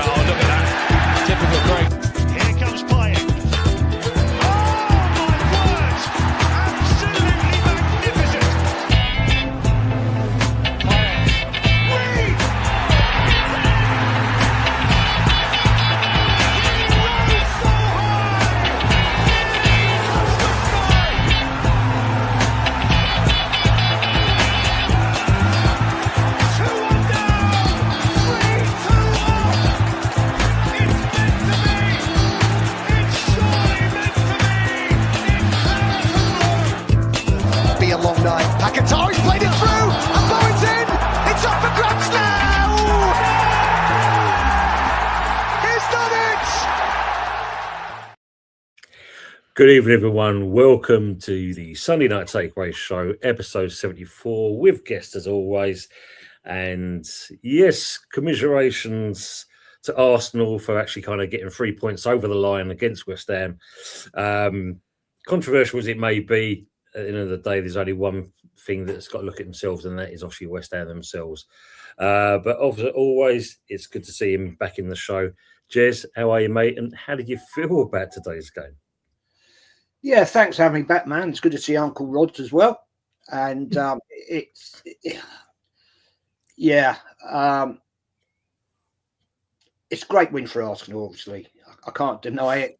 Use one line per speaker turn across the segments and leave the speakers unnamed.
Oh, look at that. Typical Greg.
Here comes playing. Oh, my word! Absolutely magnificent. Reed! He rose so high! Nearly touched the sky! 2-1 down! 3-2 up! It's meant to be! It's surely meant to be! Incredible!
Be a long night. Pakatari's played it through, and Bowen's in. It's up for grabs now. He's done it.
Good evening, everyone. Welcome to the Sunday Night Takeaway Show, episode 74, with guests as always. And yes, commiserations to Arsenal for actually kind of getting 3 points over the line against West Ham. Controversial as it may be, at the end of the day, there's only one thing that's got to look at themselves, and that is obviously West Ham themselves. But obviously, always, it's good to see him back in the show. Jez, how are you, mate? And how did you feel about today's game?
Yeah, thanks for having me back, man. It's good to see Uncle Rod as well. And it's a great win for Arsenal, obviously. I can't deny it.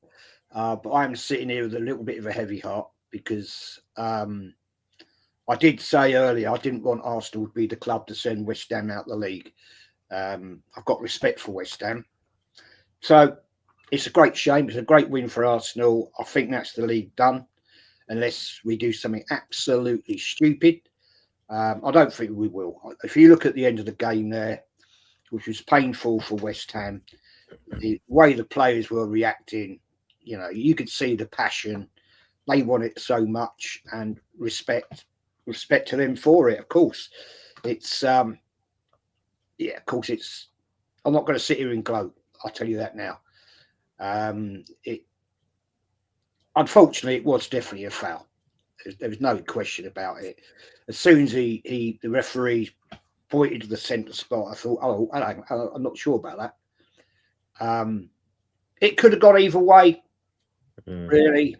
But I'm sitting here with a little bit of a heavy heart because I did say earlier I didn't want Arsenal to be the club to send West Ham out the league. I've got respect for West Ham. So it's a great shame. It's a great win for Arsenal. I think that's the league done, unless we do something absolutely stupid. I don't think we will. If you look at the end of the game there, which was painful for West Ham, the way the players were reacting, you know, you could see the passion. They want it so much, and respect to them for it. Of course, it's of course it's. I'm not going to sit here and gloat. I'll tell you that now. Unfortunately, it was definitely a foul. There was no question about it. As soon as the referee pointed to the centre spot, I thought, I'm not sure about that. It could have gone either way, really,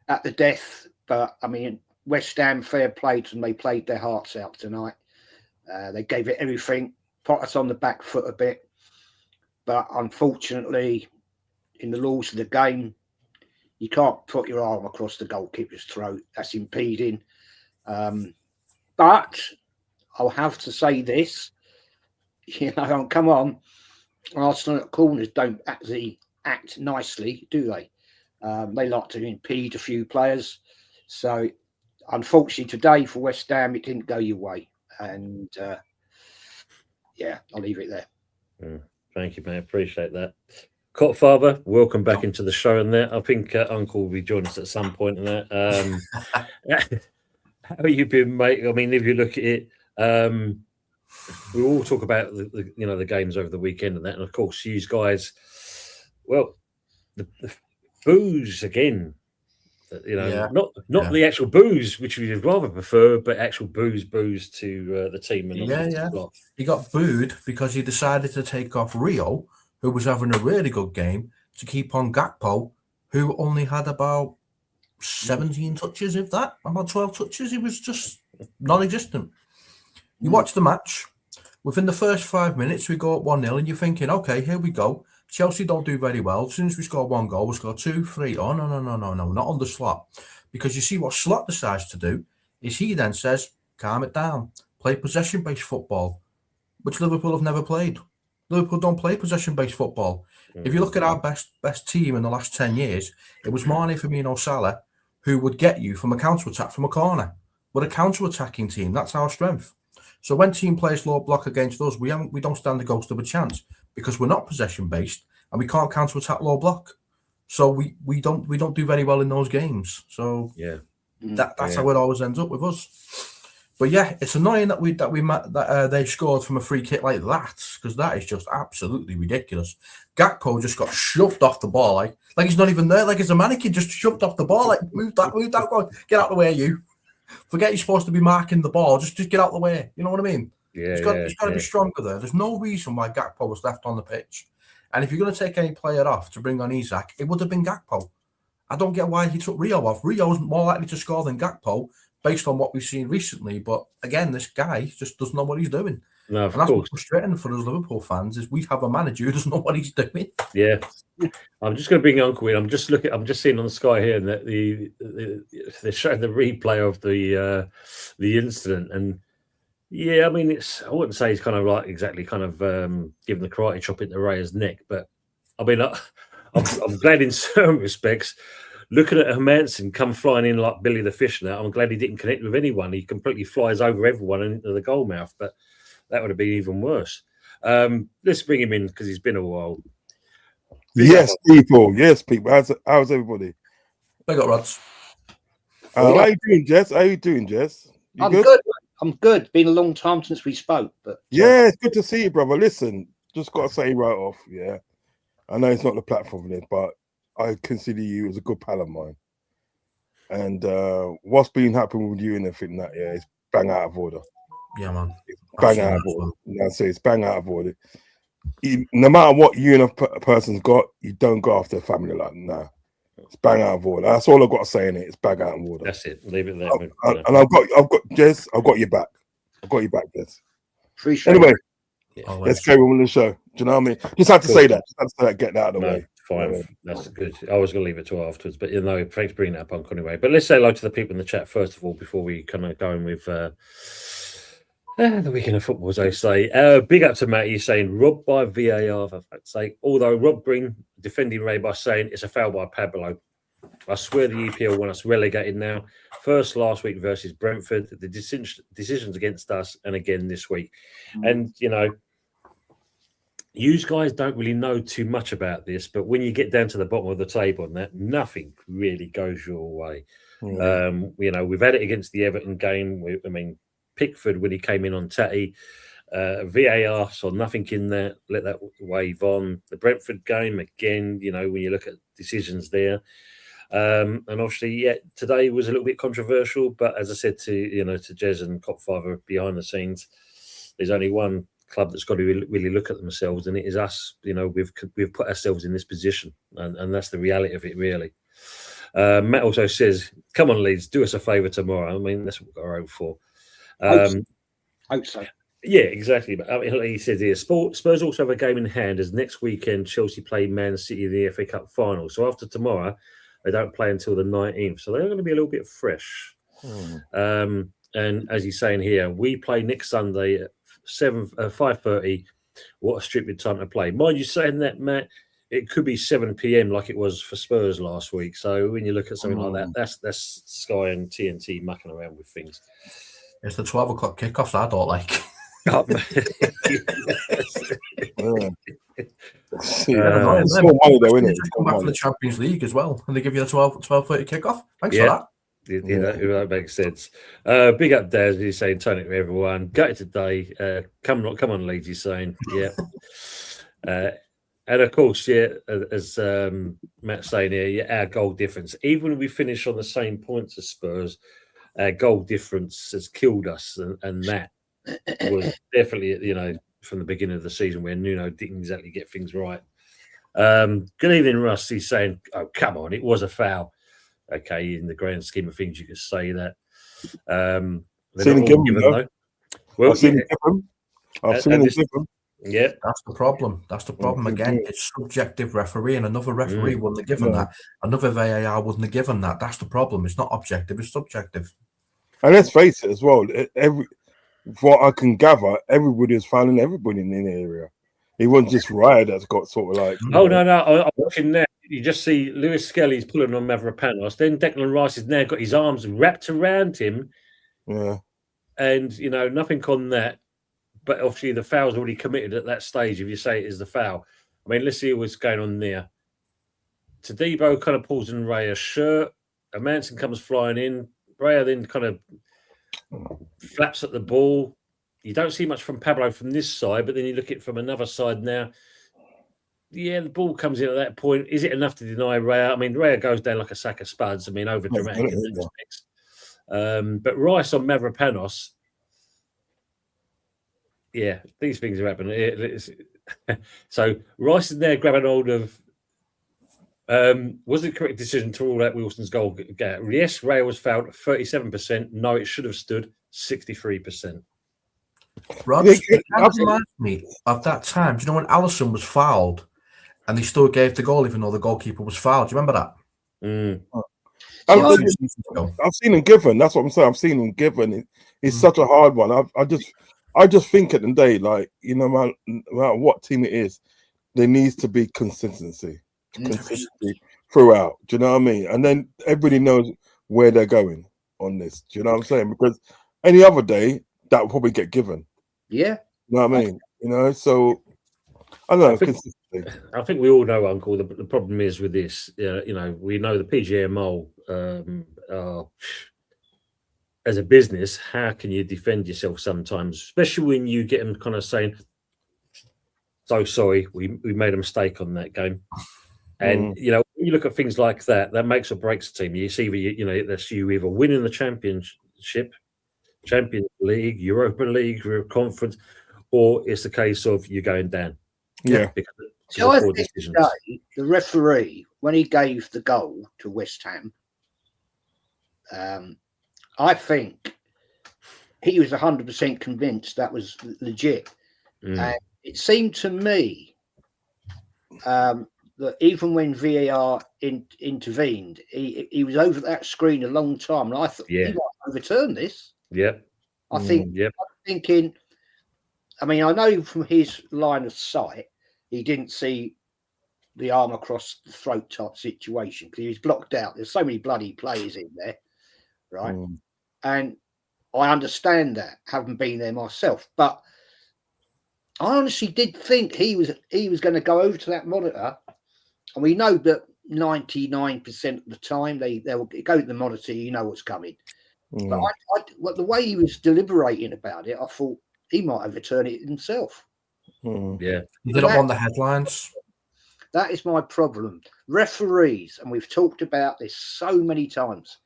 at the death. But I mean, West Ham, fair play to them. They played their hearts out tonight. They gave it everything, put us on the back foot a bit. But unfortunately, in the laws of the game, you can't put your arm across the goalkeeper's throat. That's impeding. But I'll have to say this, you know, come on. Arsenal at corners don't actually act nicely, do they? They like to impede a few players. So, unfortunately, today for West Ham, it didn't go your way. And, I'll leave it there.
Thank you, mate. Appreciate that. Cotfather, welcome back into the show. And that I think Uncle will be joining us at some point. And that, how have you been, mate? I mean, if you look at it, we all talk about the games over the weekend and that, and of course, you guys. Well, the booze again. Not the actual booze, which we would rather prefer, but actual booze to the team. And
he got booed because he decided to take off Rio, who was having a really good game, to keep on Gakpo, who only had about 17 touches, if that, about 12 touches. He was just non-existent. You watch the match. Within the first 5 minutes, we go up 1-0, and you're thinking, okay, here we go. Chelsea don't do very well. As soon as we score one goal, we score 2, 3. Oh, no, not on the Slot. Because you see what Slot decides to do is he then says, calm it down, play possession-based football, which Liverpool have never played. Liverpool don't play possession-based football. If you look at our best team in the last 10 years, it was Mane, Firmino, Salah, who would get you from a counter-attack from a corner. We're a counter-attacking team. That's our strength. So when team plays low block against us, we don't stand the ghost of a chance because we're not possession-based and we can't counter-attack low block. So we don't do very well in those games. So that's how it always ends up with us. But yeah, it's annoying that they scored from a free kick like that, because that is just absolutely ridiculous. Gakpo just got shoved off the ball like he's not even there, like he's a mannequin, just shoved off the ball, like move that, go, get out of the way, you. Forget you're supposed to be marking the ball, just get out of the way. You know what I mean? He's got to be stronger there. There's no reason why Gakpo was left on the pitch. And if you're going to take any player off to bring on Isak, it would have been Gakpo. I don't get why he took Rio off. Rio's more likely to score than Gakpo based on what we've seen recently. But again, this guy just doesn't know what he's doing.
No, of
and that's
course.
what's frustrating for us Liverpool fans is we have a manager who doesn't know what he's doing.
Yeah. I'm just going to bring Uncle in. I'm just seeing on the Sky here that they're showing the replay of the incident, and yeah, I mean, I wouldn't say he's kind of like exactly kind of giving the karate chop into Raya's neck, but I mean, I'm glad in certain respects. Looking at Hermansen come flying in like Billy the Fish now, I'm glad he didn't connect with anyone. He completely flies over everyone into the goal mouth, but that would have been even worse. Let's bring him in because he's been a while.
Yes, people. How's everybody?
I got rods.
How you doing, Jess? You
I'm good. I'm good. Been a long time since we spoke, but
yeah, it's good to see you, brother. Listen, just got to say right off, yeah, I know it's not the platform for this, but I consider you as a good pal of mine. And what's been happening with you and everything that, yeah, it's bang out of order.
Yeah, man.
Bang out of order. I say it's bang out of order. No matter what you and a person's got, you don't go after a family like that. Nah. It's bang out of order. That's all I've got to say in it. It's bang out of order.
That's it. Leave it there.
And I've got Jez. I've got your back. Jez.
Appreciate
anyway,
it.
Let's carry on with the show. Do you know what I mean? Just had to say that. Get that out of the way.
Fine. That's good. I was going to leave it to afterwards, but thanks for bringing that up, Uncle, anyway. But let's say hello to the people in the chat first of all before we kind of go in with the weekend of football, as they say. Big up to Matt. He's saying robbed by VAR, for fuck's sake. Although Rob Green defending Ray by saying it's a foul by Pablo. I swear the EPL want us relegated now. First last week versus Brentford. The decisions against us, and again this week. And you guys don't really know too much about this, but when you get down to the bottom of the table and that, nothing really goes your way. We've had it against the Everton game. Pickford, when he came in on Tatty, VAR saw nothing in there, let that wave on. The Brentford game, again, when you look at decisions there. And obviously, today was a little bit controversial, but as I said to Jez and Copfather behind the scenes, there's only one club that's got to really look at themselves, and it is us. We've put ourselves in this position, and that's the reality of it, really. Matt also says, come on, Leeds, do us a favour tomorrow. I mean, that's what we're out for.
Hope so.
Yeah, exactly. But like he says here, Spurs also have a game in hand as next weekend Chelsea play Man City in the FA Cup final. So after tomorrow, they don't play until the 19th. So they're going to be a little bit fresh. And as he's saying here, we play next Sunday at 5:30. What a stupid time to play. Mind you saying that, Matt, it could be 7 p.m. like it was for Spurs last week. So when you look at something like that, that's Sky and TNT mucking around with things.
It's the 12 o'clock kickoffs I don't like.
It's more money though, isn't it?
Come back for the Champions League as well, and they give you a 12:30 kickoff. Thanks for that.
That makes sense. Big up, Daz. He's saying, turn it to everyone. Got it today. Come on, Leeds. He's saying, and of course, as Matt's saying here, our goal difference. Even when we finish on the same points as Spurs, our goal difference has killed us, and that was definitely, from the beginning of the season where Nuno didn't exactly get things right. Good evening, Russ. He's saying, oh, come on, it was a foul. Okay, in the grand scheme of things, you could say that.
Seen him give them, though.
Well,
I've seen him give them. I've seen him give them.
Yeah,
that's the problem. That's the problem again. It's subjective referee, and another referee wouldn't have given that. Another VAR wouldn't have given that. That's the problem. It's not objective. It's subjective.
And let's face it as well. What I can gather, everybody is fouling everybody in the area. It wasn't just Raya that's got sort of like.
Oh no! I'm watching now. You just see Lewis Skelly's pulling on Mavropanos. Then Declan Rice has now got his arms wrapped around him.
Yeah.
And nothing on that. But obviously the foul's already committed at that stage. If you say it is the foul, I mean, let's see what's going on there. Tadibo kind of pulls in Raya's shirt. Manson comes flying in. Raya then kind of flaps at the ball. You don't see much from Pablo from this side, but then you look at it from another side now. Yeah, the ball comes in at that point. Is it enough to deny Raya? I mean, Raya goes down like a sack of spuds. I mean, over dramatic in that respect. But Rice on Mavropanos, yeah, these things are happening. So Rice is there grabbing hold of. Was it the correct decision to rule out Wilson's goal? Yes, Raya was fouled 37%. No, it should have stood 63%.
Rod,
Yeah,
it kind of
I've-
reminds me of that time. Do you know when Allison was fouled and they still gave the goal even though the goalkeeper was fouled? Do you remember that?
Mm.
See,
I've,
I
Two seasons ago.
I've seen him given. That's what I'm saying. I've seen him given. It's such a hard one. I just think at the day, like, you know, no matter what team it is, there needs to be consistency throughout. Do you know what I mean? And then everybody knows where they're going on this. Do you know what I'm saying? Because any other day that would probably get given.
Yeah.
You know what I mean? You know, so I don't know. Consistency.
I think we all know, Uncle. The problem is with this. You know, we know the PGMO as a business. How can you defend yourself sometimes, especially when you get them kind of saying, "So sorry, we made a mistake on that game." And you know, when you look at things like that, that makes or breaks a team. You see, you know, that's you either winning the championship, Champions League, Europa League, Europa Conference, or it's the case of you going down.
Yeah.
Because
So I
of poor
think
decisions.
today, the referee, when he gave the goal to West Ham, I think he was 100% convinced that was legit. And it seemed to me that even when VAR intervened, he was over that screen a long time. And I thought he might overturn this.
Yep.
I think,
Yep.
I'm thinking, I mean, I know from his line of sight, he didn't see the arm across the throat type situation because he was blocked out. There's so many bloody players in there, right? And I understand that, having been there myself, but I honestly did think he was going to go over to that monitor, and we know that 99% of the time they'll go to the monitor, you know what's coming. But the way he was deliberating about it, I thought he might overturn it himself.
Yeah.
You didn't want the headlines.
That is my problem. Referees, and we've talked about this so many times.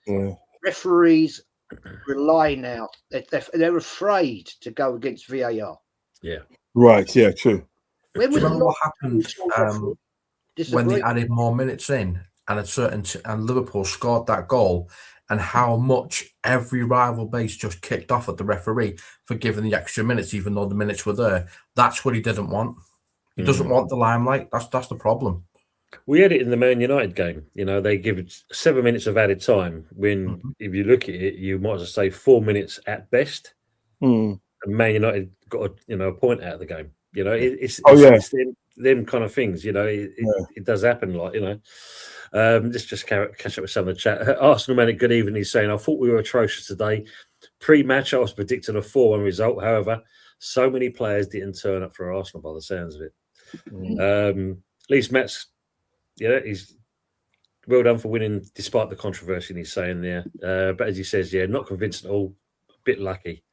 Referees rely now; they're afraid to go against VAR.
Yeah.
Right. Yeah. True.
Do you remember what happened when they
disagree?
added more minutes in and Liverpool scored that goal, and how much every rival base just kicked off at the referee for giving the extra minutes, even though the minutes were there? That's what he didn't want. He doesn't want the limelight. That's the problem.
We had it in the Man United game. You know, they give it 7 minutes of added time. When if you look at it, you might as well say 4 minutes at best. And Man United got a point out of the game. You know, it's them kind of things. You know, it does happen. Like, you know, let's just catch up with some of the chat. Arsenal man, good evening. He's saying, I thought we were atrocious today. Pre-match, I was predicting a 4-1 result. However, so many players didn't turn up for Arsenal by the sounds of it. At least Matt's, he's well done for winning despite the controversy he's saying there. But as he says, not convinced at all, a bit lucky.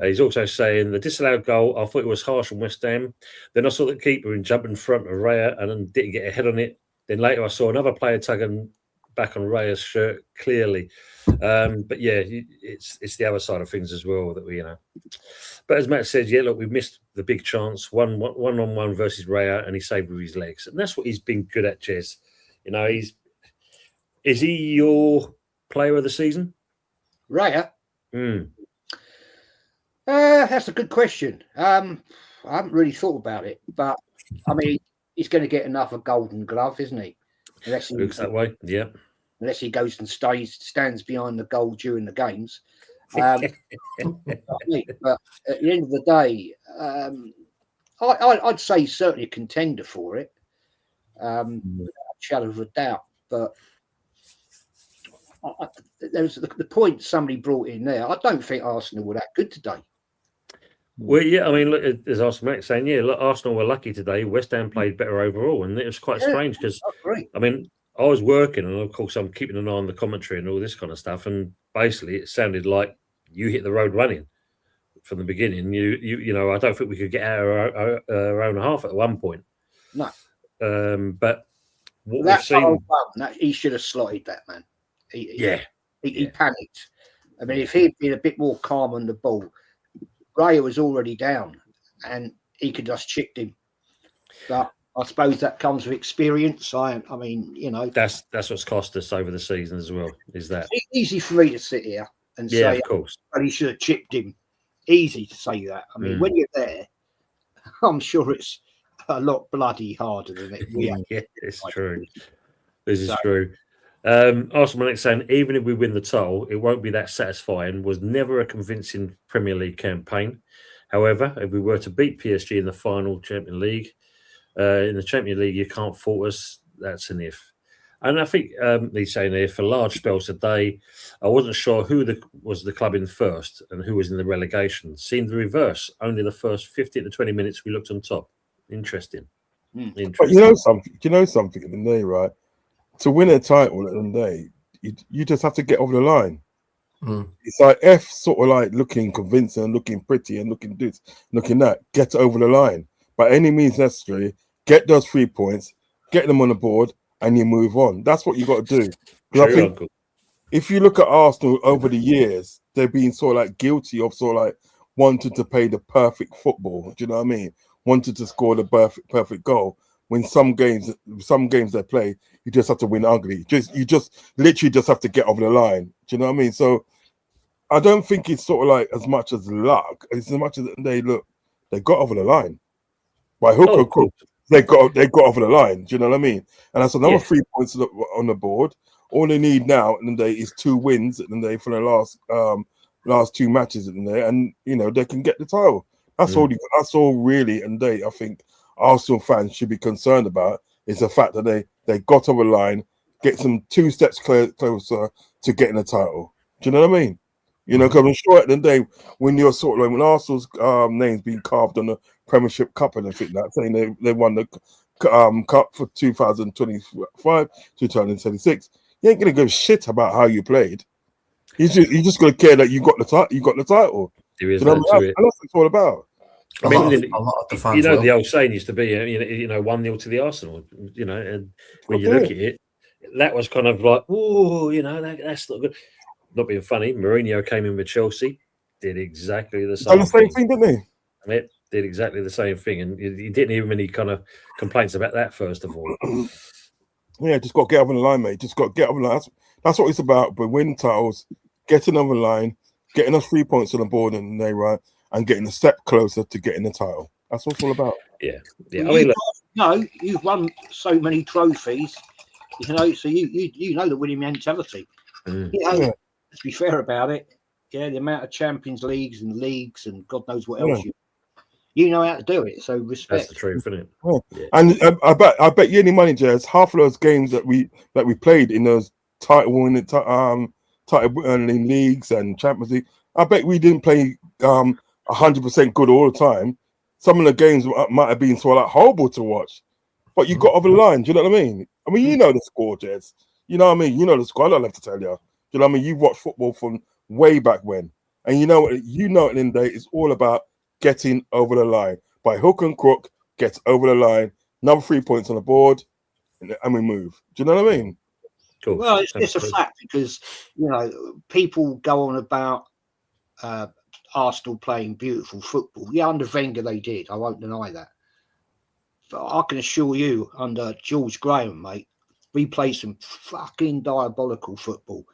He's also saying the disallowed goal, I thought it was harsh on West Ham. Then I saw the keeper and jump in front of Raya and then didn't get a head on it. Then later I saw another player tugging back on Raya's shirt clearly. But it's the other side of things as well that we, But as Matt said, look, we missed the big chance, one-on-one versus Raya, and he saved with his legs. And that's what he's been good at, Jez. You know, is he your player of the season?
Raya? That's a good question. I haven't really thought about it, but I mean, he's going to get another Golden Glove, isn't he?
Looks that way, yeah.
Unless he goes and stands behind the goal during the games. But at the end of the day, I'd say he's certainly a contender for it, without a shadow of a doubt. But there's the point somebody brought in there. I don't think Arsenal were that good today.
Well, I mean, look, as Arsenal saying, look, Arsenal were lucky today. West Ham played better overall, and it was quite strange because, I mean, I was working, and of course, I'm keeping an eye on the commentary and all this kind of stuff, and basically, it sounded like you hit the road running from the beginning. You I don't think we could get out of our own half at one point.
No,
but what
that
we've seen,
he should have slotted that man. He panicked. I mean, if he'd been a bit more calm on the ball, Raya was already down, and he could just chipped him. But I suppose that comes with experience. I mean,
That's what's cost us over the season as well. Is that
it's easy for me to sit here and
yeah,
say,
of course.
"Oh, he should have chipped him." Easy to say that. I mean, when you're there, I'm sure it's a lot bloody harder than it.
Yeah, it's true. This is
So-
true. Arsenal next saying, even if we win the title, it won't be that satisfying. Was never a convincing Premier League campaign. However, if we were to beat PSG in the final Champions League, in the Champions League, you can't fault us. That's an if. And I think he's saying here for large spells today, I wasn't sure who was the club in first and who was in the relegation. Seemed the reverse. Only the first 15 to 20 minutes we looked on top. Interesting.
But
Interesting.
you know something at the end of the day, right? To win a title at the end of the day, you just have to get over the line. It's like F sort of like looking convincing and looking pretty and looking this, looking that. Get over the line by any means necessary. Get those 3 points, get them on the board, and you move on. That's what you got to do. Because I
True,
think
Uncle.
if you look at Arsenal over the years, they've been sort of like guilty of sort of like wanting to play the perfect football. Do you know what I mean? Wanted to score the perfect goal. When some games they play, you just have to win ugly. You just literally just have to get over the line. Do you know what I mean? So I don't think it's sort of like as much as luck. It's as much as they got over the line by hook or crook. They got over the line. Do you know what I mean? And that's another 3 points on the board. All they need now in the day is 2 wins in the day for the last 2 matches in there, and they can get the title. That's all. That's all really. And I think Arsenal fans should be concerned about is the fact that they got over the line, get some 2 steps closer to getting the title. Do you know what I mean? Because I'm sure at the end of the day, when you're sort of like when Arsenal's name's been carved on the Premiership Cup and everything, that saying they won the cup for 2025, 2026, you ain't gonna give a shit about how you played. You just gonna care that you got the title. You got the title.
There is
Do you know
that
what I
to
mean?
it.
And that's what it's all about.
I mean,
a lot of the fans
the old saying used to be, 1-0 to the Arsenal. And when you look at it, that was kind of like, oh, that's not good. Not being funny, Mourinho came in with Chelsea, did exactly the same
thing, didn't he?
It did exactly the same thing, and he didn't even any kind of complaints about that. First of all,
yeah, just got to get over the line, mate. Just got to get over the line. That's what it's about. But winning titles, getting over the line, getting us 3 points on the board, and and getting a step closer to getting the title. That's what it's all about.
Yeah.
You've won so many trophies, so you know the winning mentality. Let's be fair about it. Yeah, the amount of Champions Leagues and God knows what else you know how to do it. So respect.
That's the truth, isn't it?
Yeah. And I bet you any money, Jez, half of those games that we played in those title winning leagues and Champions League, I bet we didn't play 100% good all the time. Some of the games might have been sort of like horrible to watch, but you got over the line. Do you know what I mean? I mean, you know the score, Jez. You know what I mean? You know the score. I don't have to tell you. Do you know what I mean? You've watched football from way back when, and you know at the end of the day, it's all about getting over the line by hook and crook. Gets over the line, another 3 points on the board, and we move. Do you know what I mean?
Cool.
Well, it's a fact because people go on about Arsenal playing beautiful football. Yeah, under Wenger they did. I won't deny that. But I can assure you, under George Graham, mate, we played some fucking diabolical football.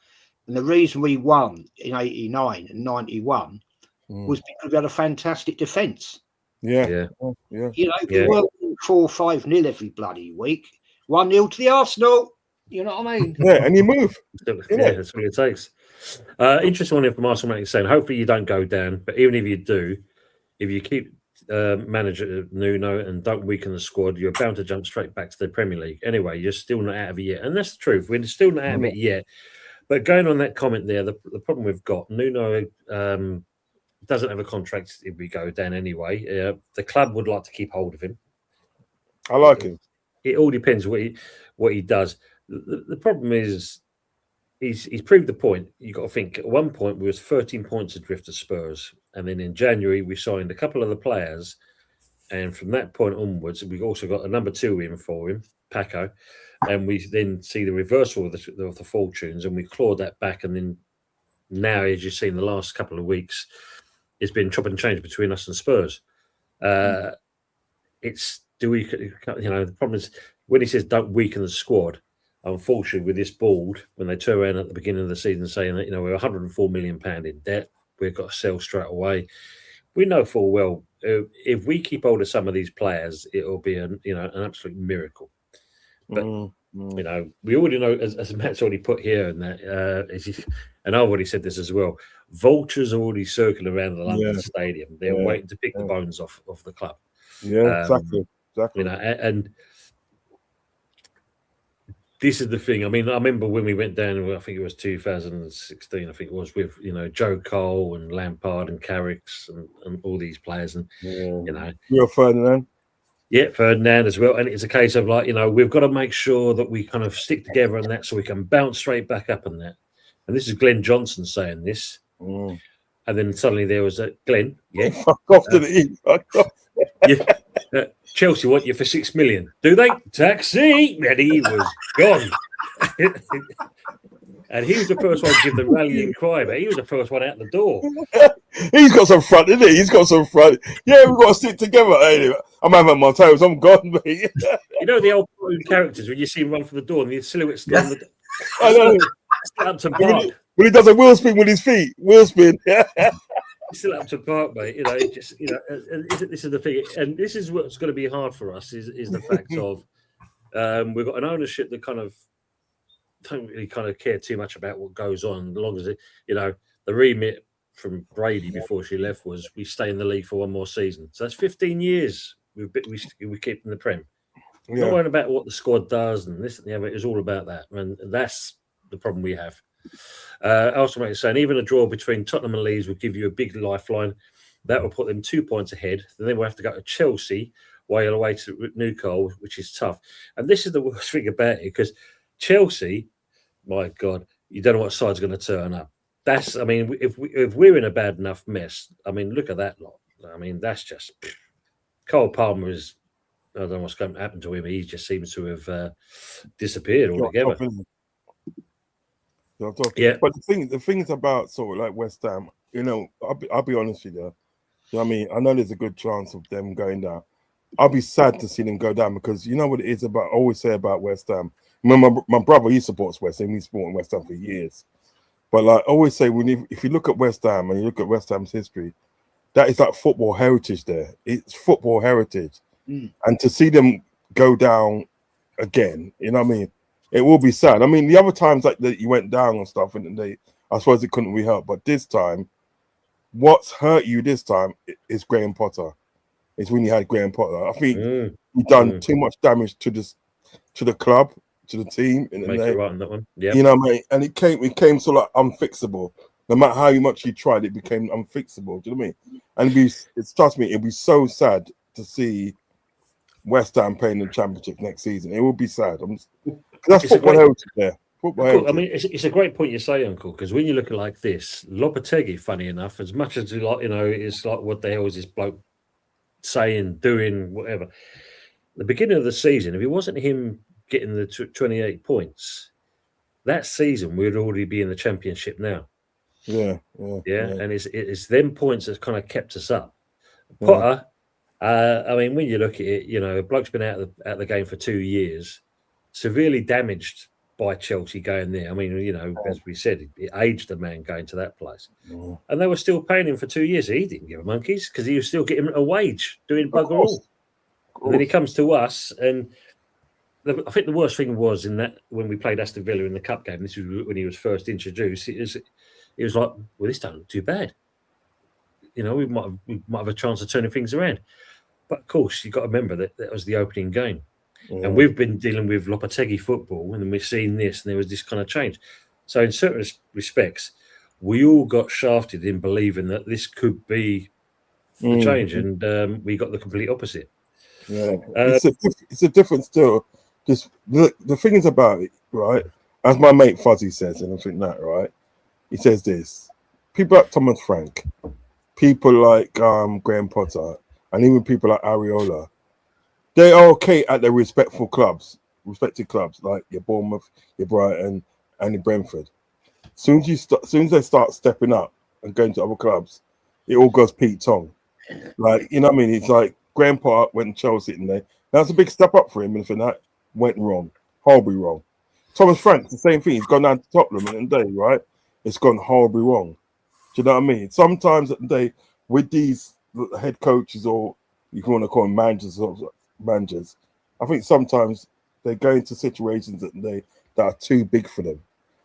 And the reason we won in 89 and 91 was because we had a fantastic defence.
Yeah.
We weren't 4-5-0 every bloody week. 1-0 to the Arsenal. You know what I mean?
Yeah, and you move.
Yeah, that's what it takes. Interesting one here from Arsenal saying, hopefully you don't go down, but even if you do, if you keep manager Nuno and don't weaken the squad, you're bound to jump straight back to the Premier League. Anyway, you're still not out of it yet. And that's the truth. We're still not out of it yet. But going on that comment there, the problem we've got, Nuno doesn't have a contract if we go down anyway. The club would like to keep hold of him.
I like him.
It all depends what he does. The problem is he's proved the point. You've got to think at one point we was 13 points adrift to Spurs. And then in January we signed a couple of the players. And from that point onwards, we've also got a number 2 in for him, Paco. And we then see the reversal of the fortunes and we clawed that back. And then now, as you've seen the last couple of weeks, it's been chop and change between us and Spurs. It's do we? The problem is when he says don't weaken the squad. Unfortunately, with this board, when they turn around at the beginning of the season saying that we're 104 million pound in debt, we've got to sell straight away. We know full well if we keep hold of some of these players, it'll be an absolute miracle. But we already know, as Matt's already put here, and and I've already said this as well. Vultures are already circling around the London Stadium. They're waiting to pick the bones off the club.
Yeah, exactly.
And this is the thing. I mean, I remember when we went down. I think it was 2016. I think it was with Joe Cole and Lampard and Carrick's and all these players. And
you're Ferdinand.
Yeah, Ferdinand as well. And it's a case of we've got to make sure that we kind of stick together on that so we can bounce straight back up on that. And this is Glenn Johnson saying this. And then suddenly there was Glenn. Yeah.
Fuck off to the east. Fuck off.
Chelsea want you for 6 million. Do they? Taxi. And he was gone. And he was the first one to give the rallying cry, but he was the first one out the door.
He's got some front, isn't he? He's got some front. Yeah, we've got to stick together. Anyway, I'm having my toes. I'm gone, mate.
The old characters when you see him run for the door and the silhouette's on the
I know.
Still up to park.
When he does a wheel spin with his feet. Wheel spin.
Still up to park, mate. This is the thing. And this is what's going to be hard for us is the fact of we've got an ownership that kind of don't really kind of care too much about what goes on, as long as the remit from Brady before she left was we stay in the league for one more season. So that's 15 years we keep in the Prem. Not worrying about what the squad does and this and the other. It's all about that, and that's the problem we have. Also, saying even a draw between Tottenham and Leeds will give you a big lifeline. That will put them 2 points ahead. Then we'll have to go to Chelsea while away to Newcastle, which is tough. And this is the worst thing about it because Chelsea, my God, you don't know what side's going to turn up. If we're in a bad enough mess, look at that lot. That's just Cole Palmer is. I don't know what's going to happen to him. He just seems to have disappeared altogether.
Yeah, but the things about sort of like West Ham, I'll be honest with you. I know there's a good chance of them going down. I'll be sad to see them go down because you know what it is about. I always say about West Ham. My brother, he supports West Ham. He's supporting West Ham for years. But like I always say, if you look at West Ham and you look at West Ham's history, that is like football heritage there. It's football heritage. And to see them go down again, it will be sad. The other times like that you went down and stuff, and I suppose it couldn't be helped. But this time, what's hurt you this time is Graham Potter. It's when you had Graham Potter. I think you've done too much damage to the club, to the team.
Make it right on that one. Yeah.
Mate, and it came sort of like unfixable. No matter how much you tried, it became unfixable. Do you know what I mean? And trust me, it'd be so sad to see West Ham playing the Championship next season. It will be sad. That's football heritage there.
It's a great point you say, Uncle, because when you look at like this, Lopetegui, funny enough, as much as it's like what the hell is this bloke saying, doing, whatever. The beginning of the season, if it wasn't him getting the 28 points, that season we'd already be in the Championship now.
Yeah.
And it's them points that kind of kept us up. Potter, when you look at it, bloke's been out of the game for 2 years, severely damaged by Chelsea going there. As we said, it aged the man going to that place. And they were still paying him for 2 years. He didn't give a monkeys because he was still getting a wage doing bugger all. And then he comes to us, and I think the worst thing was in that when we played Aston Villa in the cup game, this was when he was first introduced, it was like, well, this don't look too bad. We might have a chance of turning things around. But of course, you've got to remember that was the opening game. And we've been dealing with Lopetegui football, and then we've seen this, and there was this kind of change. So in certain respects, we all got shafted in believing that this could be the change, and we got the complete opposite.
Yeah, it's a difference still. Just the thing is about it, right? As my mate Fuzzy says, and I think that, right? He says this: people like Thomas Frank, people like Graham Potter, and even people like Areola, they are okay at their respective clubs, like your Bournemouth, your Brighton, and your Brentford. Soon as they start stepping up and going to other clubs, it all goes Pete Tong. Like, It's like Graham Potter went to Chelsea, and That's a big step up for him, and for that went wrong, horribly wrong. Thomas Frank, the same thing. He's gone down to Tottenham in the day, right? It's gone horribly wrong. Do you know what I mean? Sometimes at the day with these head coaches, or you can want to call them managers, I think sometimes they go into situations that are too big for them.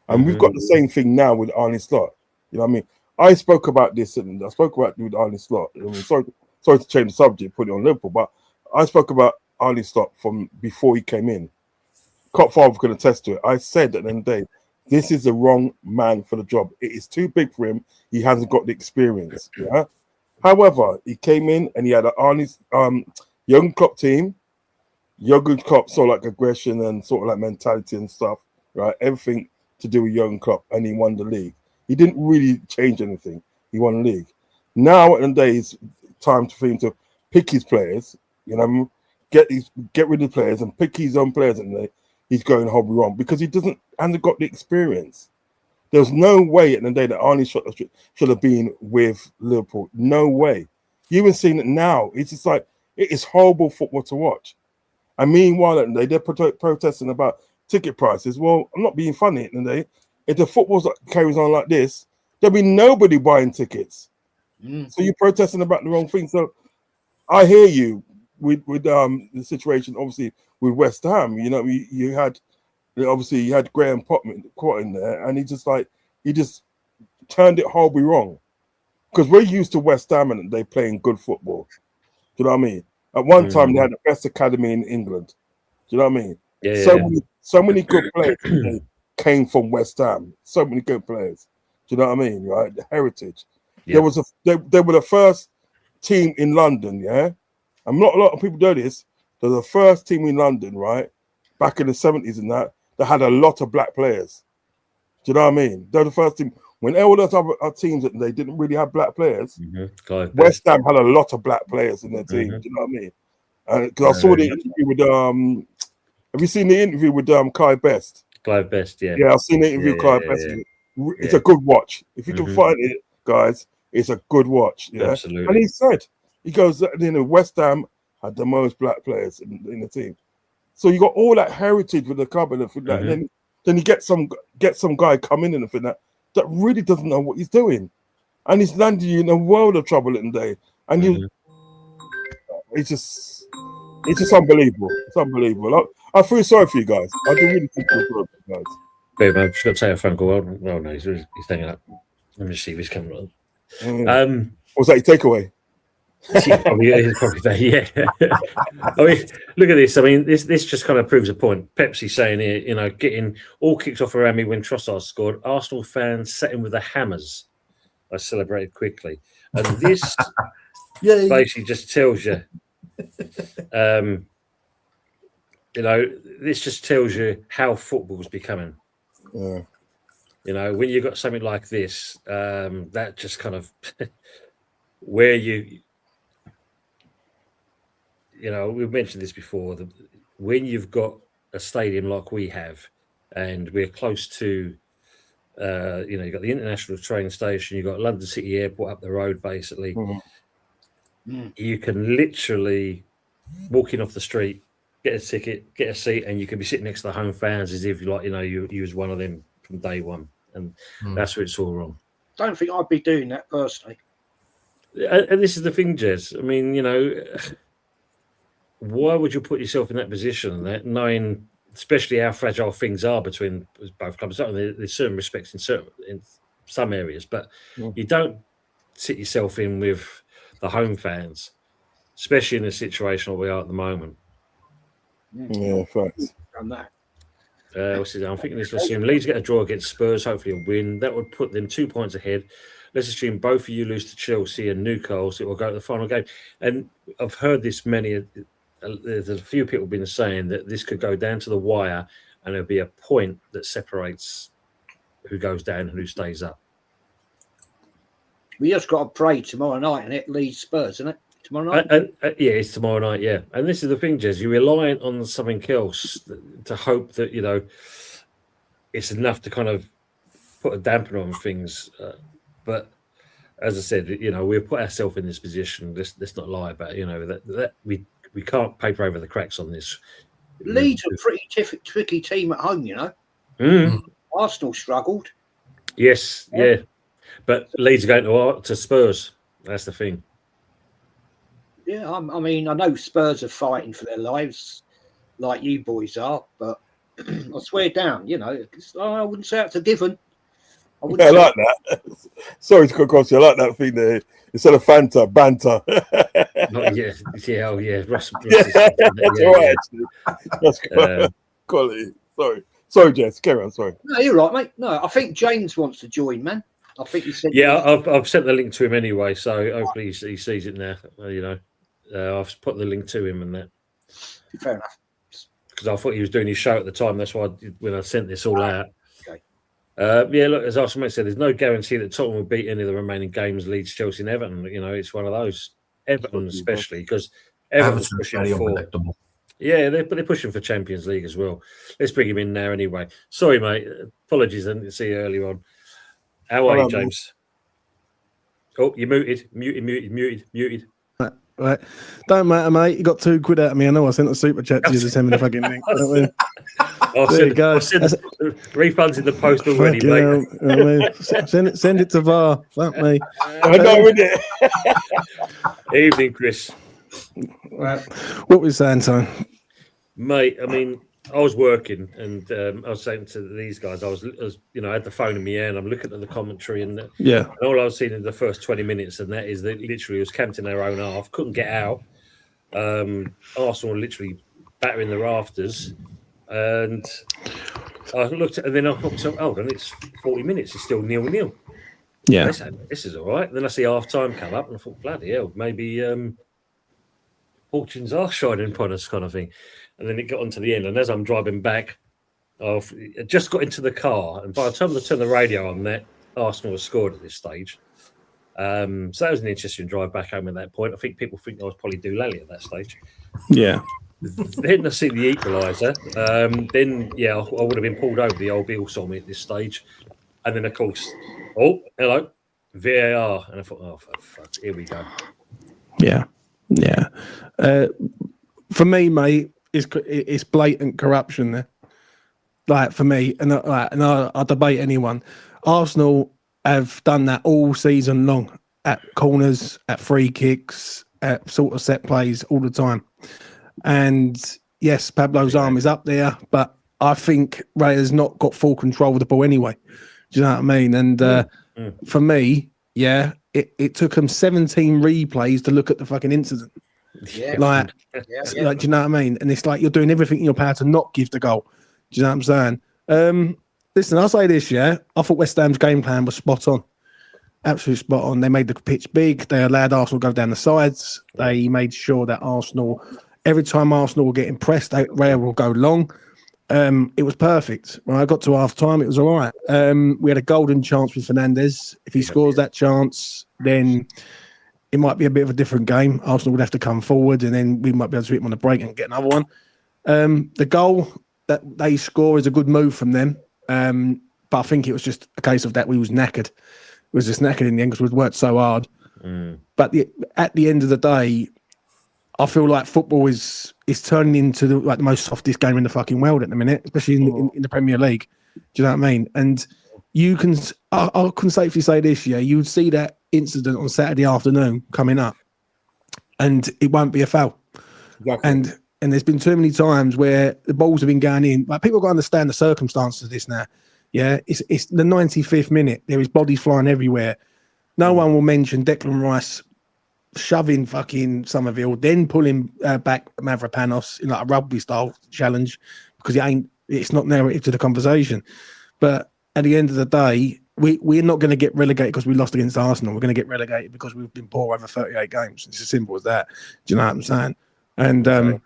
And we've got the same thing now with Arne Slot. You know what I mean? I spoke about this, and I spoke about it with Arne Slot. I mean, sorry to change the subject, put it on Liverpool, but I spoke about Arne Slot from before he came in. Cop Father can attest to it. I said at the end of the day, this is the wrong man for the job. It is too big for him. He hasn't got the experience. Yeah. However, he came in and he had Arne's young Klopp team. Young Klopp sort of like aggression and sort of like mentality and stuff, right? Everything to do with Jurgen Klopp, and he won the league. He didn't really change anything. He won the league. Now at the end of the day, it's time for him to pick his players. You know, get rid of the players and pick his own players, and he's going horribly wrong because he hasn't got the experience. There's no way at the day that Arne should have been with Liverpool. No way. You even seen it now. It's just like it is horrible football to watch. And meanwhile, at the day, they're protesting about ticket prices. Well, I'm not being funny at the day. If the football carries on like this, there'll be nobody buying tickets. So you're protesting about the wrong thing. So I hear you with the situation, obviously, with West Ham. You know, you had Graham Potter caught in there, and he just turned it horribly wrong. Because we're used to West Ham and they playing good football. Do you know what I mean? At one time, they had the best academy in England. Do you know what I mean? So many good players came from West Ham. So many good players. Do you know what I mean? Right? The heritage. Yeah. They were the first team in London. Yeah, and not a lot of people know this. They're the first team in London, right? Back in the 70s and that had a lot of black players. Do you know what I mean? They're the first team. When all those other teams that they didn't really have black players, West Ham had a lot of black players in their team. Do you know what I mean? Because I saw the interview with have you seen the interview with Kai Best?
Clive Best, yeah.
Yeah, I've seen the interview with Kai Best. It's a good watch. If you can find it, guys, it's a good watch. Yeah,
absolutely.
And he goes, West Ham had the most black players in the team. So you got all that heritage with the club and that, and then you get some guy coming in and that really doesn't know what he's doing, and he's landed you in a world of trouble in the day. And it's just unbelievable. It's unbelievable. I feel sorry for you guys. I do really think you're good, guys.
Babe, I've just got to say a phone call. Oh no, he's hanging up. Let me just see if he's coming on.
Was that your takeaway?
Probably that, yeah. I mean, look at this. I mean, this just kind of proves a point. Pepsi saying here, getting all kicked off around me when Trossard scored. Arsenal fans sat in with the hammers. I celebrated quickly, and this basically just tells you, this just tells you how football's becoming.
Yeah.
When you've got something like this, that just kind of where we've mentioned this before. When you've got a stadium like we have, and we're close to, you've got the international train station, you've got London City Airport up the road, basically. You can literally walk in off the street, get a ticket, get a seat, and you can be sitting next to the home fans as if you was one of them from day one. And that's where it's all wrong.
Don't think I'd be doing that personally.
And this is the thing, Jez. I mean, why would you put yourself in that position, knowing especially how fragile things are between both clubs? There's certain respects in some areas, but you don't sit yourself in with the home fans, especially in the situation where we are at the moment.
Yeah, facts.
Done that.
I'm thinking this. Let's assume Leeds get a draw against Spurs, hopefully a win. That would put them 2 points ahead. Let's assume both of you lose to Chelsea and Newcastle. It will go to the final game. And I've heard this there's a few people been saying that this could go down to the wire and there'll be a point that separates who goes down and who stays up.
We just got to pray tomorrow night, and it Leeds Spurs, isn't it? Tomorrow night?
Yeah, it's tomorrow night, yeah. And this is the thing, Jez, you're relying on something else to hope that, it's enough to kind of put a damper on things. But as I said, we've put ourselves in this position. Let's not lie about it, that we we can't paper over the cracks on this.
Leeds are a pretty tricky team at home, you know. Arsenal struggled.
Yes, yeah. But Leeds are going to Spurs. That's the thing.
Yeah, I mean, I know Spurs are fighting for their lives, like you boys are, but I swear down, you know, I wouldn't say it's a given.
I like that. Sorry to cut across you. I like that thing there. Instead of banter.
Oh yeah. Ross
That's all right. That's quality. Sorry, Jess. Carry on. Sorry.
No, you're right, mate. No, I think James wants to join, man. I think he said.
Yeah, I've sent the link to him anyway, so hopefully he sees it now. You know, I've put the link to him and that.
Fair enough.
Because I thought he was doing his show at the time. That's why when I sent this all out.
Okay.
Yeah, look, as Arsenal said, there's no guarantee that Tottenham will beat any of the remaining games, Leeds, Chelsea, and Everton. You know, it's one of those. Everton especially, because Everton's pushing for. Yeah, they're pushing for Champions League as well. Let's bring him in now anyway. Sorry, mate. Apologies, I didn't see you earlier on. How are you, James? Oh, you're muted.
Right. Don't matter, mate. You got £2 out of me. I know I sent a super chat to you to send me the fucking link. There you go.
Refunds in the post already, mate.
Send it to VAR. Fuck me.
I know, isn't it?
Evening, Chris.
Right. What was saying, Tony?
Mate, I mean, I was working and I was saying to these guys, I was I had the phone in my hand. I'm looking at the commentary and all I was seeing in the first 20 minutes, and that is that literally was camped in their own half, couldn't get out. Arsenal literally battering the rafters, and I looked at, and then I thought, hold on, it's 40 minutes, it's still 0-0.
Yeah,
this is all right. Then I see half time come up, and I thought, bloody hell, maybe fortunes are shining upon us, kind of thing. And then it got on to the end, and as I'm driving back, I've just got into the car, and by the time I turned the radio on, that Arsenal has scored at this stage. So that was an interesting drive back home at that point. I think people think I was probably Doolally at that stage.
Yeah.
Then I see the equaliser. Then I would have been pulled over the old Bill saw me at this stage. And then, of course, hello, VAR. And I thought, oh, fuck, here we go.
Yeah. For me, mate, it's blatant corruption there. Like, for me, and I debate anyone. Arsenal have done that all season long at corners, at free kicks, at sort of set plays all the time. And yes, Pablo's arm is up there, but I think Ray has not got full control of the ball anyway. Do you know what I mean? And for me, it took him 17 replays to look at the fucking incident.
Yeah.
Like, do you know what I mean? And it's like you're doing everything in your power to not give the goal. Do you know what I'm saying? Listen, I'll say this, I thought West Ham's game plan was spot on. Absolutely spot on. They made the pitch big. They allowed Arsenal to go down the sides. They made sure that every time Arsenal were getting pressed, Ray will go long. It was perfect. When I got to half time, it was all right. We had a golden chance with Fernandes. If he scores that chance, then it might be a bit of a different game. Arsenal would have to come forward, and then we might be able to hit him on the break and get another one. The goal that they score is a good move from them. But I think it was just a case of that we was knackered. It was just knackered in the end because we'd worked so hard. But at the end of the day, I feel like football is turning into the most softest game in the fucking world at the minute, especially in the Premier League. Do you know what I mean? And you can, I can safely say this, you would see that incident on Saturday afternoon coming up, and it won't be a foul.
Exactly.
And there's been too many times where the balls have been going in. Like, people got to understand the circumstances of this now. Yeah, it's the 95th minute. There is bodies flying everywhere. No one will mention Declan Rice shoving fucking Somerville, then pulling back Mavropanos in like a rugby style challenge, because it's not narrative to the conversation. But at the end of the day, we're not going to get relegated because we lost against Arsenal. We're going to get relegated because we've been poor over 38 games. It's as simple as that. Do you know what I'm saying? And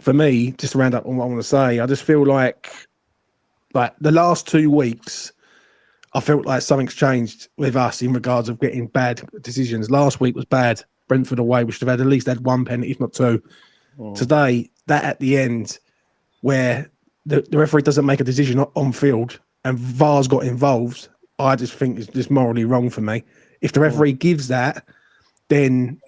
for me, just to round up on what I want to say, I just feel like the last 2 weeks, I felt like something's changed with us in regards of getting bad decisions. Last week was bad. Brentford away, we should have at least had one penalty, if not two. Today, that at the end, where the referee doesn't make a decision on field and VAR's got involved, I just think it's just morally wrong for me. If the referee gives that, then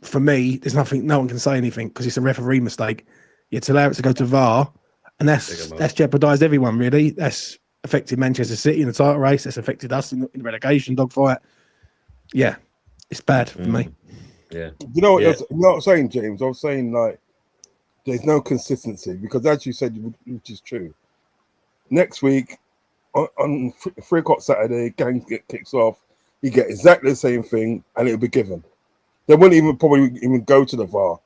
for me, there's nothing. No one can say anything because it's a referee mistake. You had to allow it to go to VAR, and that's jeopardised everyone really. That's affected Manchester City in the title race. That's affected us in the relegation dogfight. Yeah, it's bad for me.
Yeah.
You know what I'm saying, James? I was saying like there's no consistency because, as you said, which is true. Next week on 3 o'clock Saturday, game kicks off. You get exactly the same thing, and it'll be given. They wouldn't even probably even go to the VAR.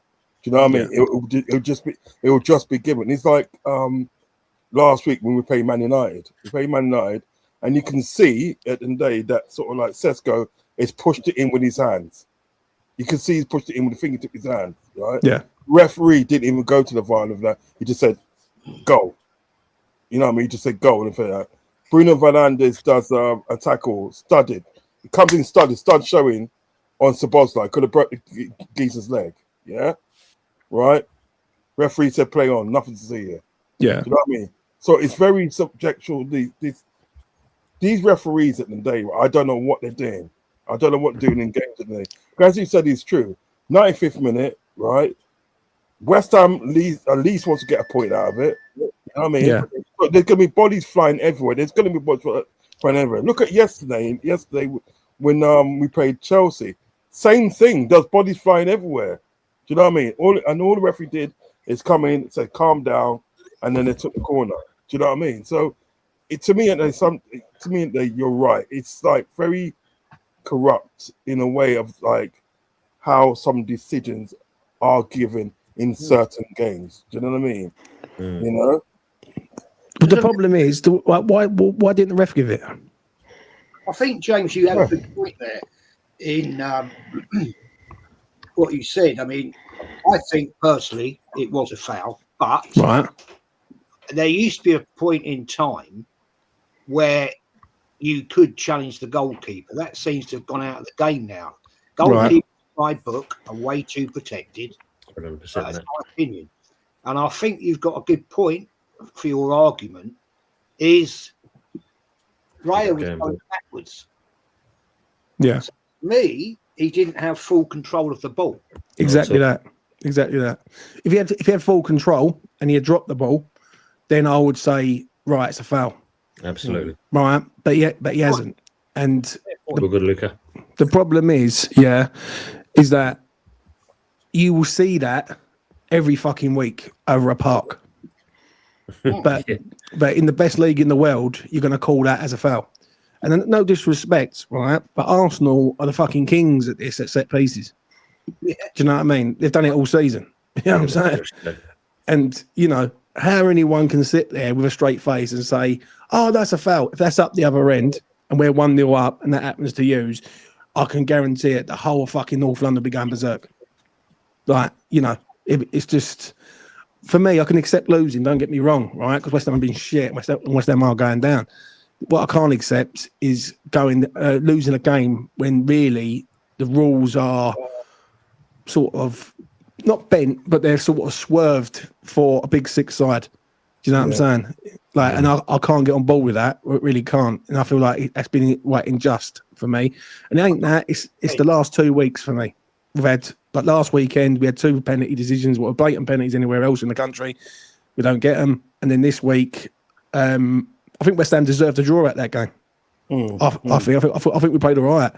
Do you know what I mean? It will just be given. It's like last week when we played Man United. We played Man United, and you can see at the day that sort of like Sesko has pushed it in with his hands. You can see he's pushed it in with the fingertip of his hand, right?
Yeah.
Referee didn't even go to the VAR of that. He just said, "Go." You know what I mean? He just said, "Go." And that. Bruno Fernandes does a tackle, studded. It comes in studded, stud showing on Szoboszlai. Could have broke the geezer's leg. Yeah, right. Referee said, "Play on." Nothing to see here.
Yeah.
Do you know what I mean? So it's very subjectual. These referees at the day, I don't know what they're doing. I don't know what they're doing in games at the day. As you said, it's true. 95th minute, right? West Ham at least wants to get a point out of it. You know what I mean?
Yeah.
But there's going to be bodies flying everywhere. There's going to be bodies flying everywhere. Look at yesterday when we played Chelsea. Same thing. There's bodies flying everywhere. Do you know what I mean? All the referee did is come in, said, "Calm down," and then they took the corner. Do you know what I mean? So, to me, you're right. It's like very corrupt in a way of like how some decisions are given in certain games. Do you know what I mean? You know.
But the problem is, why didn't the ref give it?
I think, James, you have a good point there in what you said. I mean, I think personally it was a foul, but there used to be a point in time where you could challenge the goalkeeper. That seems to have gone out of the game now. Goalkeepers, by book, are way too protected. That's my opinion. And I think you've got a good point for your argument is Raya was going backwards.
Yeah.
So for me, he didn't have full control of the ball.
Exactly that. If he had full control and he had dropped the ball, then I would say, right, it's a foul.
Absolutely.
Right. But he hasn't. And
good, Luca.
The problem is that you will see that every fucking week over a park. But in the best league in the world, you're going to call that as a foul. And then, no disrespect, right? But Arsenal are the fucking kings at this, at set pieces. Yeah. Do you know what I mean? They've done it all season. You know what I'm saying? And, you know, how anyone can sit there with a straight face and say, "Oh, that's a foul." If that's up the other end and we're 1-0 up and that happens to use, I can guarantee it, the whole fucking North London will be going berserk. Like, you know, it's just, for me, I can accept losing, don't get me wrong, right? Because West Ham have been shit, West Ham are going down. What I can't accept is losing a game when really the rules are sort of not bent, but they're sort of swerved for a big six side. Do you know what I'm saying? Like, and I can't get on board with that. I really can't. And I feel like that's been quite unjust for me. And it ain't that. It's the last 2 weeks for me. We've had, like last weekend, we had 2 penalty decisions. What are blatant penalties anywhere else in the country? We don't get them. And then this week, I think West Ham deserved a draw at that game. I think we played all right.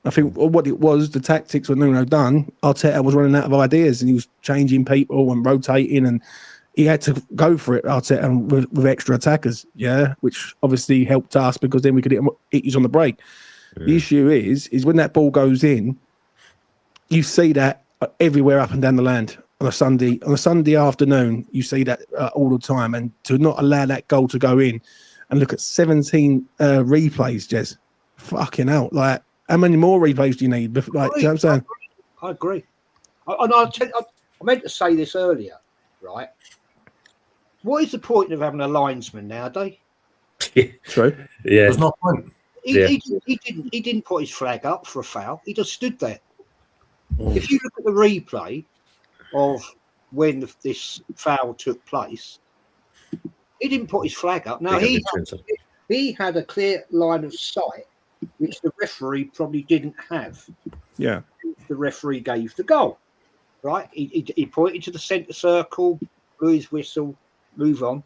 I think what it was, the tactics were Nuno done. Arteta was running out of ideas and he was changing people and rotating, and he had to go for it, Arteta, with extra attackers, which obviously helped us because then we could hit you on the break. Yeah. The issue is when that ball goes in, you see that everywhere up and down the land on a Sunday afternoon. You see that all the time, and to not allow that goal to go in, and look at 17 replays, Jez, fucking hell, like. How many more replays do you need? Like, do you know what I'm saying?
I agree. I meant to say this earlier, right? What is the point of having a linesman nowadays?
True.
Yeah.
There's no point.
He didn't put his flag up for a foul. He just stood there. If you look at the replay of when this foul took place, he didn't put his flag up. Now he had a clear line of sight, which the referee probably didn't have.
Yeah.
The referee gave the goal. right? He pointed to the centre circle, blew his whistle, move on.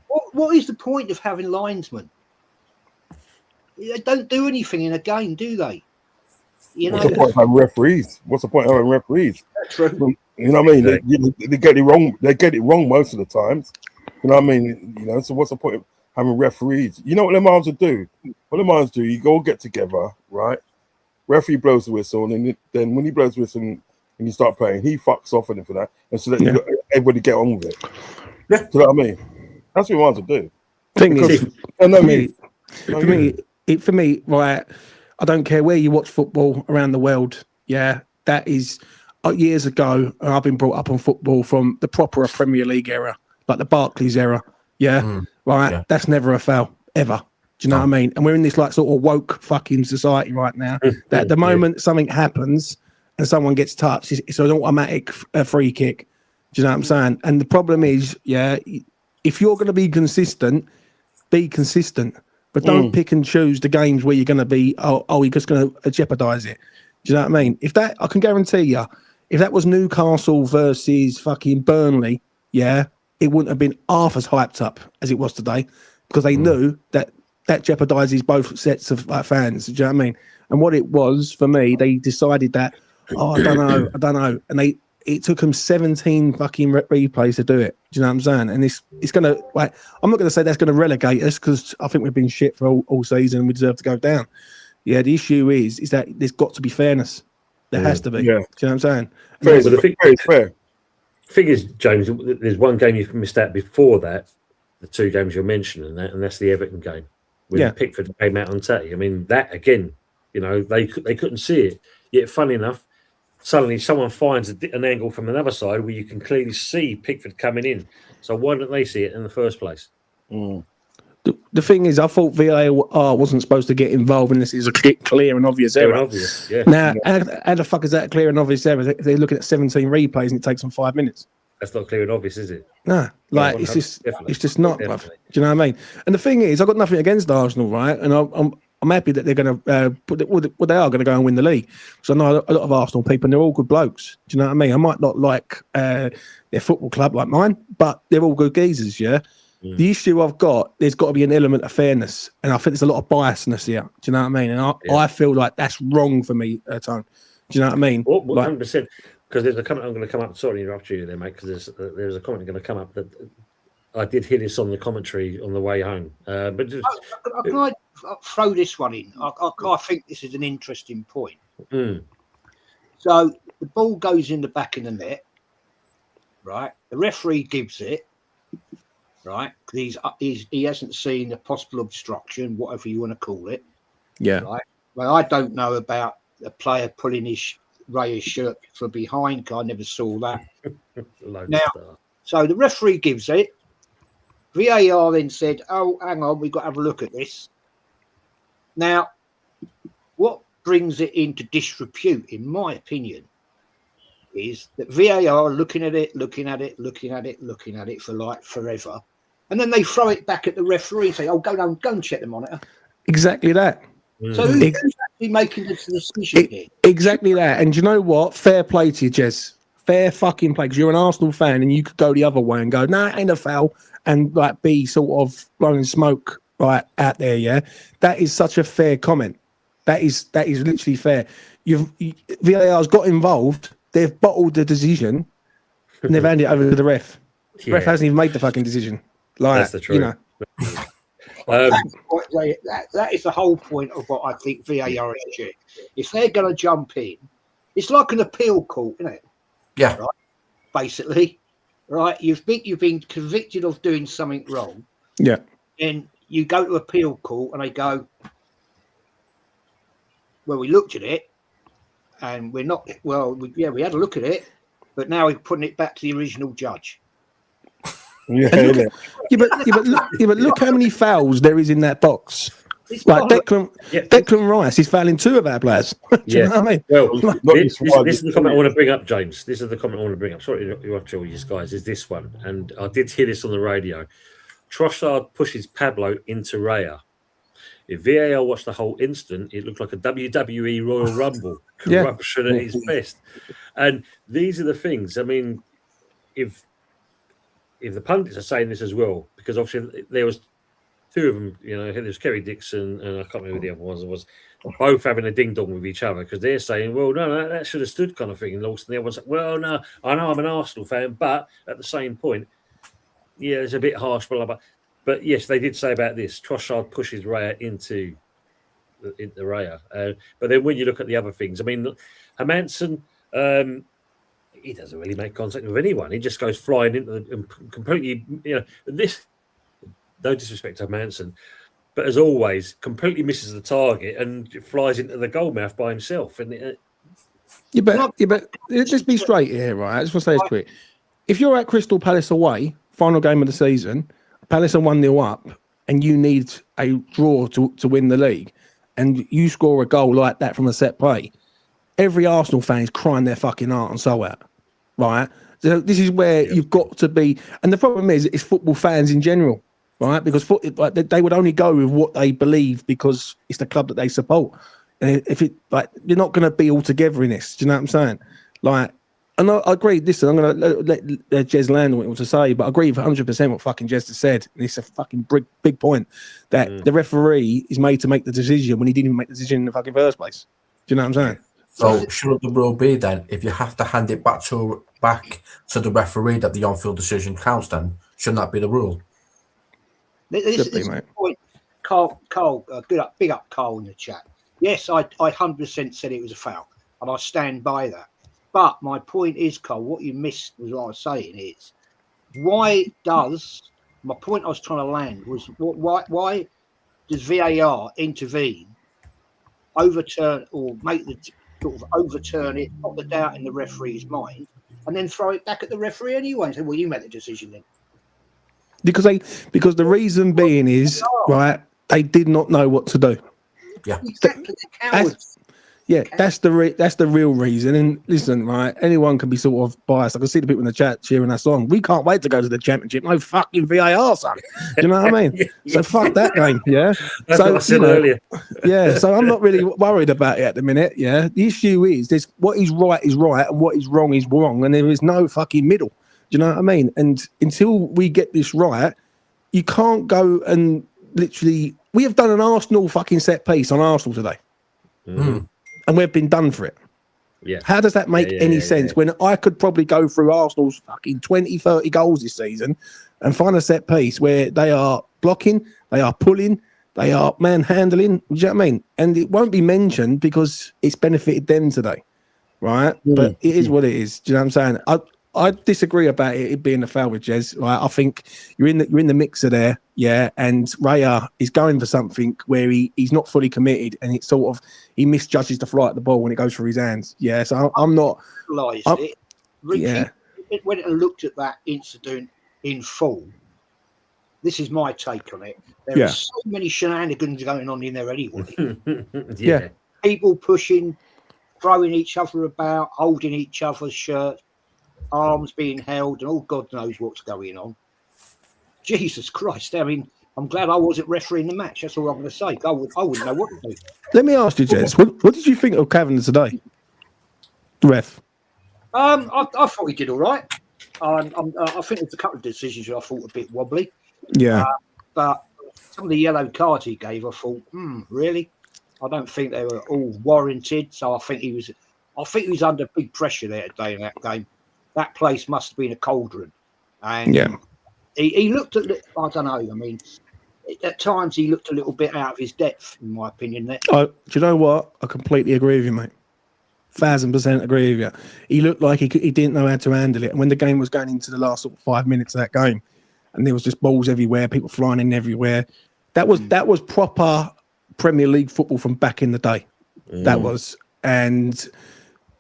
What is the point of having linesmen? They don't do anything in a game, do they? You know,
What's the point of having referees? What's the point of having referees?
true.
You know what I mean? They get it wrong. They get it wrong most of the times. You know what I mean? You know, so what's the point of having referees? You know what them arms will do? What them arms do? You go get together, right? Referee blows the whistle, and then when he blows the whistle and you start playing, he fucks off and for that, and so that everybody get on with it.
Yeah.
Do you know what I mean? That's what he wants to do.
Thing is, for me, right, I don't care where you watch football around the world. Yeah, that is years ago. I've been brought up on football from the proper Premier League era, like the Barclays era. Yeah, right. Yeah. That's never a foul ever. Do you know what I mean? And we're in this like sort of woke fucking society right now. That at the moment something happens and someone gets touched, it's an automatic free kick. Do you know what I'm saying? And the problem is, if you're going to be consistent, but don't pick and choose the games where you're going to be, you're just going to jeopardize it. Do you know what I mean? If that, I can guarantee you, if that was Newcastle versus fucking Burnley, it wouldn't have been half as hyped up as it was today because they knew that jeopardizes both sets of fans. Do you know what I mean? And what it was for me, they decided that, I don't know. And it took them 17 fucking replays to do it. Do you know what I'm saying? And it's going to, like, I'm not going to say that's going to relegate us because I think we've been shit for all season and we deserve to go down. Yeah, the issue is that there's got to be fairness. There has to be. Yeah. Do you know what I'm saying?
Fair.
The thing is, James, there's one game you've missed out before that, the two games you're mentioning, and that's the Everton game. When Pickford came out on Saturday. I mean, that again, you know, they couldn't see it. Yet, funny enough, suddenly someone finds an angle from another side where you can clearly see Pickford coming in. So why didn't they see it in the first place?
The thing is, I thought VAR wasn't supposed to get involved unless it's a clear and obvious error. Now, how the fuck is that clear and obvious error? They're looking at 17 replays and it takes them 5 minutes.
That's not clear and obvious, is it?
No, like it's just not. Do you know what I mean? And the thing is, I've got nothing against Arsenal, right? And I'm happy that they're going to they are going to go and win the league. So I know a lot of Arsenal people, and they're all good blokes. Do you know what I mean? I might not like their football club like mine, but they're all good geezers. Yeah. The issue I've got, there's got to be an element of fairness, and I think there's a lot of biasness here. Do you know what I mean? And I feel like that's wrong for me at times. Do you know what I mean?
100%. Because there's a comment I'm going to come up. Sorry to interrupt you there, mate. Because there's a comment going to come up that I did hear this on the commentary on the way home. But just,
can I throw this one in? I think this is an interesting point. So the ball goes in the back of the net, right? The referee gives it, right? Because he hasn't seen a possible obstruction, whatever you want to call it.
Yeah.
Right. Well, I don't know about a player pulling his shirt from behind. I never saw that. So the referee gives it. VAR then said, "Oh, hang on, we've got to have a look at this." Now, what brings it into disrepute, in my opinion, is that VAR looking at it for like forever, and then they throw it back at the referee and say, "Oh, go and check the monitor."
Exactly that.
So who's actually making the decision here?
Exactly that. And you know what? Fair play to you, Jez. Fair fucking play. Because you're an Arsenal fan and you could go the other way and go, "No, it ain't a foul," and like be sort of blowing smoke right out there. Yeah, that is such a fair comment. That is literally fair. VAR's got involved. They've bottled the decision and they've handed it over to the ref. The ref hasn't even made the fucking decision. Like, that's the truth. You know.
That is the whole point of what I think VAR is. If they're going to jump in, it's like an appeal court, isn't it?
Yeah.
Right? Basically, right? You've been convicted of doing something wrong.
Yeah.
And you go to appeal court and they go, "Well, we looked at it and we're not. Well, we had a look at it, but now we're putting it back to the original judge."
But look how many fouls there is in that box. Like Declan Rice is fouling 2 of our players. Do you know what I mean?
Well, this is the comment I want to bring up, James. This is the comment I want to bring up. Sorry to interrupt all you guys. Is this one? And I did hear this on the radio. Trossard pushes Pablo into Raya. if VAR watched the whole instant, it looked like a WWE Royal Rumble.
Yeah.
Corruption at its best. And these are the things. I mean, if the pundits are saying this as well, because obviously there was two of them, you know, there was Kerry Dixon and I can't remember who the other one was both having a ding dong with each other because they're saying, well, no, that should have stood kind of thing. And the other one's like, well, no, I know I'm an Arsenal fan, but at the same point, yeah, it's a bit harsh, blah, blah. But yes, they did say about this. Trossard pushes Raya into Raya. But then when you look at the other things, I mean, Hermansen, he doesn't really make contact with anyone. He just goes flying into and completely, you know, this, no disrespect to Hermansen, but as always, completely misses the target and flies into the goal mouth by himself. And
but let's be straight here, right? I just want to say this quick. If you're at Crystal Palace away, final game of the season, Palace are 1-0 up, and you need a draw to win the league, and you score a goal like that from a set play, every Arsenal fan is crying their fucking heart and soul out, right? So this is where you've got to be. And the problem is, it's football fans in general, right? Because they would only go with what they believe because it's the club that they support. And if it, like, you're not going to be all together in this. Do you know what I'm saying? Like, and I agree. Listen, I'm going to let Jez land on what he wants to say, but I agree with 100% what fucking Jez has said. And it's a fucking big point that the referee is made to make the decision when he didn't even make the decision in the fucking first place. Do you know what I'm saying?
So should the rule be then, if you have to hand it back to the referee that the on-field decision counts, then shouldn't that be the rule?
This is the point. Carl, big up Carl in the chat. Yes, I 100% said it was a foul, and I stand by that. But my point is, Carl, what you missed was what I was saying is, my point I was trying to land was, why does VAR intervene, overturn or make the sort of overturn it, put the doubt in the referee's mind, and then throw it back at the referee anyway and say, well, you made the decision then. Because
the reason being is, right, they did not know what to do.
Yeah,
exactly.
That's the real reason. And listen, right, anyone can be sort of biased. I can see the people in the chat cheering us on. We can't wait to go to the championship. No fucking VAR, son. Do you know what I mean? So fuck that game. Yeah.
That's what I said earlier.
Yeah. So I'm not really worried about it at the minute. Yeah. The issue is what is right, and what is wrong, and there is no fucking middle. Do you know what I mean? And until we get this right, you can't go and literally. We have done an Arsenal fucking set piece on Arsenal today. And we've been done for it.
Yeah.
How does that make any sense when I could probably go through Arsenal's fucking 20, 30 goals this season and find a set piece where they are blocking, they are pulling, they are manhandling. Do you know what I mean? And it won't be mentioned because it's benefited them today, right? But it is what it is. Do you know what I'm saying? I disagree about it being a foul with Jez. Right? I think you're in the mixer there, yeah. And Raya is going for something where he's not fully committed, and it's sort of he misjudges the flight of the ball when it goes through his hands. Yeah, so I'm not.
Richie, when I looked at that incident in full, this is my take on it. There are so many shenanigans going on in there anyway. People pushing, throwing each other about, holding each other's shirts. Arms being held, and all God knows what's going on. Jesus Christ! I mean, I'm glad I wasn't refereeing the match. That's all I'm going to say. I wouldn't know what to do.
Let me ask you, Jez, what did you think of Kavanagh today? The ref.
I thought he did all right. I think there's a couple of decisions I thought a bit wobbly.
Yeah.
But some of the yellow cards he gave, I thought, really? I don't think they were all warranted. So I think he was under big pressure there today in that game. That place must have been a cauldron. And he looked at, I don't know, I mean, at times he looked a little bit out of his depth, in my opinion. There.
Do you know what? I completely agree with you, mate. 1,000% agree with you. He looked like he didn't know how to handle it. And when the game was going into the last sort of 5 minutes of that game, and there was just balls everywhere, people flying in everywhere, that was proper Premier League football from back in the day. That was. And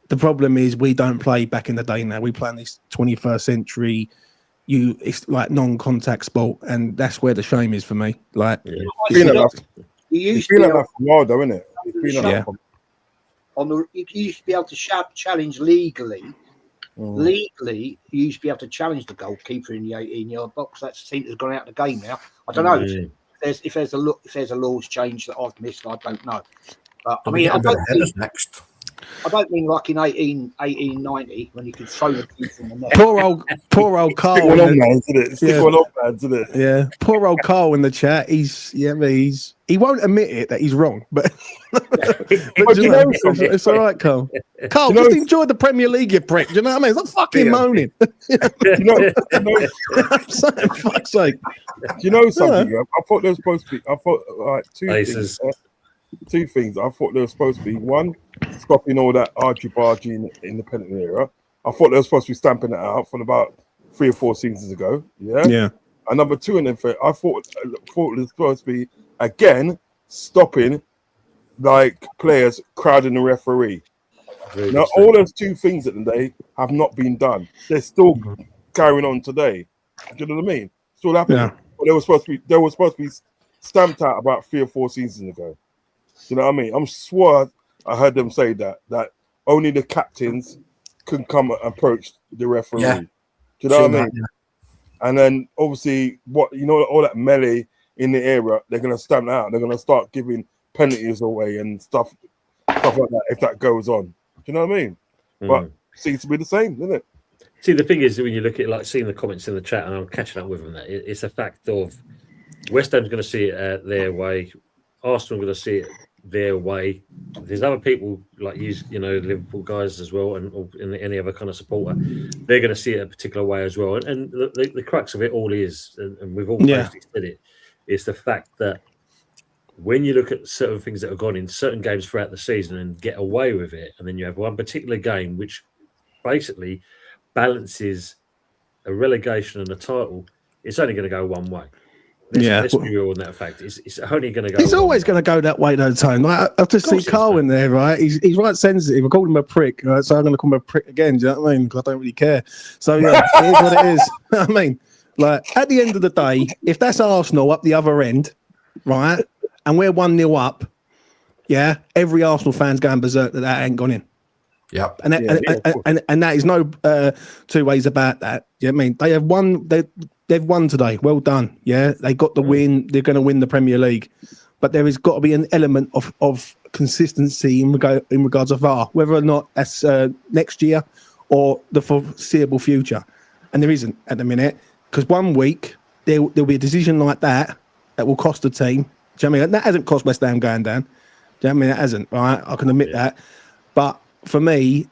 the problem is we don't play back in the day now. We play in this 21st century. It's like non-contact sport, and that's where the shame is for me. Like,
you feel like that for a while, though, isn't it?
You used to be able to challenge legally. Legally, you used to be able to challenge the goalkeeper in the 18-yard box. That seems to have gone out of the game now. I don't know. there's a laws change that I've missed, I don't know. But I
We'll
mean,
get a bit of headers next.
I don't mean like in 1890 when you could throw the thing from the net.
Poor old
Stick
Carl.
one on, man, isn't it? Stick
Yeah.
one on, man, isn't it?
Yeah, poor old Carl in the chat. He won't admit it that he's wrong, but, but
you know something?
it's all right, Carl. Carl,
You know-
just enjoy the Premier League, you prick. Do you know what I mean? It's not fucking moaning.
You know,
I'm saying, fuck's sake.
you know something? Yeah? I thought there was supposed to be. I thought like two
Aces.
things. Two things. I thought there was supposed to be one, stopping all that argy-bargy in the penalty era. I thought they were supposed to be stamping it out from about 3 or 4 seasons ago. Yeah.
Yeah.
And number two, and I thought it was supposed to be again stopping like players crowding the referee. Now, all those two things at the day have not been done. They're still carrying on today. Do you know what I mean? Still happening.
Yeah.
But they were supposed to be stamped out about 3 or 4 seasons ago. Do you know what I mean? I'm sure I heard them say that only the captains can come and approach the referee.
Yeah.
Do you know what I
Seen
mean?
that, yeah.
And then obviously, all that melee in the area, they're going to stamp out. They're going to start giving penalties away and stuff like that if that goes on. Do you know what I mean? But seems to be the same, doesn't it?
See, the thing is, when you look at like seeing the comments in the chat, and I'm catching up with them, that it's a fact of West Ham's going to see it their way, Arsenal are going to see it their way. There's other people like you know, Liverpool guys as well, and any other kind of supporter, they're going to see it a particular way as well. And the crux of it all is, and we've all basically said it, is the fact that when you look at certain things that have gone in certain games throughout the season and get away with it, and then you have one particular game which basically balances a relegation and a title, it's only going to go one way. Let's be real on that fact. It's only going to go.
It's always going to go that way, though, Tone. Like, I've just seen Carl in there, right? He's right sensitive. I called him a prick, right? So I'm going to call him a prick again. Do you know what I mean? Because I don't really care. So yeah, it is what it is. I mean, like at the end of the day, if that's Arsenal up the other end, right, and we're 1-0 up, yeah, every Arsenal fan's going berserk that ain't gone in.
Yep.
And that is no two ways about that. You know what I mean? They have won. They've won today. Well done. Yeah, they got the win. They're going to win the Premier League, but there has got to be an element of consistency in regards of VAR, whether or not that's next year or the foreseeable future. And there isn't at the minute, because 1 week there'll be a decision like that will cost the team. Do you know what I mean? That hasn't cost West Ham going down. Do you know what I mean? That hasn't. Right? I can admit that. But for me,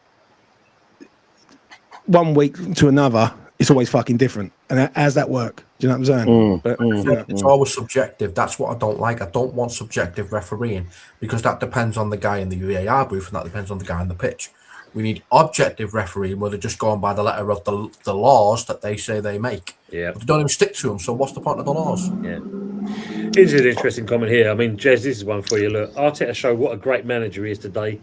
1 week to another, it's always fucking different. And how's that work? Do you know what I'm saying?
It's always subjective. That's what I don't like. I don't want subjective refereeing, because that depends on the guy in the VAR booth and that depends on the guy on the pitch. We need objective refereeing where they're just going by the letter of the laws that they say they make.
Yeah.
But they don't even stick to them. So what's the point of the laws?
Yeah. Here's an interesting comment here. I mean, Jez, this is one for you. Look, Arteta showed what a great manager he is today,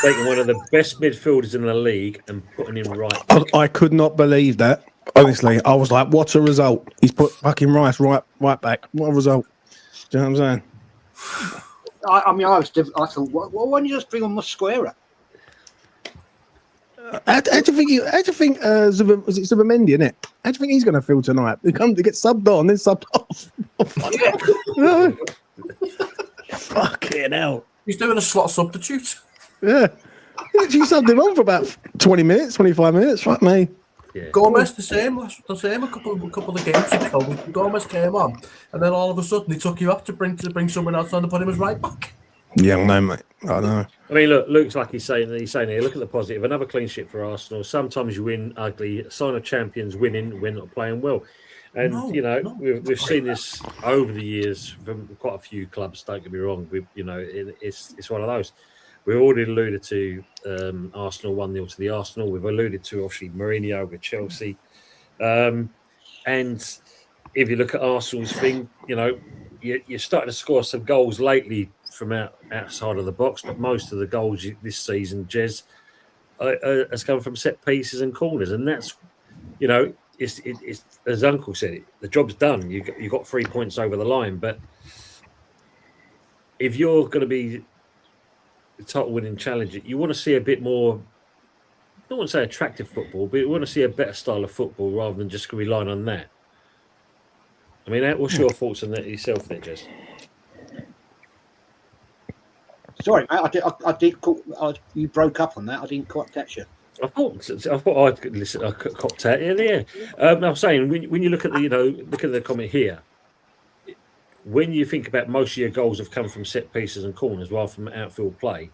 taking one of the best midfielders in the league and putting him right.
I could not believe that. Honestly, I was like, "What a result!" He's put fucking Rice right back. What a result! Do you know what I'm saying?
I mean, I thought, why don't you just bring on Mosquera?
How do you think? Was it Zubimendi, isn't it? How do you think he's going to feel tonight? He gets subbed on, then subbed off. Fucking hell!
He's doing a slot substitute.
Yeah, he subbed him on for about 20 minutes, 25 minutes. Fuck me.
Yeah.
Gomez the same a couple of games ago. Gomez came on, and then all of a sudden they took you up to bring someone else on to put him as right back.
Yeah, no, mate. I know.
I mean, look, Luke's like he's saying here, look at the positive. Another clean sheet for Arsenal. Sometimes you win ugly. A sign of champions winning when not playing well. And, we've seen this over the years from quite a few clubs, don't get me wrong. It's one of those. We've already alluded to Arsenal 1-0 to the Arsenal. We've alluded to, obviously, Mourinho with Chelsea. And if you look at Arsenal's thing, you're starting to score some goals lately from outside of the box, but most of the goals this season, Jez, has come from set pieces and corners. And that's, it's as Uncle said, the job's done. You got 3 points over the line. But if you're going to be the title winning challenger, you want to see a bit more, I don't want to say attractive football, but you want to see a better style of football rather than just relying on that. I mean, what's your thoughts on that yourself there, Jez?
Sorry, mate. I did. You broke up on that. I didn't quite catch you.
I thought I'd listen. I copped out here. I was saying when you look at the comment here, when you think about most of your goals have come from set pieces and corners rather from outfield play,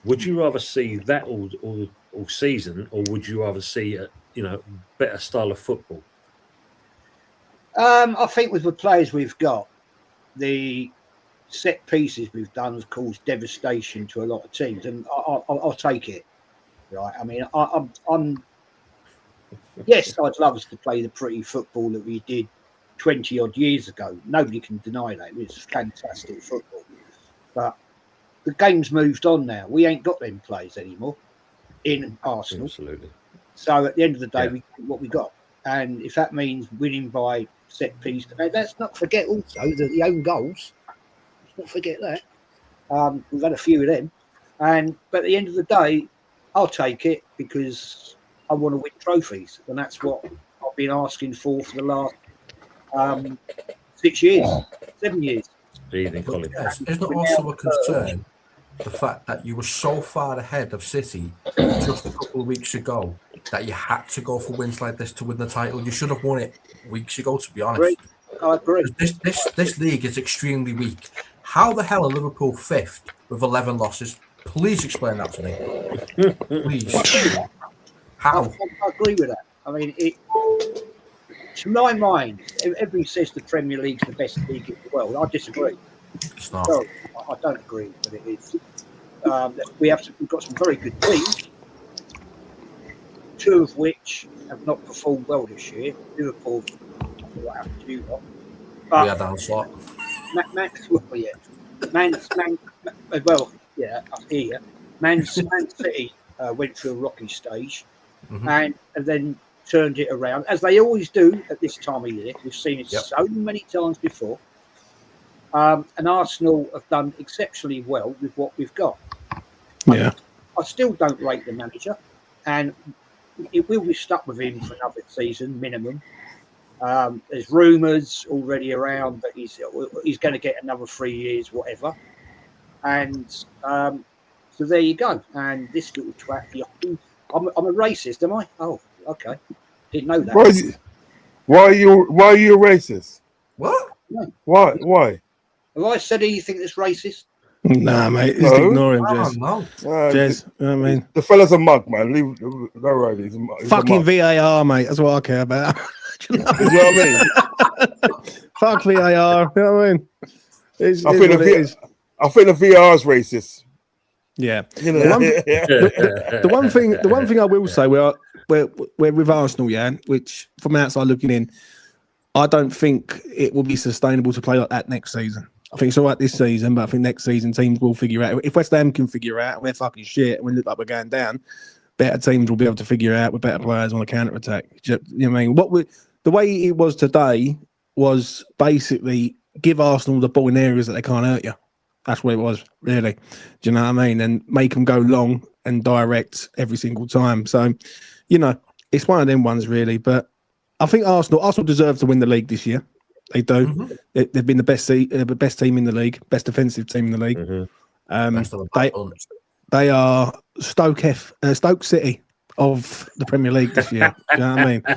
would you rather see that all season, or would you rather see a better style of football?
I think with the players we've got, the set pieces we've done have caused devastation to a lot of teams, and I'll take it. Right? I mean, I'm yes, I'd love us to play the pretty football that we did 20 odd years ago. Nobody can deny that. It was fantastic football, but the game's moved on now. We ain't got them players anymore in Arsenal.
Absolutely.
So at the end of the day, we get what we got, and if that means winning by set piece, let's not forget also that the own goals. Let's not forget that. We've had a few of them, but at the end of the day, I'll take it because I want to win trophies, and that's what I've been asking for the last 6 years, 7 years.
Evening, Colin.
Yes, isn't it also a concern the fact that you were so far ahead of City just a couple of weeks ago that you had to go for wins like this to win the title? You should have won it weeks ago, to be honest.
I agree.
This league is extremely weak. How the hell are Liverpool 5th with 11 losses? Please explain that to me. Please. How?
I agree with that. I mean, to my mind, everybody says the Premier League's the best league in the world. I disagree.
It's not.
So, I don't agree that it is. We've got some very good teams, two of which have not performed well this year. Liverpool, what happened to you lot? But
We are down slot.
Man City went through a rocky stage and then turned it around, as they always do at this time of year. We've seen it so many times before. And Arsenal have done exceptionally well with what we've got.
Yeah.
I still don't rate the manager, and it will be stuck with him for another season minimum. There's rumours already around that he's going to get another 3 years, whatever. And so there you go. And this little twat, I'm a racist, am I? Oh, okay, didn't know that.
Why are you a racist?
What?
No.
Why?
Have I said anything that's racist?
Nah, mate. Just
No.
ignore him,
I
Jez.
don't know.
Jez, you know what I mean?
The fella's a mug, man. Leave go right. He's a
Fucking
mug.
VAR, mate. That's what I care about. Do you know
You know what I mean?
Fuck VAR. You know what I mean? It's
I
what
think
it is.
I think the VR is racist.
Yeah.
You know,
The one thing I will say, we're with Arsenal, yeah, which from outside looking in, I don't think it will be sustainable to play like that next season. I think it's all right this season, but I think next season teams will figure out. If West Ham can figure out we're fucking shit and we look like we're going down, better teams will be able to figure out with better players on a counter attack. You know what I mean? The way it was today was basically give Arsenal the ball in areas that they can't hurt you. That's what it was, really. Do you know what I mean? And make them go long and direct every single time. So, it's one of them ones, really. But I think Arsenal deserve to win the league this year. They do.
Mm-hmm.
They've been the best team in the league, best defensive team in the league.
Best of the bunch.
They are Stoke City of the Premier League this year. Do you know what I mean? You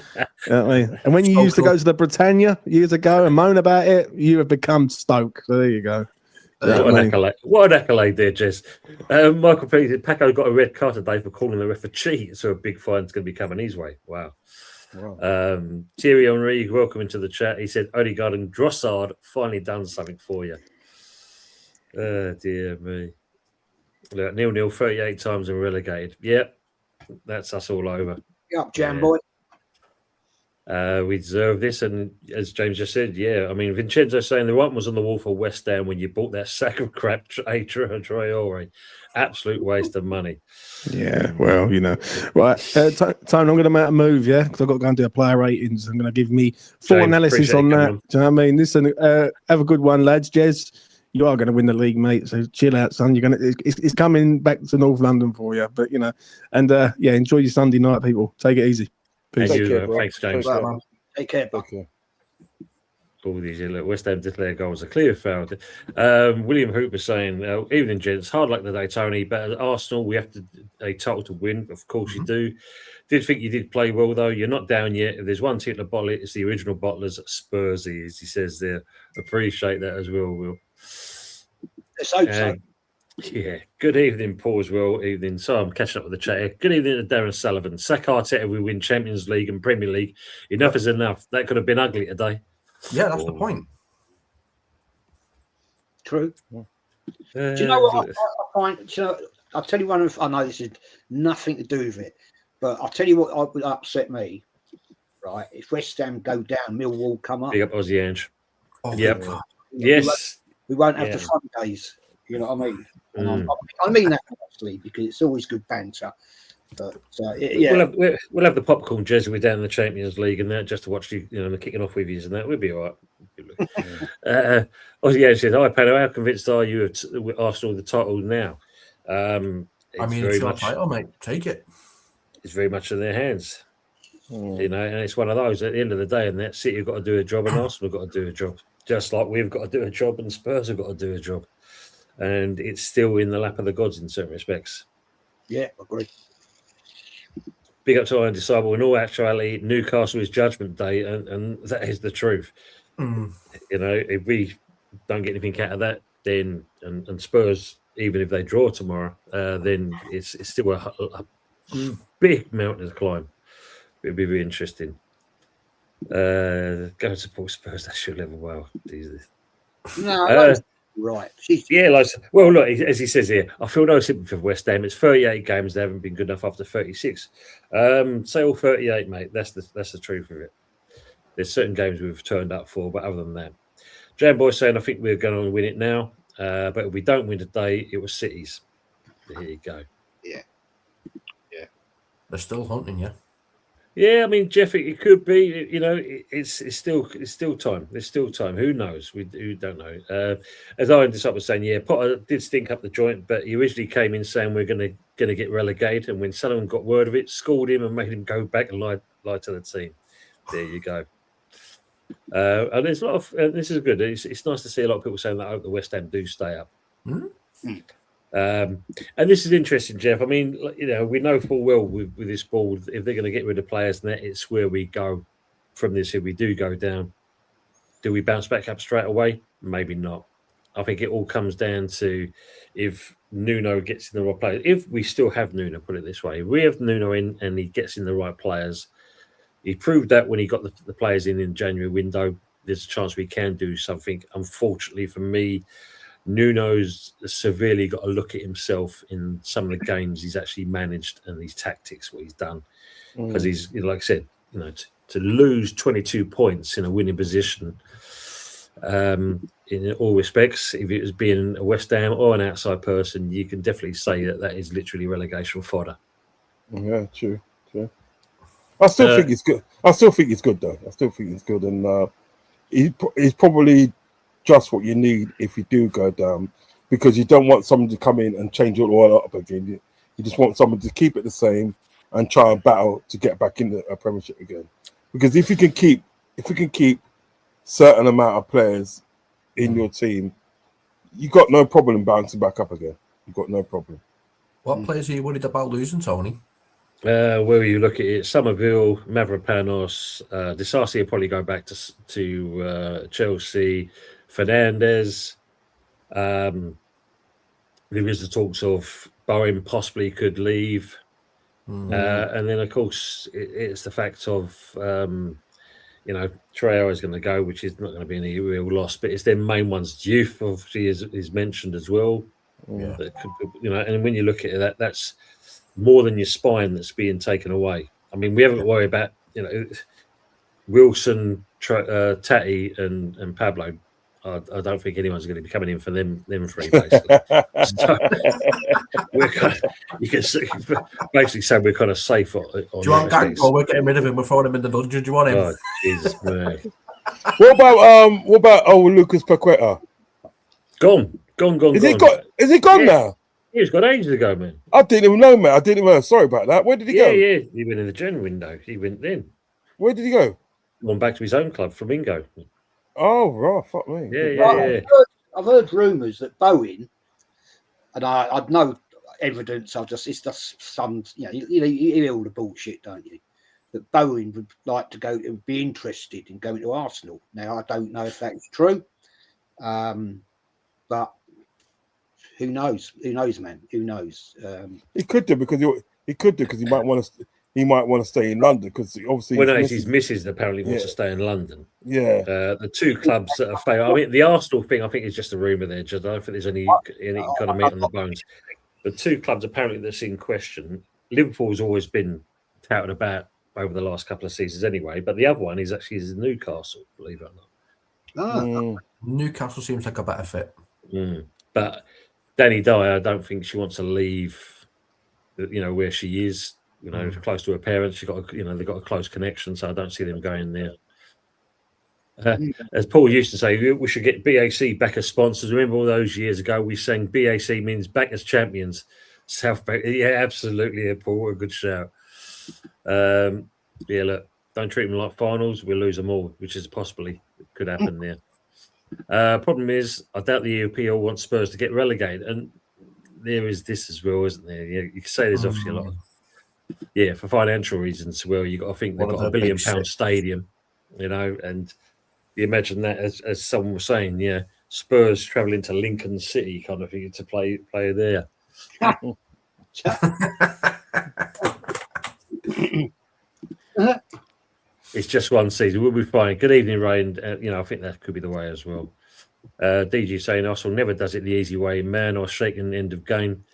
know what I mean? And when you used to go to the Britannia years ago and moan about it, you have become Stoke. So there you go.
What an accolade there, Jez. Michael P. said Paco got a red card today for calling the ref a cheat, so a big fine's going to be coming his way. Wow. Thierry Henry, welcome into the chat. He said Odegaard and Drossard finally done something for you. Oh, dear me. Look, 0-0 38 times and relegated. Yep, that's us all over.
Get up, Jam boy.
We deserve this, and as James just said, I mean, Vincenzo saying the writing was on the wall for West Ham when you bought that sack of crap, Traore. Absolute waste of money.
Yeah, well, right. Tone, I'm going to make a move, because I've got to go and do a player ratings. I'm going to give me full
James,
analysis on that.
on.
Do you know what I mean? Listen, have a good one, lads. Jez, you are going to win the league, mate. So chill out, son. It's coming back to North London for you, but and enjoy your Sunday night, people. Take it easy. Peace.
Thanks, James.
Take care, bro.
all these look, West Ham declare goals a clear foul. William Hooper saying, evening, gents. Hard luck today, Tony. But at Arsenal, we have a total to win. Of course, you do. Did think you did play well, though. You're not down yet. If there's one team to bottle it, it's the original bottlers, Spursy, as he says there. Appreciate that as well, Will.
Let's hope so.
Yeah. Good evening, Paul, as well. Evening. So I'm catching up with the chat here. Good evening to Darren Sullivan. Sack Arteta, we win Champions League and Premier League. Enough is enough. That could have been ugly today.
Yeah, that's the point.
True. Do you know what I find? Do you know, I'll tell you one of. I know this is nothing to do with it, but I'll tell you what would upset me. Right, if West Ham go down, Millwall come up.
Big up Aussie Ange.
Oh,
Yep.
God.
Yes.
We won't have the fun days. You know what I mean? And I mean that actually because it's always good banter. But yeah,
we'll have the popcorn Jesuit down in the Champions League and that just to watch you know, kicking off with you and that. We'll be all right. Aussie Ange says, "Hi, Pano, how convinced are you of Arsenal the title now?"
I mean, it's your title, mate. Take it.
It's very much in their hands. You know, and it's one of those at the end of the day, and that City have got to do a job and Arsenal have got to do a job. Just like we've got to do a job and Spurs have got to do a job. And it's still in the lap of the gods in certain respects.
Yeah, I agree.
Big up to Undesirable. In all actuality, Newcastle is Judgment Day, and that is the truth. You know, if we don't get anything out of that, then and Spurs, even if they draw tomorrow, then it's still a big mountain to climb. It'll be very interesting. Go to support Spurs. That's your level. Well, Jesus.
No, right.
Yeah, like, well, look, as he says here, I feel no sympathy for West Ham. It's 38 games; they haven't been good enough after 36. Say all 38, mate. That's the truth of it. There's certain games we've turned up for, but other than that, Jamboy saying, I think we're going to win it now. But if we don't win today, it was City's. There you go.
Yeah.
They're still hunting you.
Yeah, I mean, Jeff, it could be. You know, it's still time. There's still time. Who knows? We don't know. As I ended up with saying, yeah, Potter did stink up the joint, but he originally came in saying we're going to get relegated, and when Sullivan got word of it, schooled him and made him go back and lie to the team. There you go. And there's a lot of this is good. It's nice to see a lot of people saying that I hope the West Ham do stay up. And this is interesting, Jeff. I mean, you know, we know full well with this ball, if they're going to get rid of players, then it's where we go from this. If we do go down, do we bounce back up straight away? Maybe not. I think it all comes down to if Nuno gets in the right players. If we still have Nuno, put it this way, if we have Nuno in and he gets in the right players, he proved that when he got the players in January window, there's a chance we can do something. Unfortunately for me, Nuno's severely got to look at himself in some of the games he's actually managed and these tactics, what he's done. Because he's, like I said, you know, to lose 22 points in a winning position, in all respects, if it was being a West Ham or an outside person, you can definitely say that is literally relegation fodder.
Yeah, true. I still think it's good. I still think it's good, though. I still think it's good, and he's probably just what you need if you do go down, because you don't want someone to come in and change it all up again. You just want someone to keep it the same and try and battle to get back in the Premiership again. Because if you can keep certain amount of players in your team, you got no problem bouncing back up again. You got no problem.
What players are you worried about losing, Tony?
Where you look at it, Somerville, Mavropanos, Disasi will probably go back to Chelsea. Fernandez. There is the talks of Bowen possibly could leave. And then, of course, it's the fact of, you know, Traore is going to go, which is not going to be any real loss, but it's their main ones. Youth, obviously, is mentioned as well.
Yeah.
You know, and when you look at it, that's more than your spine that's being taken away. I mean, we haven't got to worry about, you know, Wilson, Tatty, and Pablo. I don't think anyone's going to be coming in for them three, basically. So you can basically say we're kind of safe on
do you want Gakpo? We're getting rid of him. We're throwing him in the dungeon. Do you want him?
Oh, Jesus, man.
What about Lucas Paqueta?
Gone.
Is he gone now?
He's got ages ago, man.
I didn't even know, man. I didn't even know. Sorry about that. Where did he go?
Yeah. He went in the January window. He went then.
Where did he go?
Gone back to his own club, Flamingo.
Oh, right, fuck me.
Yeah.
I've heard rumours that Bowen, and I've no evidence. It's just some, you hear all the bullshit, don't you? That Bowen would like to go, would be interested in going to Arsenal. Now I don't know if that's true, but who knows? Who knows, man? Who knows?
He could do because he might want to. He might want to stay in London because obviously
Well, no, his missus apparently wants
Yeah.
to stay in London.
Yeah,
The two clubs that are failing. I mean, the Arsenal thing, I think, is just a rumour there. Just, I don't think there's any kind of meat on the bones. The two clubs apparently that's in question. Liverpool's always been touted about over the last couple of seasons, anyway. But the other one is actually Newcastle, believe it or not.
Newcastle seems like a better fit.
But Danny Dyer, I don't think she wants to leave. Where she is. Close to her parents. They've got a close connection, so I don't see them going there. As Paul used to say, we should get BAC back as sponsors. Remember all those years ago, we sang BAC means back as champions. South Bank, yeah, absolutely, yeah, Paul, what a good shout. Look, don't treat them like finals. We'll lose them all, which is possibly could happen there. Problem is, I doubt the EPL wants Spurs to get relegated, and there is this as well, isn't there? Yeah, you can say there's obviously a lot of for financial reasons. Well, you got to think they've got £1 billion stadium, and you imagine that as someone was saying, Spurs travelling to Lincoln City kind of thing to play there. It's just one season. We'll be fine. Good evening, Ray. And I think that could be the way as well. DG saying Arsenal never does it the easy way, man, or shaking the end of game.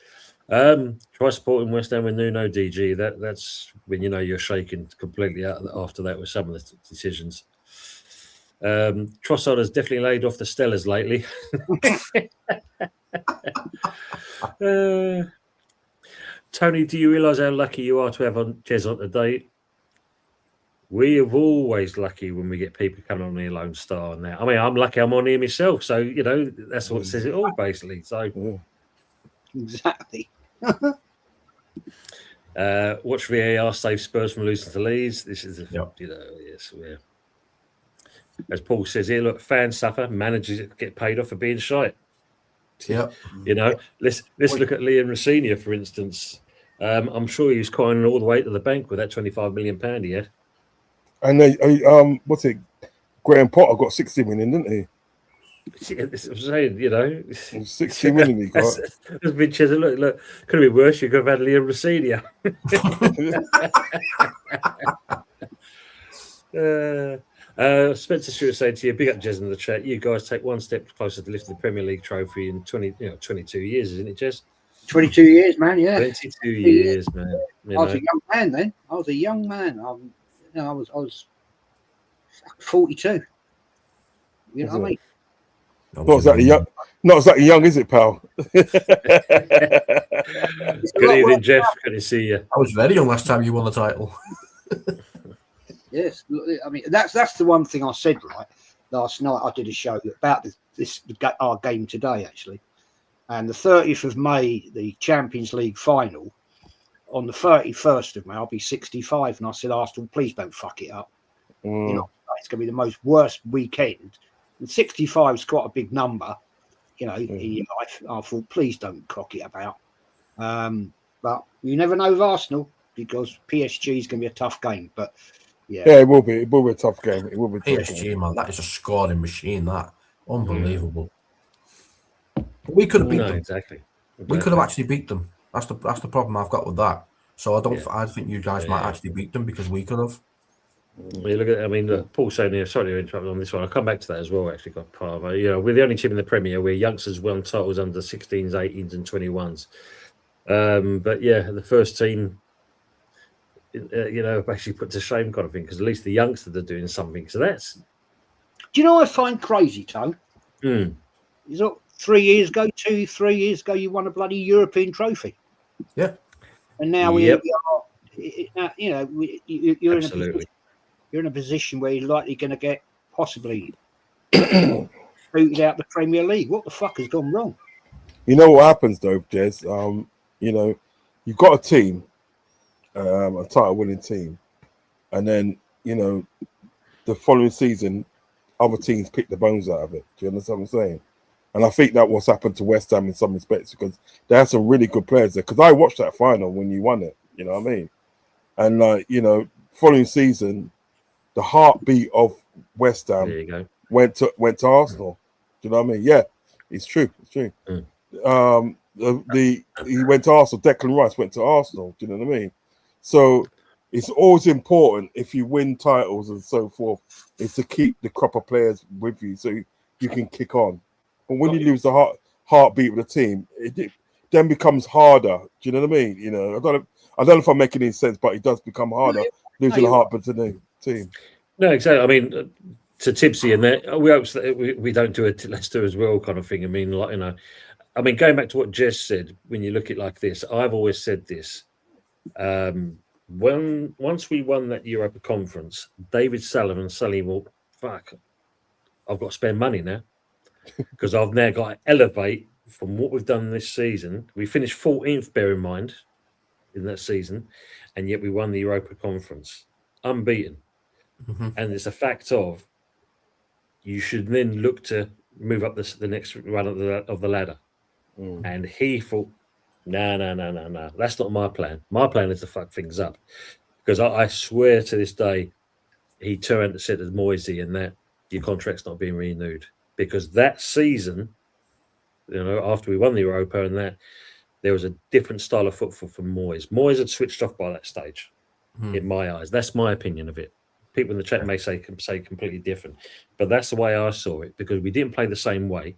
Try supporting West Ham with Nuno, DG. That's when you're shaking completely out after that with some of the decisions. Trossard has definitely laid off the Stellas lately. Tony, do you realise how lucky you are to have Jez on today? We are always lucky when we get people coming on here, Lone Star. Now, I mean, I'm lucky I'm on here myself, so that's what says it all, basically. So,
exactly.
Watch VAR save Spurs from losing to Leeds. This is as Paul says here, look, fans suffer, managers get paid off for being shy.
Yeah.
Let's look at Liam Rossini, for instance. I'm sure he was crying all the way to the bank with that £25 million he had.
And what's it? Graham Potter got 60 million, didn't he?
Yeah, that's what I'm saying,
60 million he got.
That's been look, could have been worse. You could have had Liam Rossini. Spencer Stewart saying to you, big up Jez in the chat. You guys take one step closer to lifting the Premier League trophy in 22 years, isn't it, Jez?
22 years, man. Yeah,
22 years, man.
I was a young man then. I was a young man. I was 42. You know what I mean?
Not exactly young, is it, pal?
Good evening, Jeff. Good to see you.
I was very young last time you won the title.
Yes, I mean that's the one thing I said right last night. I did a show about our game today actually, and the 30th of May, the Champions League final. On the 31st of May, I'll be 65, and I said, Arsenal, please don't fuck it up. It's going to be the most worst weekend. And 65 is quite a big number, in life. I thought, please don't cock it about. But you never know with Arsenal because PSG is going to be a tough game. But yeah,
it will be. It will be a tough game. It will be a tough
PSG,
game.
man. That is a scoring machine. That unbelievable. We could have beat them.
Exactly.
We could have actually beat them. That's the problem I've got with that. So I think you guys might actually beat them because we could have.
You look at, Paul saying here, sorry to interrupt on this one. I'll come back to that as well, actually, got Parvo. We're the only team in the Premier where youngsters won titles under 16s, 18s, and 21s. But the first team, actually put to shame kind of thing because at least the youngsters are doing something. So that's.
Do you know what I find crazy, Tone? Is that 3 years ago, 3 years ago, you won a bloody European trophy.
Yeah.
And now we are, you're in a position where you're likely going to get possibly booted out the Premier League. What the fuck has gone wrong?
You know what happens though, Jez? You've got a team, a title-winning team, and then the following season other teams pick the bones out of it. Do you understand what I'm saying? And I think that what's happened to West Ham in some respects, because they had some really good players there. Because I watched that final when you won it, you know what I mean? And following season, the heartbeat of West Ham
There you go.
went to Arsenal. Do you know what I mean? Yeah, it's true. It's true. He went to Arsenal. Declan Rice went to Arsenal. Do you know what I mean? So it's always important if you win titles and so forth, is to keep the crop of players with you so you can kick on. But when you lose the heartbeat of the team, it then becomes harder. Do you know what I mean? You know, I don't know if I'm making any sense, but it does become harder losing the heartbeat of the team.
No, exactly. I mean, to Tipsy and that, we hope that we don't do it. Let's do as well, kind of thing. I mean, like going back to what Jess said, when you look at it like this, I've always said this. Once we won that Europa Conference, David Sullivan suddenly, well, fuck, I've got to spend money now because I've now got to elevate from what we've done this season. We finished 14th, bear in mind, in that season, and yet we won the Europa Conference, unbeaten. And it's a fact of you should then look to move up the next run of the ladder. And he thought, no, that's not my plan. My plan is to fuck things up. Because I swear to this day, he turned and said to Moisey and that your contract's not being renewed. Because that season, after we won the Europa and that, there was a different style of football from Moyes. Moyes had switched off by that stage, in my eyes. That's my opinion of it. People in the chat may say completely different, but that's the way I saw it, because we didn't play the same way.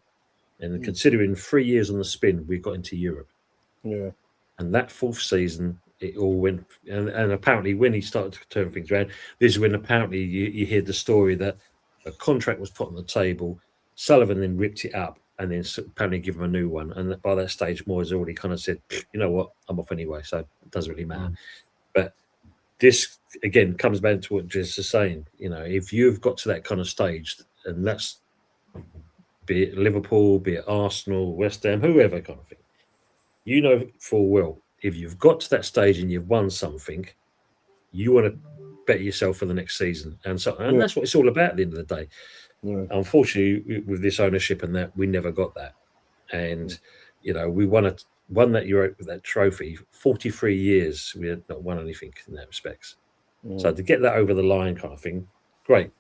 And considering 3 years on the spin, we got into Europe.
Yeah.
And that fourth season, it all went. And apparently, when he started to turn things around, this is when apparently you hear the story that a contract was put on the table. Sullivan then ripped it up and then apparently give him a new one. And by that stage, Moyes already kind of said, you know what, I'm off anyway, so it doesn't really matter. But this, again, comes back to what Jess is saying. If you've got to that kind of stage, and that's be it Liverpool, be it Arsenal, West Ham, whoever kind of thing, full well, if you've got to that stage and you've won something, you want to better yourself for the next season. And that's what it's all about at the end of the day. Yeah. Unfortunately, with this ownership and that, we never got that. And, we won that trophy, 43 years, we had not won anything in that respects. So to get that over the line kind of thing, great.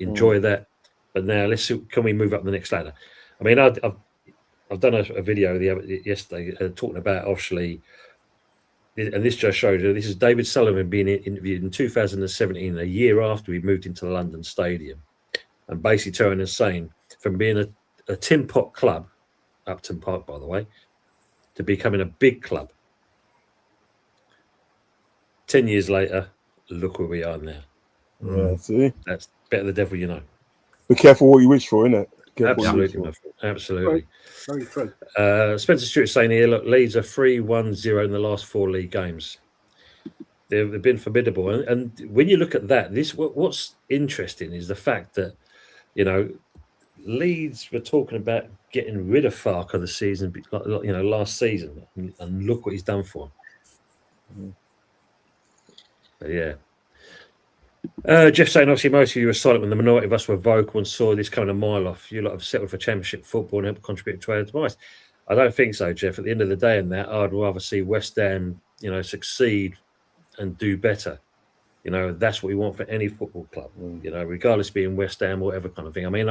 Enjoy that. But now can we move up the next ladder? I mean, I've done a video yesterday talking about, obviously, and this just shows you, this is David Sullivan being interviewed in 2017, a year after we moved into the London Stadium, and basically turning and saying, from being a tin pot club, Upton Park, by the way, to becoming a big club. 10 years later, look where we are now.
Yeah, see?
That's better the devil you know.
Be careful what you wish for, innit?
Absolutely, my friend. Absolutely.
Very true.
Spencer Stewart saying here, look, Leeds are 3-1-0 in the last 4 league games. They've been formidable. And when you look at that, what's interesting is the fact that, Leeds were talking about getting rid of Farker the season, last season, and look what he's done for him. But yeah. Jeff saying, obviously, most of you were silent when the minority of us were vocal and saw this coming a mile off. You lot have settled for championship football and helped contribute to our demise. I don't think so, Jeff. At the end of the day, in that, I'd rather see West Ham, succeed and do better. That's what we want for any football club. Regardless of being West Ham or whatever kind of thing. I mean,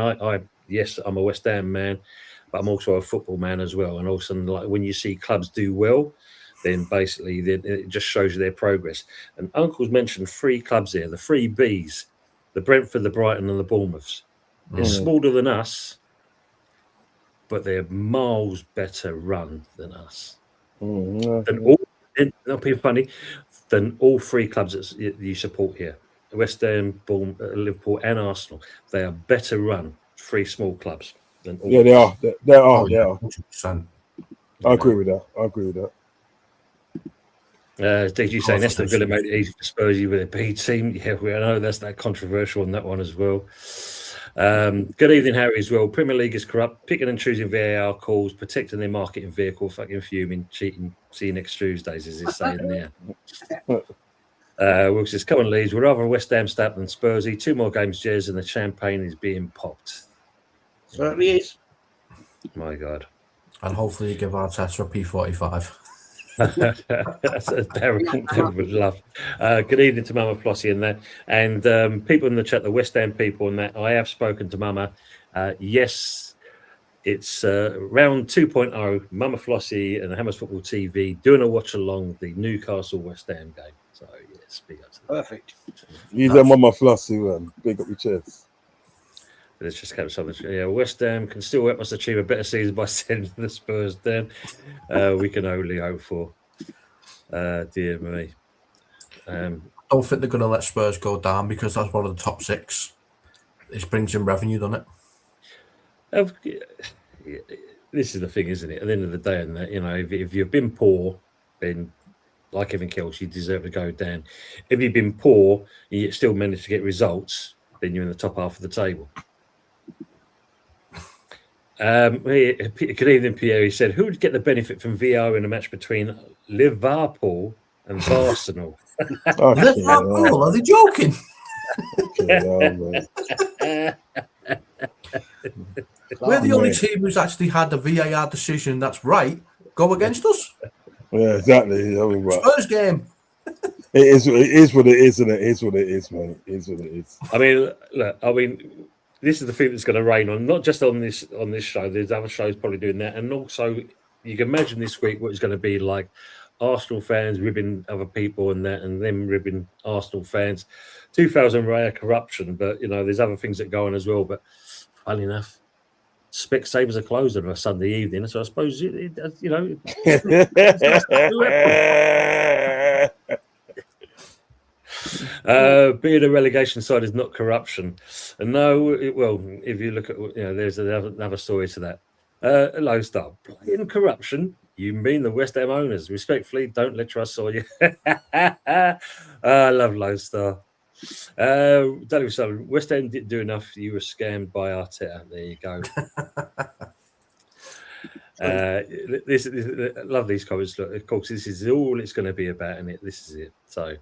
yes, I'm a West Ham man, but I'm also a football man as well. And also, like, when you see clubs do well, then basically it just shows you their progress. And Uncle's mentioned 3 clubs here, the 3 Bs, the Brentford, the Brighton and the Bournemouths. They're smaller than us, but they're miles better run than us. Not being funny, than all 3 clubs that you support here. West Ham, Liverpool and Arsenal. They are better run 3 small clubs than all.
Yeah, they are. They are.
100%.
I agree with that.
Did you say Aston Villa made it easy for Spurs with a B team? Yeah, I know that's that controversial on that one as well. Good evening, Harry, as well. Premier League is corrupt, picking and choosing VAR calls, protecting their marketing vehicle, fucking fuming, cheating. See you next Tuesdays, as it's saying there. Will says, come on, Leeds. We're rather West Ham stat than Spursy. 2 more games, Jez, and the champagne is being popped.
Certainly is.
My God.
And hopefully you give Arteta a P45.
That's a Darren would love. Good evening to Mama Flossie and that. And people in the chat, the West Ham people and that. I have spoken to Mama. Yes, it's round 2.0. Mama Flossie and the Hammers Football TV doing a watch along the Newcastle West Ham game. So, yes, big up to them.
Perfect.
You them Mama Flossy, man. Big up your chest.
Let's just kept something. Yeah, West Ham can still help us achieve a better season by sending the Spurs down. We can only hope for. Dear me.
I don't think they're going to let Spurs go down because that's one of the top 6. It brings in revenue, doesn't
it? This is the thing, isn't it? At the end of the day, and that, you know, if you've been poor, then like everything else, you deserve to go down. If you've been poor and you still managed to get results, then you're in the top half of the table. Good evening, Pierre. He said, who would get the benefit from VAR in a match between Liverpool and Arsenal?
Liverpool? Are they joking? We're the only team who's actually had a VAR decision that's right go against us.
Yeah, exactly. I mean,
Spurs game.
It is what it is, and it is what it is, man. It is what it is.
I mean, look, this is the thing that's going to rain on, not just on this show. There's other shows probably doing that, and also you can imagine this week what it's going to be like. Arsenal fans ribbing other people and that, and them ribbing Arsenal fans. 2,000 rare corruption, but you know there's other things that go on as well. But funny enough, Specsavers are closed on a Sunday evening, so I suppose you know. Being a relegation side is not corruption. And no, if you look at, there's another story to that. Low Star, blatant corruption. You mean the West Ham owners? Respectfully, don't let us saw you. I love Low Star. Daniel Sullivan, West Ham didn't do enough. You were scammed by Arteta. There you go. I love these comments. Look, of course, this is all it's going to be about, and this is it. So,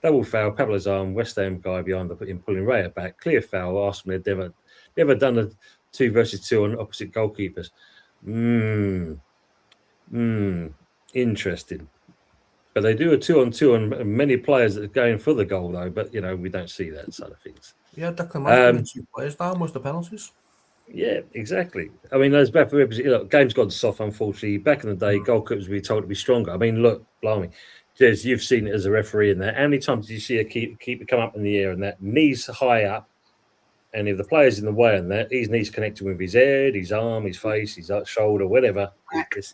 double foul, Pablo's arm, West Ham guy behind him pulling Raya back, clear foul. Arsenal had never done a 2 versus 2 on opposite goalkeepers. Interesting. But they do a 2-on-2 on many players that are going for the goal, though. But we don't see that side of things.
Yeah, Declan 2 players down was the penalties.
Yeah, exactly. I mean, those bad for game's gone soft, unfortunately. Back in the day, goalkeepers were told to be stronger. I mean, look, blimey, Jez, you've seen it as a referee in that. How many times did you see a keeper come up in the air and that knees high up? And if the player's in the way and that, his knees connected with his head, his arm, his face, his shoulder, whatever,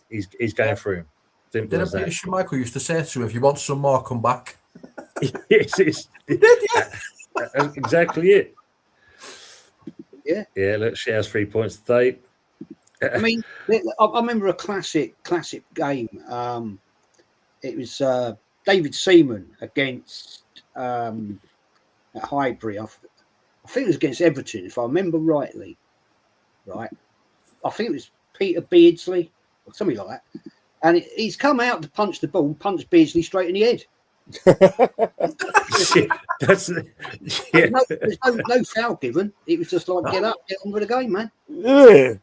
he's going through him. Simple as that.
Peter Schmeichel used to say to him, if you want some more, come back.
Yes, exactly it. Yeah. Look, she has 3 points today.
I mean, I remember a classic game. It was David Seaman against at Highbury. I think it was against Everton, if I remember rightly. Right, I think it was Peter Beardsley or something like that. And he's come out to punch the ball, punch Beardsley straight in the head.
There's
no foul given. It was just like, get up, get on with the game, man.
Yeah.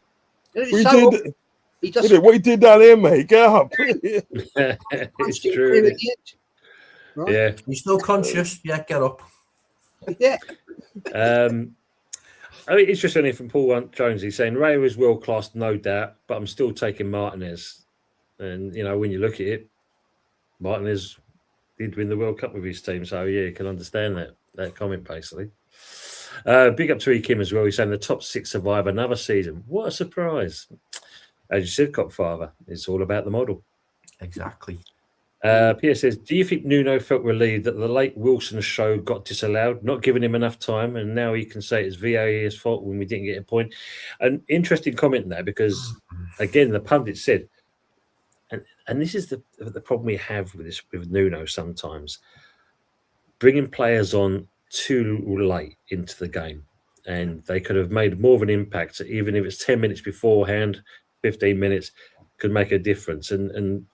What he did down here, mate. Get up.
It's true.
Right?
Yeah.
You're still conscious. Yeah, get up.
Yeah.
I mean, it's just only from Paul Jones. He's saying Ray was world class, no doubt, but I'm still taking Martinez. And when you look at it, Martinez did win the World Cup with his team, so yeah, you can understand that comment basically. Big up to E. Kim as well. He's saying the top 6 survive another season. What a surprise! As you said, Copfather, it's all about the model.
Exactly.
Pierre says, do you think Nuno felt relieved that the late Wilson show got disallowed, not giving him enough time, and now he can say it's VAR's fault when we didn't get a point? An interesting comment there, because again, the pundit said, and this is the problem we have with Nuno sometimes, bringing players on too late into the game, and they could have made more of an impact. Even if it's 10 minutes beforehand, 15 minutes could make a difference. And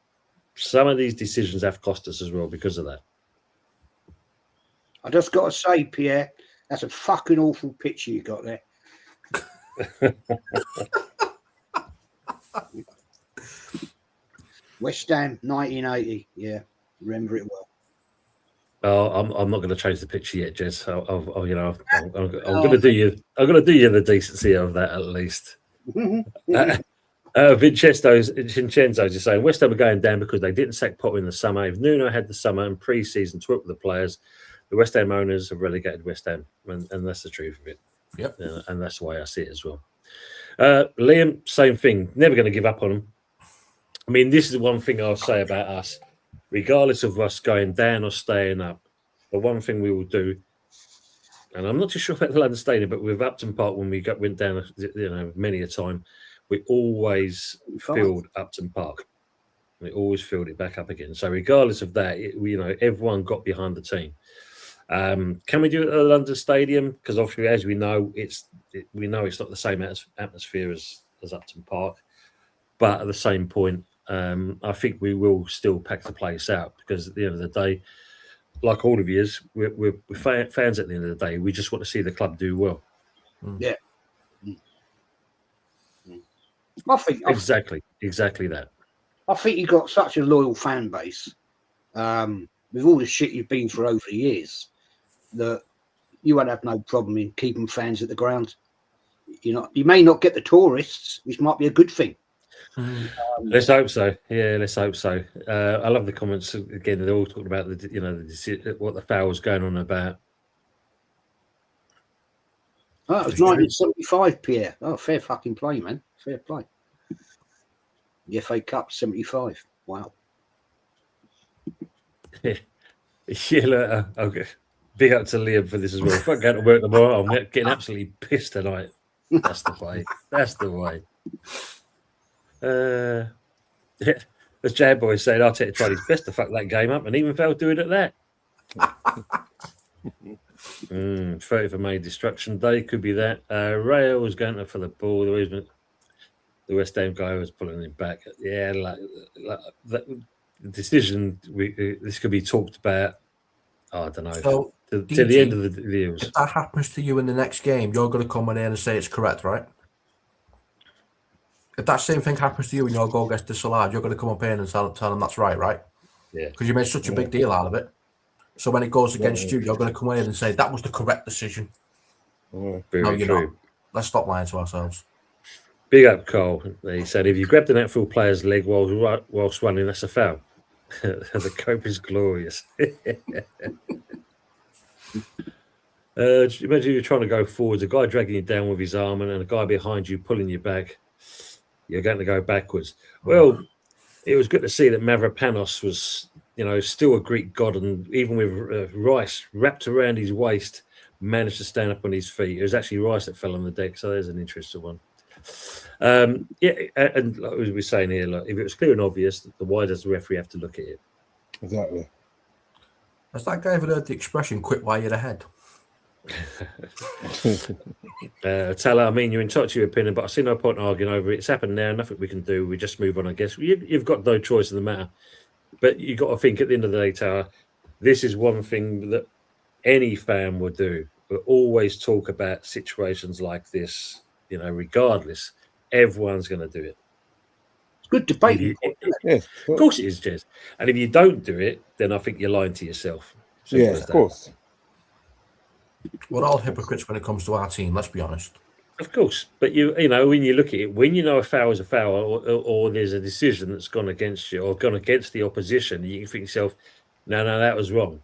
some of these decisions have cost us as well because of that.
I just got to say, Pierre, that's a fucking awful picture you got there. West Ham, 1980. Yeah, remember it well.
Oh, I'm not going to change the picture yet, Jez. I'm going to do you. I'm going to do you the decency of that at least. Vincenzo's is saying West Ham are going down because they didn't sack Potter in the summer. If Nuno had the summer and pre-season to work with the players, the West Ham owners have relegated West Ham, and that's the truth of it.
Yep.
And that's the way I see it as well. Liam, same thing. Never going to give up on them. I mean, this is one thing I'll say about us. Regardless of us going down or staying up, the one thing we will do, and I'm not too sure about the London Stadium, but with Upton Park, when we went down, many a time, we always filled Upton Park. We always filled it back up again. So regardless of that, everyone got behind the team. Can we do it at the London Stadium? Because obviously, as we know, it's not the same atmosphere as Upton Park, but at the same point, I think we will still pack the place out because at the end of the day, like all of you, we're fans at the end of the day. We just want to see the club do well.
Yeah. I think
exactly that.
I think you've got such a loyal fan base with all the shit you've been through over the years that you won't have no problem in keeping fans at the ground. You may not get the tourists, which might be a good thing.
Let's hope so. Yeah, let's hope so. I love the comments again. They're all talking about what the foul was going on about.
Oh, it was 1975, Pierre. Oh, fair fucking play, man. Fair play. The FA Cup 75. Wow.
Yeah, look, okay. Big up to Liam for this as well. If I go to work tomorrow, I'm getting absolutely pissed tonight. That's the way. That's the way. As Jad Boy said, Arteta tried his best to fuck that game up and even failed doing it at that. 30th of May, Destruction Day, could be that. Rayo was going for the ball. The West Ham guy was pulling him back. Yeah, the decision, this could be talked about, I don't know,
so,
to the end of the deals.
If that happens to you in the next game, you're going to come in here and say it's correct, right? If that same thing happens to you and your goal gets disallowed, you're going to come up here and tell them that's right?
Yeah.
Because you made such a big deal out of it. So when it goes against you, you're going to come in and say that was the correct decision.
Very
no, you're
true.
not. Let's stop lying to ourselves.
Big up, Cole. He said, if you grabbed an outfield player's leg whilst running, that's a foul. The cope is glorious. Imagine you're trying to go forwards, a guy dragging you down with his arm and a guy behind you pulling you back. You're going to go backwards. Well, it was good to see that Mavropanos was, still a Greek god, and even with Rice wrapped around his waist, managed to stand up on his feet. It was actually Rice that fell on the deck, so there's an interesting one. And like we were saying here, look, if it was clear and obvious, why does the referee have to look at it?
Exactly.
Has that guy ever heard the expression "quit while you're ahead"?
Tell her, I mean, you're entitled to your opinion, but I see no point arguing over it. It's happened now, nothing we can do. We just move on, I guess. You've got no choice in the matter. But you've got to think at the end of the day, Tower, this is one thing that any fan would do. We'll always talk about situations like this, regardless. Everyone's going to do it.
It's good debate.
Of course it is, Jez. And if you don't do it, then I think you're lying to yourself.
Yeah, of course.
We're all hypocrites when it comes to our team, let's be honest.
Of course. But, when you look at it, when you know a foul is a foul or there's a decision that's gone against you or gone against the opposition, you can think to yourself, no, that was wrong.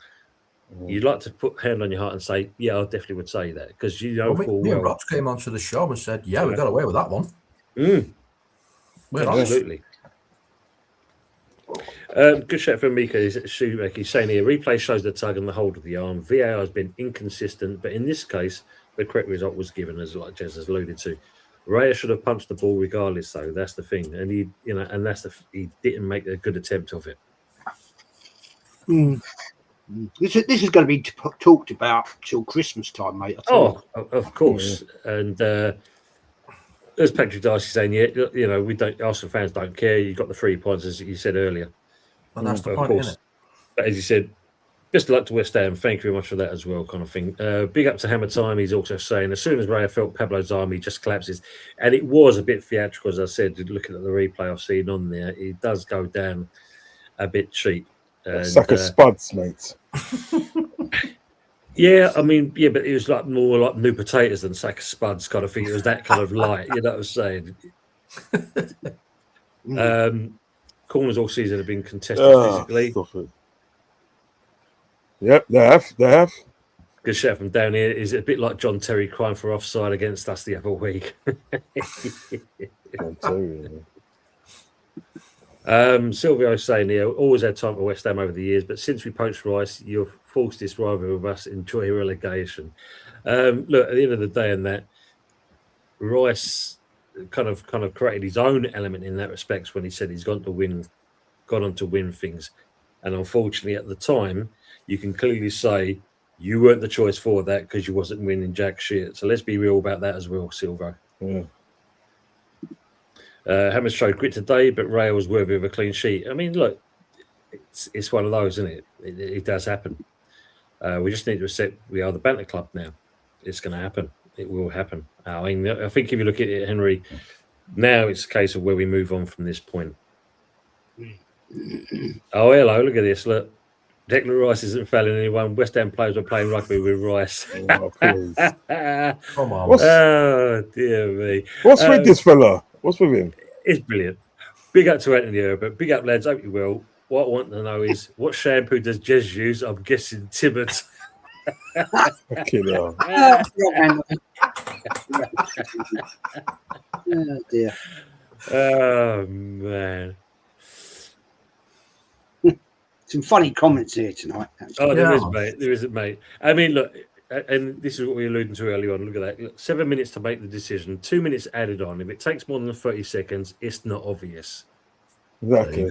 You'd like to put a hand on your heart and say, yeah, I definitely would say that because
me and Rob came onto the show and said, yeah, we got away with that one.
Absolutely. Good shout from Mika Shoemaker. He's saying here, replay shows the tug and the hold of the arm. VAR has been inconsistent, but in this case, the correct result was given, as like Jez has alluded to. Raya should have punched the ball regardless, though. That's the thing, and he didn't make a good attempt of it.
This is going to be talked about till Christmas time, mate.
Of course. And as Patrick Darcy saying, we don't. Arsenal fans don't care. You got the 3 points, as you said earlier.
And that's the point, isn't it?
But as you said, Best of luck to West Ham. Thank you very much for that as well, kind of thing. Big up to Hammer Time. He's also saying, as soon as Raya felt Pablo's army just collapses, and it was a bit theatrical, as I said, looking at the replay I've seen on there, it does go down a bit cheap. And,
Sack of spuds, mate.
Yeah, I mean, yeah, but it was like more like new potatoes than sack of spuds kind of thing. It was that kind of light, you know what I'm saying? Corners all season have been contested physically.
Stop it. Yep, they have.
Good shout from down here. Is it a bit like John Terry crying for offside against us the other week?
John Terry.
Silvio saying here, always had time for West Ham over the years, but since we poached Rice, you've forced this rivalry with us. Enjoy relegation. Look, at the end of the day, and that Rice kind of created his own element in that respect when he said he's gone on to win things, and unfortunately, at the time, you can clearly say you weren't the choice for that because you wasn't winning jack shit. So let's be real about that as well, Silvo.
Yeah.
Hammers showed grit today, but Raya was worthy of a clean sheet. I mean, look, it's one of those, isn't it? It does happen. We just need to accept we are the banter club now. It's going to happen. It will happen. I mean, I think if you look at it, Henry, now it's a case of where we move on from this point. Oh, hello, look at this. Look, Declan Rice isn't failing anyone. West Ham players are playing rugby with Rice.
Oh, please.
Come on.
Oh, dear me.
What's with this fella? What's with him?
It's brilliant. Big up to Anthony Herbert. Big up, lads. Hope you will. What I want to know is, what shampoo does Jez use? I'm guessing Tibbetts.
Fucking hell.
Oh, dear.
Oh, man.
Some funny comments here tonight. Actually.
Oh, there is, mate. There isn't, mate. I mean, look, and this is what we were alluding to earlier on. Look at that. Look, 7 minutes to make the decision. 2 minutes added on. If it takes more than 30 seconds, it's not obvious.
Exactly.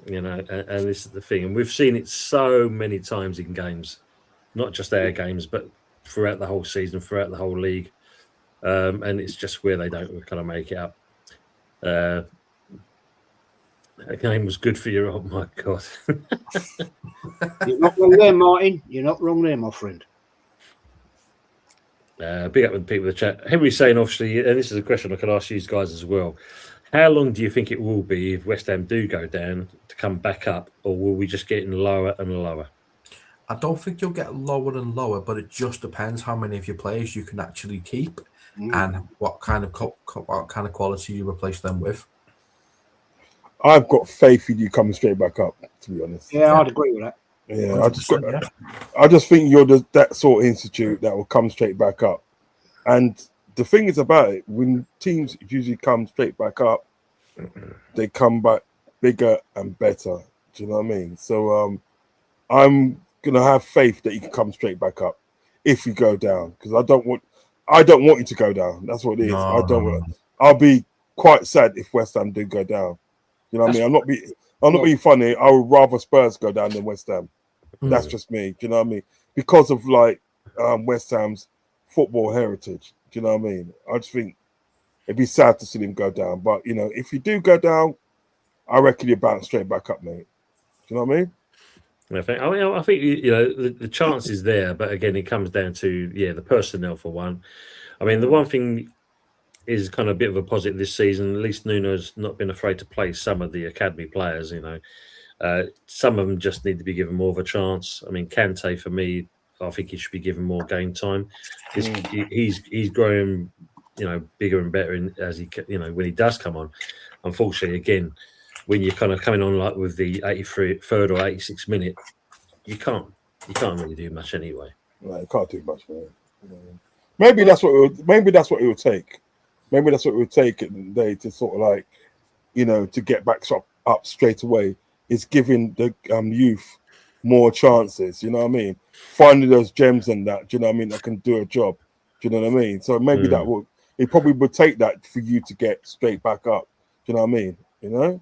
You know, and this is the thing. And we've seen it so many times in games, not just our games, but throughout the whole season, throughout the whole league. And it's just where they don't kind of make it up. That game was good for you. Oh, my God.
You're not wrong there, Martin. You're not wrong there, my friend.
Big up with the people in the chat. Henry's saying, obviously, and this is a question I could ask you guys as well. How long do you think it will be if West Ham do go down to come back up, or will we just get lower and lower?
I don't think you'll get lower and lower, but it just depends how many of your players you can actually keep and what kind of quality you replace them with.
I've got faith in you coming straight back up, to be honest.
Yeah, I'd agree with that.
Yeah, I just think you're that sort of institute that will come straight back up. And the thing is about it, when teams usually come straight back up, they come back bigger and better. Do you know what I mean? So I'm gonna have faith that you can come straight back up if you go down, because I don't want you to go down. That's what it is. I'll be quite sad if West Ham do go down. You know what I mean? I'm not being funny. I would rather Spurs go down than West Ham. That's just me. Do you know what I mean? Because of like West Ham's football heritage. Do you know what I mean? I just think it'd be sad to see them go down. But you know, if you do go down, I reckon you're bound straight back up, mate. Do you know what I mean?
I think you know the chance is there, but again, it comes down to the personnel for one. I mean, the one thing is kind of a bit of a positive this season. At least Nuno's not been afraid to play some of the academy players. You know, some of them just need to be given more of a chance. I mean, Kante, for me, I think he should be given more game time. He's growing, you know, bigger and better as he, you know, when he does come on. Unfortunately, again, when you're kind of coming on like with the 83rd or 86th minute, you can't really do much anyway.
No, you can't do much, man. Maybe that's what it would take. Maybe that's what it would take at the day to sort of like, you know, to get back up straight away. Is giving the youth more chances. You know what I mean? Finding those gems and that. Do you know what I mean? That can do a job. Do you know what I mean? So maybe it probably would take that for you to get straight back up. Do you know what I mean? You know,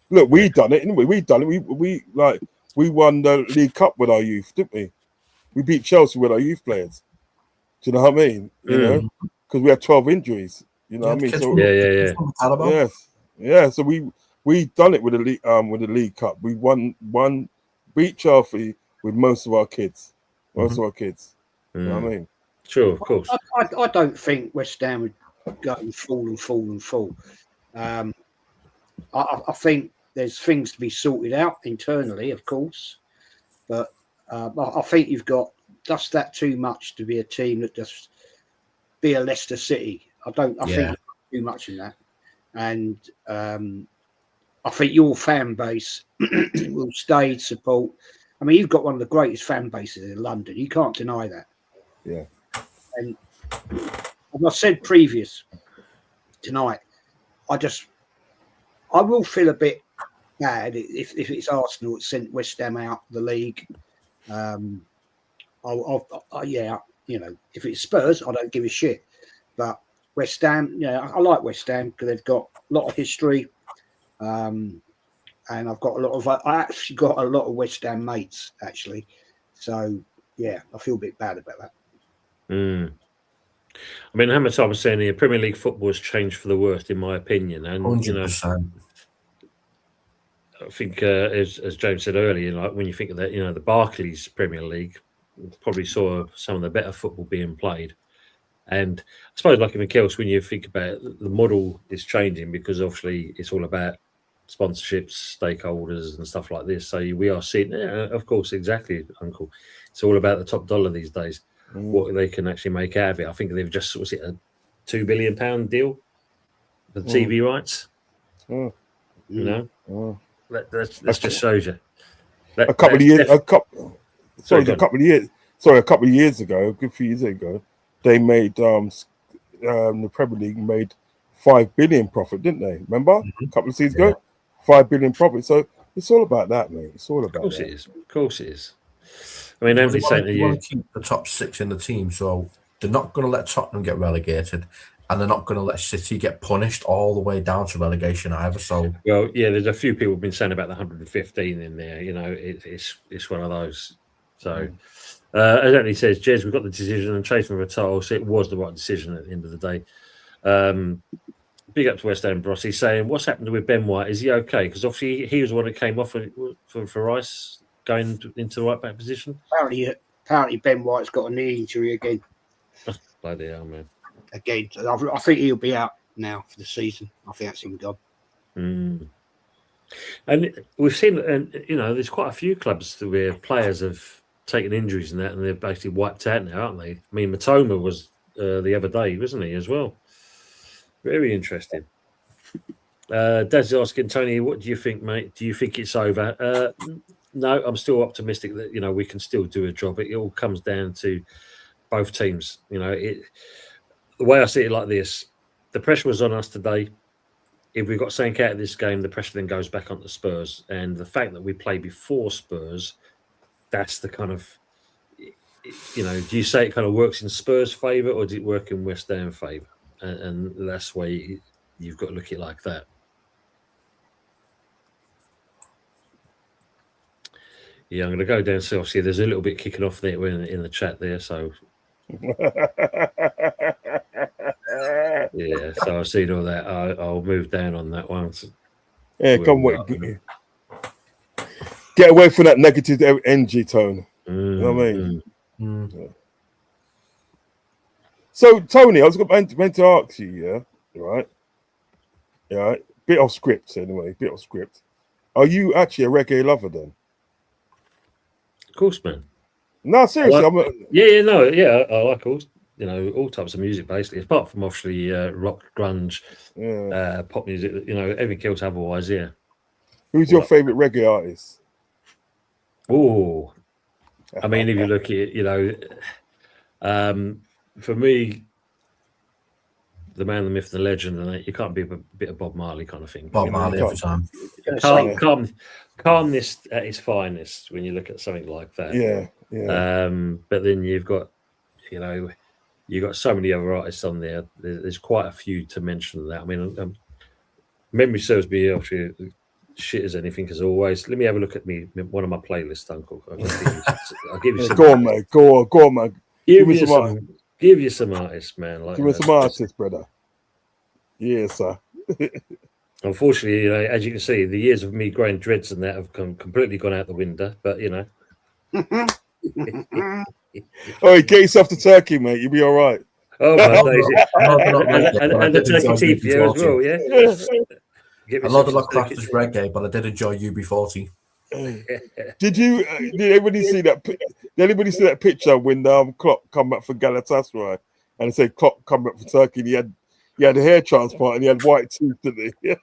look, we done it, didn't we? We done it. We won the League Cup with our youth, didn't we? We beat Chelsea with our youth players. Do you know what I mean? You know, because we had 12 injuries. You know what I mean? So yeah. So we done it with the league Cup. We won, beat Chelsea, with most of our kids. Most of our kids. You know what I mean?
Sure, of course.
I don't think West Ham would go and fall. I think there's things to be sorted out internally, of course, but I think you've got just that too much to be a team that just be a Leicester City. I think too much in that, and I think your fan base will stay support. I mean, you've got one of the greatest fan bases in London. You can't deny that.
Yeah.
And as I said previous tonight, I will feel a bit bad if it's Arsenal that sent West Ham out the league. Yeah, you know, if it's Spurs, I don't give a shit. But West Ham, yeah, I like West Ham because they've got a lot of history. And I actually got a lot of West Ham mates, actually. So, yeah, I feel a bit bad about that.
I mean, how much I was saying here, Premier League football has changed for the worst, in my opinion. And
100%.
you know, I think, as James said earlier, like when you think of that, you know, the Barclays Premier League probably saw some of the better football being played. And I suppose, like anything else, when you think about it, the model is changing because obviously it's all about sponsorships, stakeholders, and stuff like this. So we are seeing, of course, exactly, Uncle. It's all about the top dollar these days. What they can actually make out of it. I think they've just sort of hit a £2 billion deal for the TV rights. You know, that just shows you.
A couple of years ago, a good few years ago, they made the Premier League made $5 billion profit, didn't they? Remember a couple of seasons ago, $5 billion profit. So it's all about that, mate. It's all about.
Of course, it is. Of course, it is. I mean, Andy's saying that you
want to keep the top 6 in the team, so they're not going to let Tottenham get relegated, and they're not going to let City get punished all the way down to relegation either. So,
well, yeah, there's a few people have been saying about the 115 in there. You know, it's one of those. So, as Andy says, Jez, we've got the decision and chasing for a title, so it was the right decision at the end of the day. Big up to West Ham Bros. He's saying, what's happened with Ben White? Is he okay? Because obviously he was the one that came off for Rice going into the right back position.
Apparently Ben White's got a knee injury again.
Bloody hell, man.
Again, I think he'll be out now for the season. I think that's him gone.
And we've seen, and you know, there's quite a few clubs where players have taken injuries and that, and they're basically wiped out now, aren't they? I mean, Matoma was the other day, wasn't he, as well? Very interesting. Dad's asking, Tony, what do you think, mate? Do you think it's over? No, I'm still optimistic that, you know, we can still do a job. It all comes down to both teams. You know, the way I see it like this, the pressure was on us today. If we got something out of this game, the pressure then goes back onto Spurs. And the fact that we play before Spurs, that's the kind of, you know, do you say it kind of works in Spurs' favour or does it work in West Ham favour? And that's why you've got to look at it like that. Yeah, I'm going to go down. So obviously, there's a little bit kicking off there in the chat there. So yeah, so I've seen all that. I'll move down on that one.
Yeah, get away from that negative energy tone. You know what I mean? Yeah. So Tony, I was going to ask you, yeah, bit off script anyway, bit off script. Are you actually a reggae lover then?
Of course, man.
No, seriously,
I like all types of music basically, apart from obviously rock, grunge, pop music. You know, everything else otherwise. Yeah.
Who's your favorite reggae artist?
Oh, I mean, if you look at it, you know, for me, the man, the myth, the legend, and you can't be a bit of Bob Marley kind of thing.
Bob Marley every time.
Calmness at its finest when you look at something like that.
Yeah.
But then you've got, you know, you've got so many other artists on there. There's quite a few to mention that. I mean, memory serves me obviously shit as anything as always. Let me have a look at one of my playlists, Uncle. I'll give you some.
Go on, mate. Go on, man.
Give you some artists, man.
Give me some artists, brother. Yeah, sir.
Unfortunately, you know, as you can see, the years of me growing dreads and that have completely gone out the window. But you know,
Oh, get yourself to Turkey, mate. You'll be all right.
Oh my days!
And
the turkey teeth, yeah, as well, yeah.
A lot of my craft is reggae, but I did enjoy UB40.
Did anybody see that? Did anybody see that picture when Klopp come back for Galatasaray and it said Klopp come back for Turkey? And he had a hair transplant and he had white teeth, didn't he?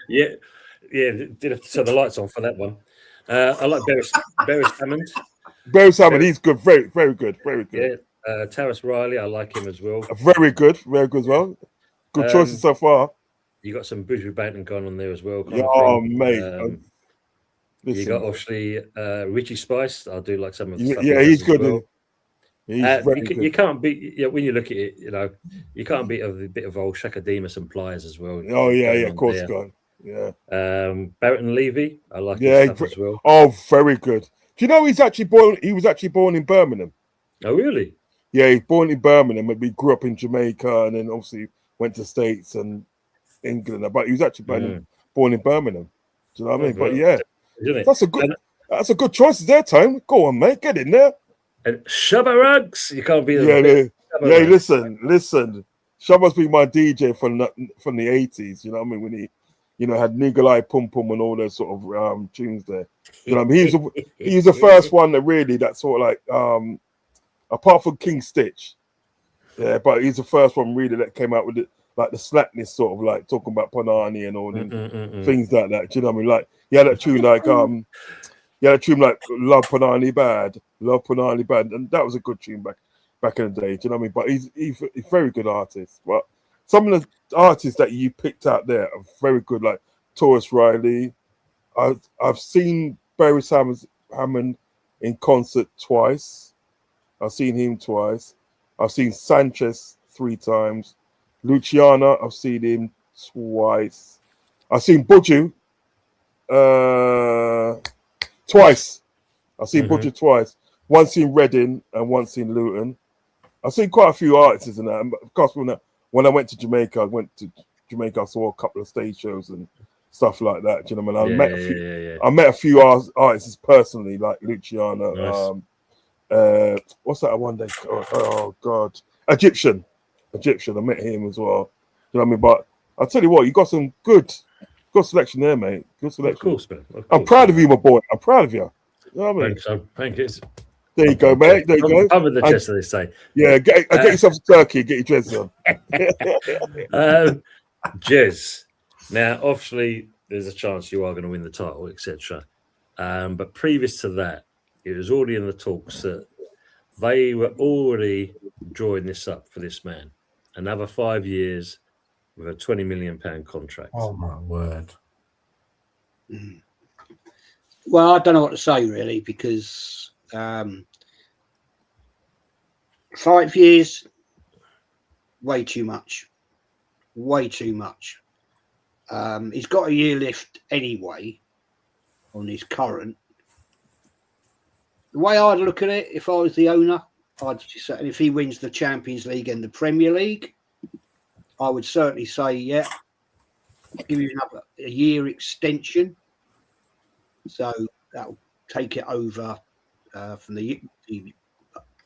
yeah. Did have to turn the lights on for that one. I like Beres Hammond.
Beres Hammond, he's good, very, very good, very good.
Yeah, Taras Riley, I like him as well.
Very good as well. Good choices so far.
You got some Buju Banton going on there as well.
Mate.
You got obviously Richie Spice. I do like some of the stuff.
Yeah, he's good.
Well.
He's very good.
You can't beat. When you look at it, you can't beat a bit of old Shaka Demas and Pliers as well.
Oh yeah, of course, God. Yeah.
Barrett Levy, I like his stuff as well.
Oh, very good. Do you know he was actually born in Birmingham?
Oh, really?
Yeah, he's born in Birmingham, but he grew up in Jamaica and then obviously went to States and England. But he was actually born in Birmingham. Do you know what I mean? But yeah, that's a good choice there, Tone. Go on, mate, get in there.
And Shabba Rugs, you can't be.
Listen. Shabba's been my DJ from the 80s. You know what I mean? When he, had Niggle Eye Pum Pum and all those sort of tunes there. You know what I mean? He was the first one that sort of like apart from King Stitch. Yeah, but he's the first one really that came out with it, like the slackness sort of like talking about Panani and all things like that. Do you know what I mean? Like he had that tune like Love Panani Bad, and that was a good tune back in the day. Do you know what I mean? But he's a very good artist. But some of the artists that you picked out there are very good, like Taurus Riley. I've seen Beres Hammond in concert twice. I've seen him twice. I've seen Sanchez 3 times. Luciana, I've seen him twice. I've seen Buju twice. I've seen Buju twice. Once in Reading and once in Luton. I've seen quite a few artists in that. Of course, when I went to Jamaica, I saw a couple of stage shows and stuff like that. Do you know what I mean? I met a few artists personally, like Luciana.
Nice.
What's that one day? Oh God, Egyptian. I met him as well. You know what I mean? But I'll tell you what, you got some good selection there, mate. Good selection.
Of course, man.
I'm proud of you, my boy. I'm proud of you. You know what I mean?
Thank you.
There you go, mate. There you go.
Cover the chest, as they say.
Yeah, get yourself to Turkey. Get your dress on.
Jez. Now, obviously, there's a chance you are going to win the title, etc. But previous to that, it was already in the talks that they were already drawing this up for this man. Another 5 years with a £20 million contract.
Oh, my word.
Well, I don't know what to say, really, because 5 years, way too much. Way too much. He's got a year left anyway on his current. The way I'd look at it, if I was the owner, I'd just say, if he wins the Champions League and the Premier League, I would certainly say, yeah, give you a year extension. So that'll take it over from the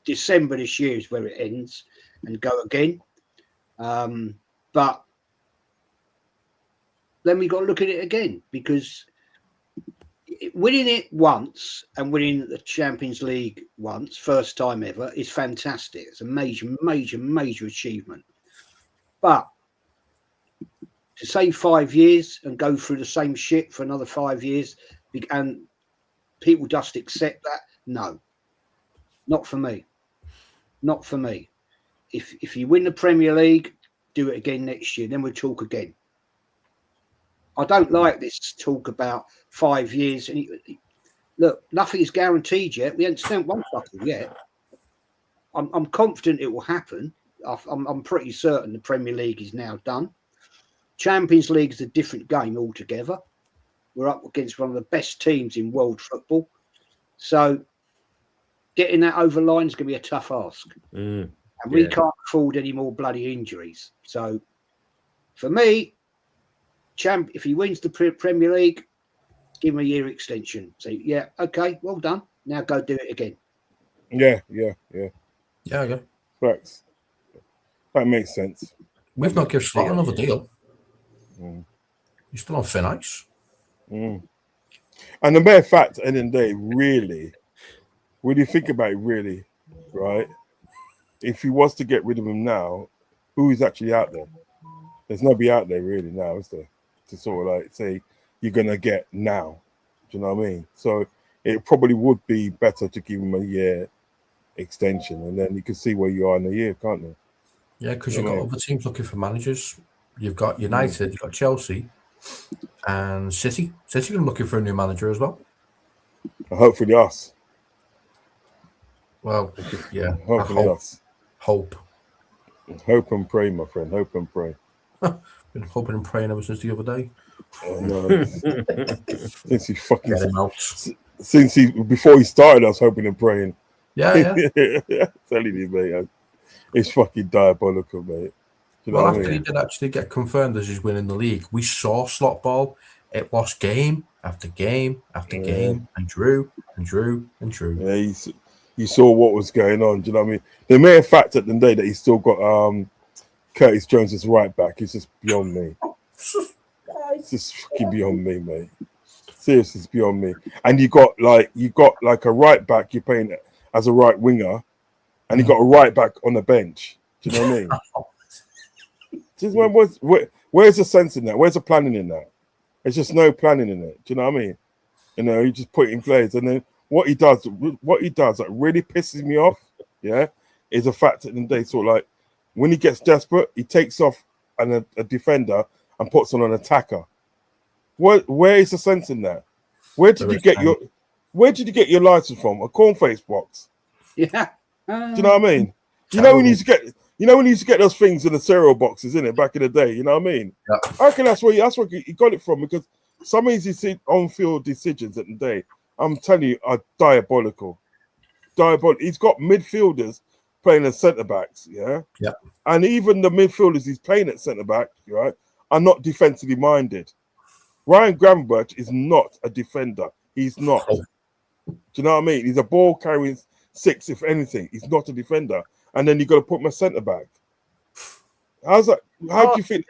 December this year is where it ends, and go again. But then we got to look at it again, because winning it once and winning the Champions League once, first time ever, is fantastic. It's a major achievement. But to say 5 years and go through the same shit for another 5 years and people just accept that, no, not for me. Not for me. If you win the Premier League, do it again next year, then we'll talk again. I don't like this talk about 5 years. And look, nothing is guaranteed yet. We haven't spent one fucking yet. I'm confident it will happen. I'm pretty certain the Premier League is now done. Champions League is a different game altogether. We're up against one of the best teams in world football. So getting that over the line is going to be a tough ask. And we can't afford any more bloody injuries. So for me, if he wins the Premier League, give him a year extension. Say, yeah, okay, well done. Now go do it again.
Yeah.
Yeah.
Facts. That makes sense.
We've not given Slot
Yeah,
another
yeah.
deal.
Mm.
He's still on thin ice.
Mm. And the mere fact, at the end of the day, really, when you think about it, really, right? If he was to get rid of him now, who is actually out there? There's nobody out there really now, is there? To sort of like say you're gonna get now. Do you know what I mean? So it probably would be better to give him a year extension, and then you can see where you are in a year, can't you?
Yeah, because
You
you've
know
got
what I mean?
other teams looking for managers. You've got United, you've got Chelsea, and City. City are looking for a new manager as well.
And hopefully us.
Well, yeah, I
Hopefully us.
hope.
Hope and pray, my friend. Hope and pray.
Been hoping and praying ever since the other day.
No, since he fucking
Get him out.
since he before he started, I was hoping and praying.
Yeah.
Telling you, mate, it's fucking diabolical, mate. You know
Well,
what I
after he
mean?
did actually get confirmed as he's winning the league, we saw Slot ball. It lost game after game after game, and drew and drew and drew.
Yeah, you saw what was going on. Do you know what I mean? The mere fact at the day that he's still got Curtis Jones as right back is just beyond me. It's just fucking beyond me, mate. Seriously, it's beyond me. And you got like a right back you're playing as a right winger, and you got a right back on the bench. Do you know what I mean? Just where's the sense in that? Where's the planning in that? There's just no planning in it. Do you know what I mean? You know, you just put it in place, and then what he does that really pisses me off, yeah, is the fact that they sort of like when he gets desperate, he takes off a defender and puts on an attacker. Where is the sense in that? Where did you get your license from? A cornflakes box?
Yeah.
Do you know what I mean? You know when you used to get those things in the cereal boxes, in it back in the day. You know what I mean?
Yeah.
I reckon that's where he got it from, because some of his on-field decisions at the day, I'm telling you, are diabolical. He's got midfielders playing as centre backs, yeah. And even the midfielders he's playing at centre back, right, are not defensively minded. Ryan Gravenberch is not a defender. He's not. Do you know what I mean? He's a ball carrying six, if anything. He's not a defender. And then you got to put him a centre back. How's that? How do you think?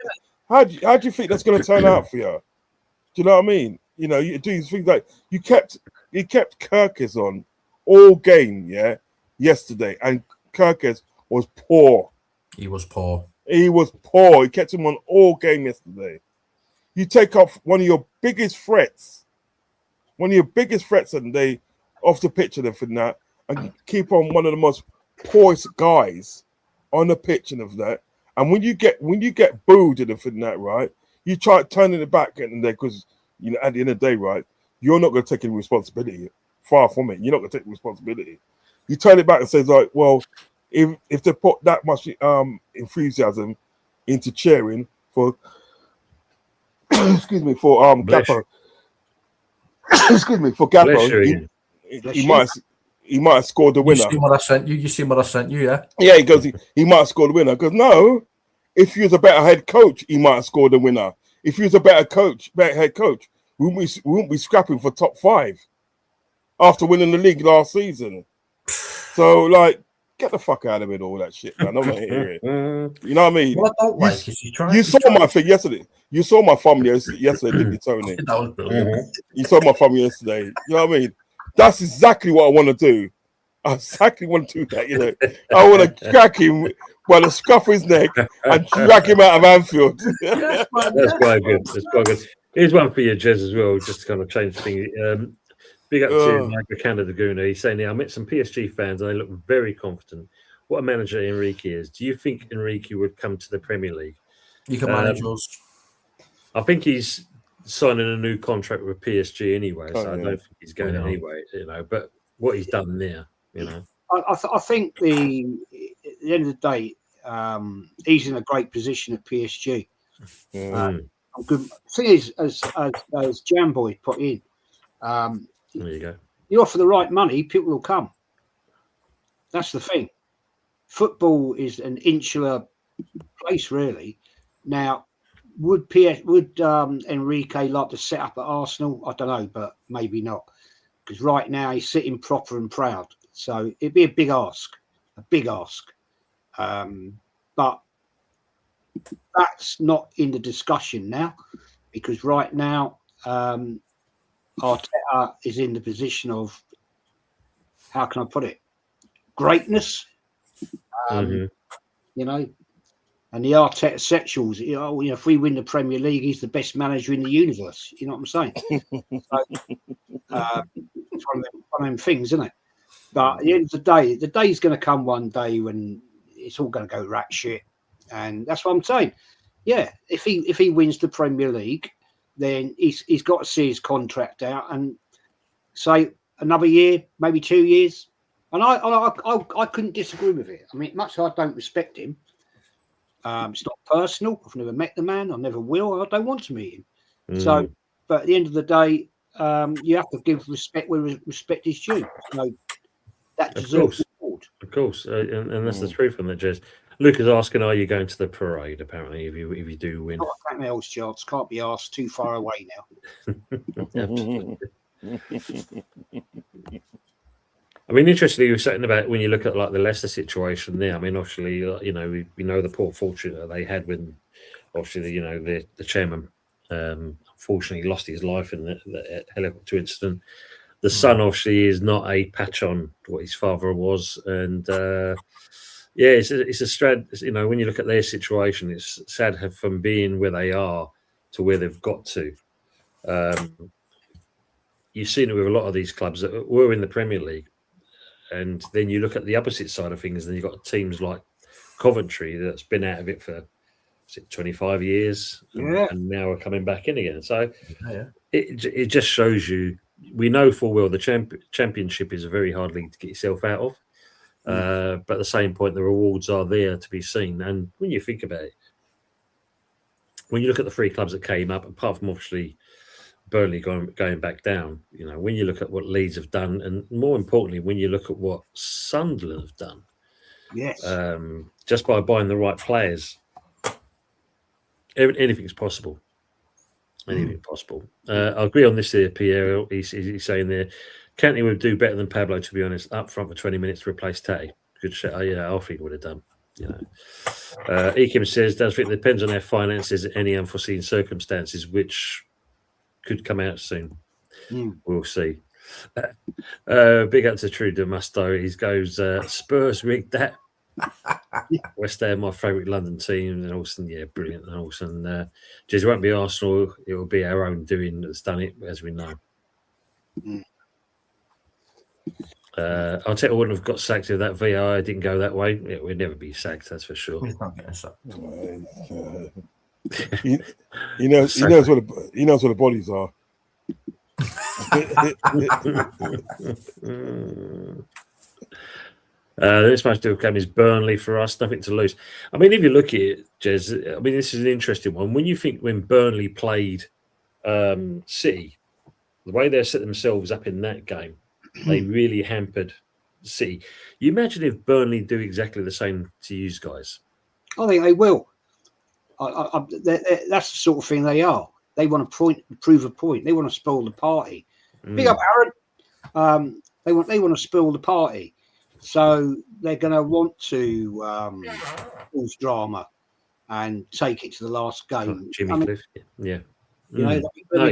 How do you think that's going to turn out for you? Do you know what I mean? You know, you do these things like you kept Kirkes on all game, yeah, yesterday, and Kirkes was poor.
He was poor.
He kept him on all game yesterday. You take off one of your biggest threats of the day off the pitch and everything that, and keep on one of the most poorest guys on the pitch and of that. And when you get booed and everything that, right, you try turning it back and there, because you know at the end of the day, right, you're not going to take any responsibility. Far from it, you're not going to take responsibility. You turn it back and say like, well, if they put that much enthusiasm into cheering for excuse me, for Gappo. Excuse me, for Gappo. He might have scored the winner.
You see what I sent you? You see what I sent you, yeah?
Yeah, he goes, he might have scored the winner. Because no, if he was a better head coach, he might have scored the winner. If he was a better head coach, we wouldn't be scrapping for top 5 after winning the league last season. So, like, get the fuck out of it, all that shit, man. I don't want to hear it. You know what I mean?
What I don't like is
you saw my thing yesterday. You saw my thumb yesterday, didn't you, Tony?
That was brilliant.
You saw my thumb yesterday. You know what I mean? That's exactly what I want to do. I exactly want to do that, you know. I want to crack him by the scruff of his neck and drag him out of Anfield.
That's quite good. That's quite good. Here's one for you, Jez, as well, just to kind of change things. Big up to Michael Canada Guna. He's saying, I met some PSG fans and they look very confident. What a manager Enrique is. Do you think Enrique would come to the Premier League?
You can manage us.
I think he's signing a new contract with PSG anyway, so I don't think he's going anyway, you know. But what he's done there, you know.
I think at the end of the day, he's in a great position at PSG. Good. Thing is, as Jamboy put in,
there you go.
You offer the right money, people will come. That's the thing. Football is an insular place, really. Now, would Enrique like to set up at Arsenal? I don't know, but maybe not, because right now he's sitting proper and proud. So it'd be a big ask. But that's not in the discussion now, because right now Arteta is in the position of, how can I put it, greatness. You know, and the Arteta sexuals. If we win the Premier League, he's the best manager in the universe. You know what I'm saying? So, it's one of them things, isn't it? But at the end of the day's going to come one day when it's all going to go rat shit, and that's what I'm saying. Yeah, if he wins the Premier League, then he's got to see his contract out and say another year, maybe 2 years. And I couldn't disagree with it. I mean, much as I don't respect him, it's not personal. I've never met the man. I never will. I don't want to meet him. So, but at the end of the day, you have to give respect where respect is due. So that deserves reward.
Of course, and that's the truth on that, Jez. Luke is asking, "Are you going to the parade?" Apparently, if you do win,
not a else chance. Can't be asked too far away now.
I mean, interestingly, you were saying about when you look at like the Leicester situation there. I mean, obviously, we know the poor fortune that they had when, obviously, the chairman unfortunately lost his life in the helicopter incident. The son obviously is not a patch on what his father was, and it's a sad. When you look at their situation, it's sad from being where they are to where they've got to. You've seen it with a lot of these clubs that were in the Premier League. And then you look at the opposite side of things, and you've got teams like Coventry that's been out of it for 25 years and now are coming back in again. So it just shows you, we know full well the championship is a very hard league to get yourself out of. But at the same point, the rewards are there to be seen. And when you think about it, when you look at the three clubs that came up, apart from obviously Burnley going back down, when you look at what Leeds have done, and more importantly, when you look at what Sunderland have done, just by buying the right players, anything's possible. Anything possible. I agree on this here, Pierre. He's saying there, Cantey would do better than Pablo, to be honest, up front for 20 minutes to replace Tatty. Good shit. I think he would have done. Ekim says, does think it depends on their finances and any unforeseen circumstances, which could come out soon. We'll see. Big up to True Demasto. He goes, Spurs rigged that. West Ham, my favourite London team, and Olsen, brilliant. And Olsen, it won't be Arsenal, it will be our own doing that's done it, as we know. Arteta wouldn't have got sacked if that VAR didn't go that way. It would never be sacked, that's for sure.
He's not getting sacked.
He knows what the bodies are.
This match still came is Burnley for us, nothing to lose. I mean, if you look at it, Jez, I mean, this is an interesting one. When Burnley played City, the way they set themselves up in that game, they really hampered City. You imagine if Burnley do exactly the same to you guys? I
think they will. That's the sort of thing they are. They want to prove a point. They want to spoil the party. Big up, Aaron. They want to spoil the party. So they're going to want to cause drama and take it to the last game.
Cliff,
they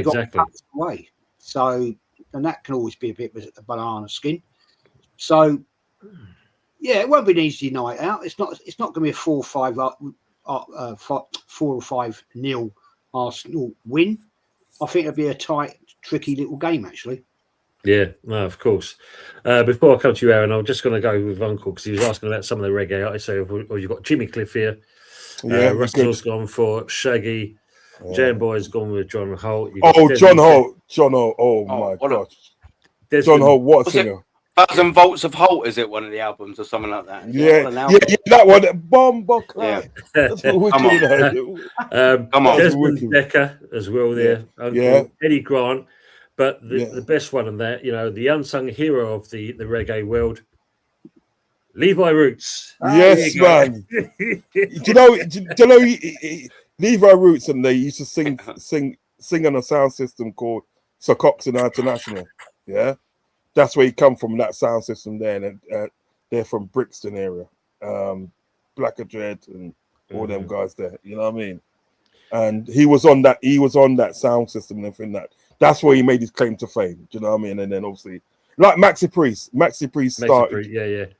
got passed away. So, and that can always be a bit of a banana skin. So, it won't be an easy night out. It's not going to be a 4-5 or 5-0 Arsenal win. I think it'll be a tight, tricky little game, actually.
Yeah, no, of course. Before I come to you, Aaron, I'm just going to go with Uncle because he was asking about some of the reggae artists. So, you've got Jimmy Cliff here. Russell's gone for Shaggy. Jam Boy's gone with John Holt.
John Holt. Oh my gosh. John Holt, what a singer.
1,000 Volts of Holt, is it one of the albums or something like that?
Yeah, that one. Bombo Clan. That's
Come on.
Desmond Decker as well there. Eddie Grant. But the best one on that, the unsung hero of the reggae world, Levi Roots.
Yes, man. do you know Levi Roots, and they used to sing on a sound system called Sir Cox International. Yeah, that's where he come from. That sound system there, and they're from Brixton area, Blacker Dread, and all them guys there. You know what I mean? And he was on that. He was on that sound system and everything. That's where he made his claim to fame. Do you know what I mean? And then obviously, like Maxi Priest started.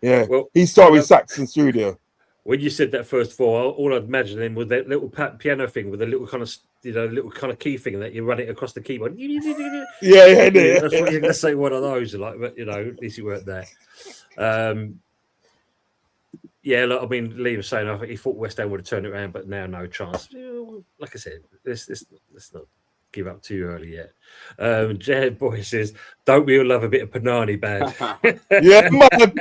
Yeah.
Well,
he started with Saxon Studio.
When you said that first of all I'd imagine then was that little piano thing with a little kind of little kind of key thing that you run it across the keyboard.
Yeah.
That's what you're gonna say. One of those, like, but at least you weren't there. Yeah, look, I mean, Lee was saying I think he thought West Ham would have turned it around, but now no chance. Like I said, let's not give up too early yet. Jared Boy says, "Don't we all love a bit of Panani Band?"
Yeah, man.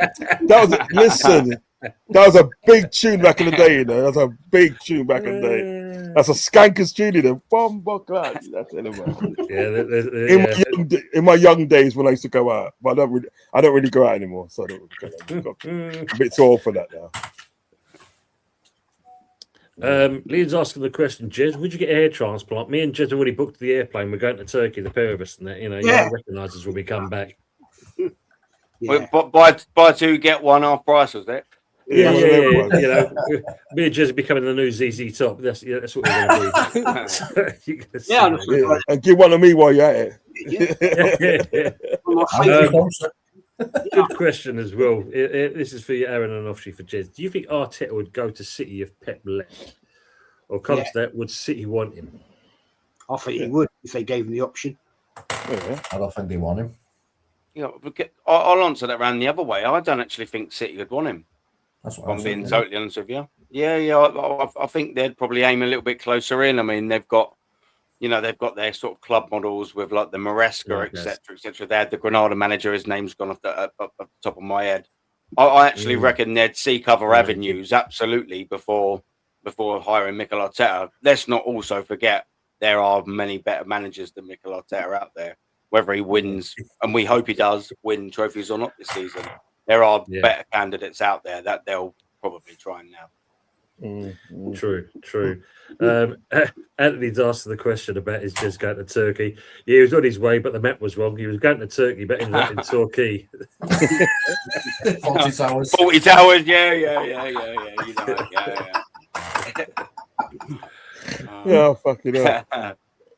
That was a big tune back in the day, you know. That was a big tune back in the day. That's a skanker's tune, you know. That's it, man. In my young days when I used to go out, but I don't really go out anymore, so I'm a bit too old for that now.
Leon's asking the question, Jez, would you get a hair transplant? Me and Jez already booked the airplane. We're going to Turkey, the pair of us, and that, you don't recognise us when we come back.
Yeah. Buy two, get one half price, was that?
Yeah. Me and Jez are becoming the new ZZ Top. That's what we're going to do.
And give one of me while you're at it.
Good question as well. This is for you, Aaron, and obviously for Jez. Do you think Arteta would go to City if Pep left? Or come to that, would City want him?
I think he would if they gave him the option.
I don't think they want him.
Yeah, I'll answer that round the other way. I don't actually think City would want him.
That's what
I'm being totally honest with you. Yeah. I think they'd probably aim a little bit closer in. I mean, they've got their sort of club models with like the Maresca, etc. They had the Granada manager. His name's gone off the top of my head. I actually reckon they'd seek other avenues absolutely before hiring Mikel Arteta. Let's not also forget there are many better managers than Mikel Arteta out there. Whether he wins, and we hope he does win trophies or not this season, there are better candidates out there that they'll probably try and now.
True. Anthony's asked the question about his just going to Turkey. Yeah, he was on his way, but the map was wrong. He was going to Turkey, but ended up in Torquay.
40 towers.
40 towers, yeah. You know,
fucking hell. That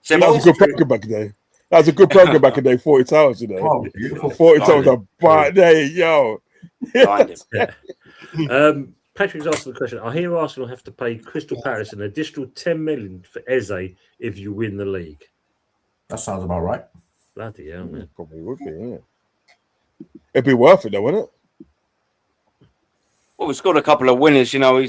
was a good program back in the day. That was a good program back in the day, 40 towers, you know.
Oh, beautiful.
40 towers are bad day, yo.
Patrick's asking the question. I hear Arsenal have to pay Crystal Palace an additional 10 million for Eze if you win the league.
That sounds about right.
Bloody hell, man.
Probably would be, yeah. It'd be worth it, though, wouldn't it?
Well, we've got a couple of winners. You know, he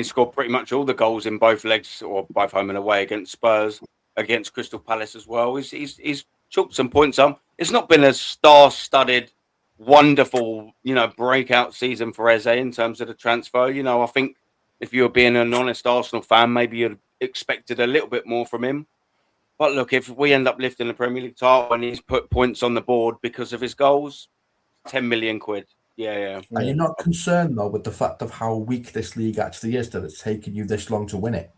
scored pretty much all the goals in both legs, or both home and away, against Spurs, against Crystal Palace as well. He's chalked some points on. It's not been a star-studded, wonderful, breakout season for Eze in terms of the transfer. I think if you were being an honest Arsenal fan, maybe you'd expected a little bit more from him. But look, if we end up lifting the Premier League title and he's put points on the board because of his goals, 10 million quid. Yeah.
Are you not concerned, though, with the fact of how weak this league actually is, that it's taken you this long to win it?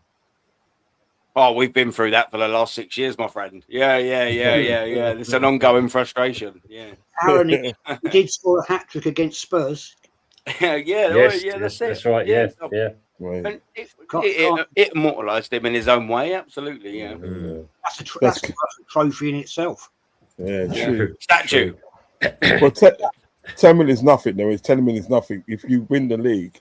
Oh, we've been through that for the last 6 years, my friend. Yeah. It's an ongoing frustration. Yeah.
Aaron, he did score a hat-trick against Spurs.
That's
right. Yeah.
And it immortalised him in his own way. Absolutely, yeah.
That's a trophy in itself.
Yeah, true.
Statue.
Well, 10 million is nothing, though. 10 million is nothing. If you win the league,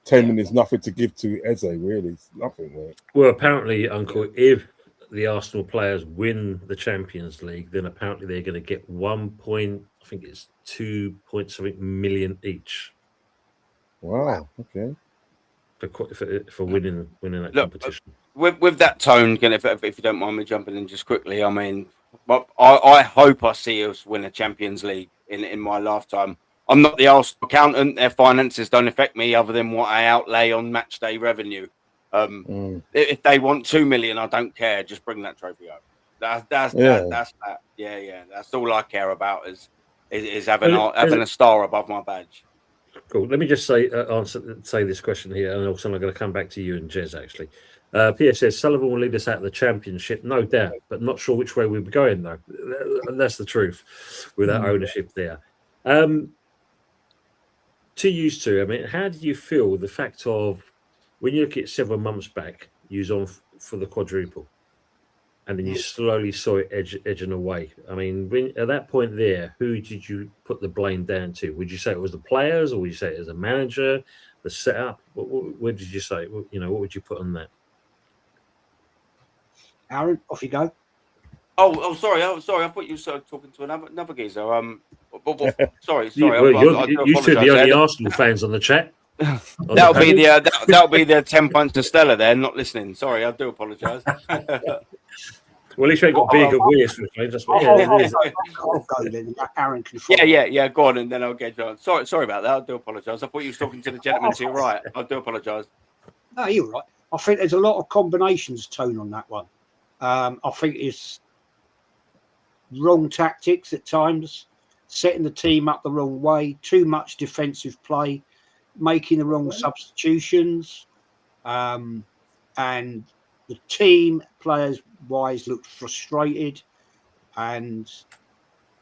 10 million is nothing to give to Eze, really. It's nothing, right?
Well, apparently, Uncle, if the Arsenal players win the Champions League, then apparently they're going to get 2 point something million each.
Wow. Okay.
For winning that competition.
With that tone, if you don't mind me jumping in just quickly, I mean, I hope I see us win a Champions League in my lifetime. I'm not the Arsenal accountant. Their finances don't affect me other than what I outlay on match day revenue. If they want 2 million, I don't care. Just bring that trophy up. That's that. Yeah. That's all I care about is having a star above my badge.
Cool. Let me just say this question here, and also I'm going to come back to you and Jez, actually. PS says Sullivan will lead us out of the championship, no doubt, but not sure which way we'll be going though. That's the truth with that ownership there. To used to, I mean, how do you feel the fact of when you look at several months back, you was on for the quadruple, and then you slowly saw it edging away. I mean, at that point there, who did you put the blame down to? Would you say it was the players, or would you say it was the manager, the setup? Where did you say? What would you put on that?
Aaron, off you go.
Oh, sorry. I thought you were talking to another geezer. Sorry.
You two are the only Arsenal fans on the chat.
That'll be the 10 points to Stella there, not listening. Sorry, I do apologise.
Well, at least you ain't got big and weird for the That's what
I'll go then. Aaron can follow.
Yeah. Go on, and then I'll get you. Sorry about that. I do apologise. I thought you were talking to the gentleman to your right. I do apologise.
No, you're right. I think there's a lot of combinations tone on that one. I think it's wrong tactics at times, setting the team up the wrong way, too much defensive play, making the wrong substitutions, and the team players wise looked frustrated, and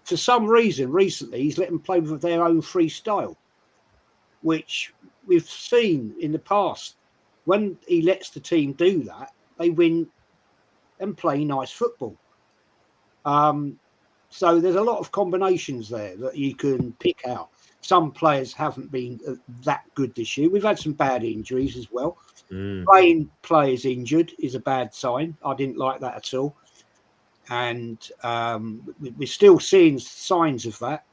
for some reason recently he's let them play with their own free style, which we've seen in the past. When he lets the team do that, they win and play nice football. So there's a lot of combinations there that you can pick out. Some players haven't been that good this year. We've had some bad injuries as well. Playing players injured is a bad sign. I didn't like that at all. And we're still seeing signs of that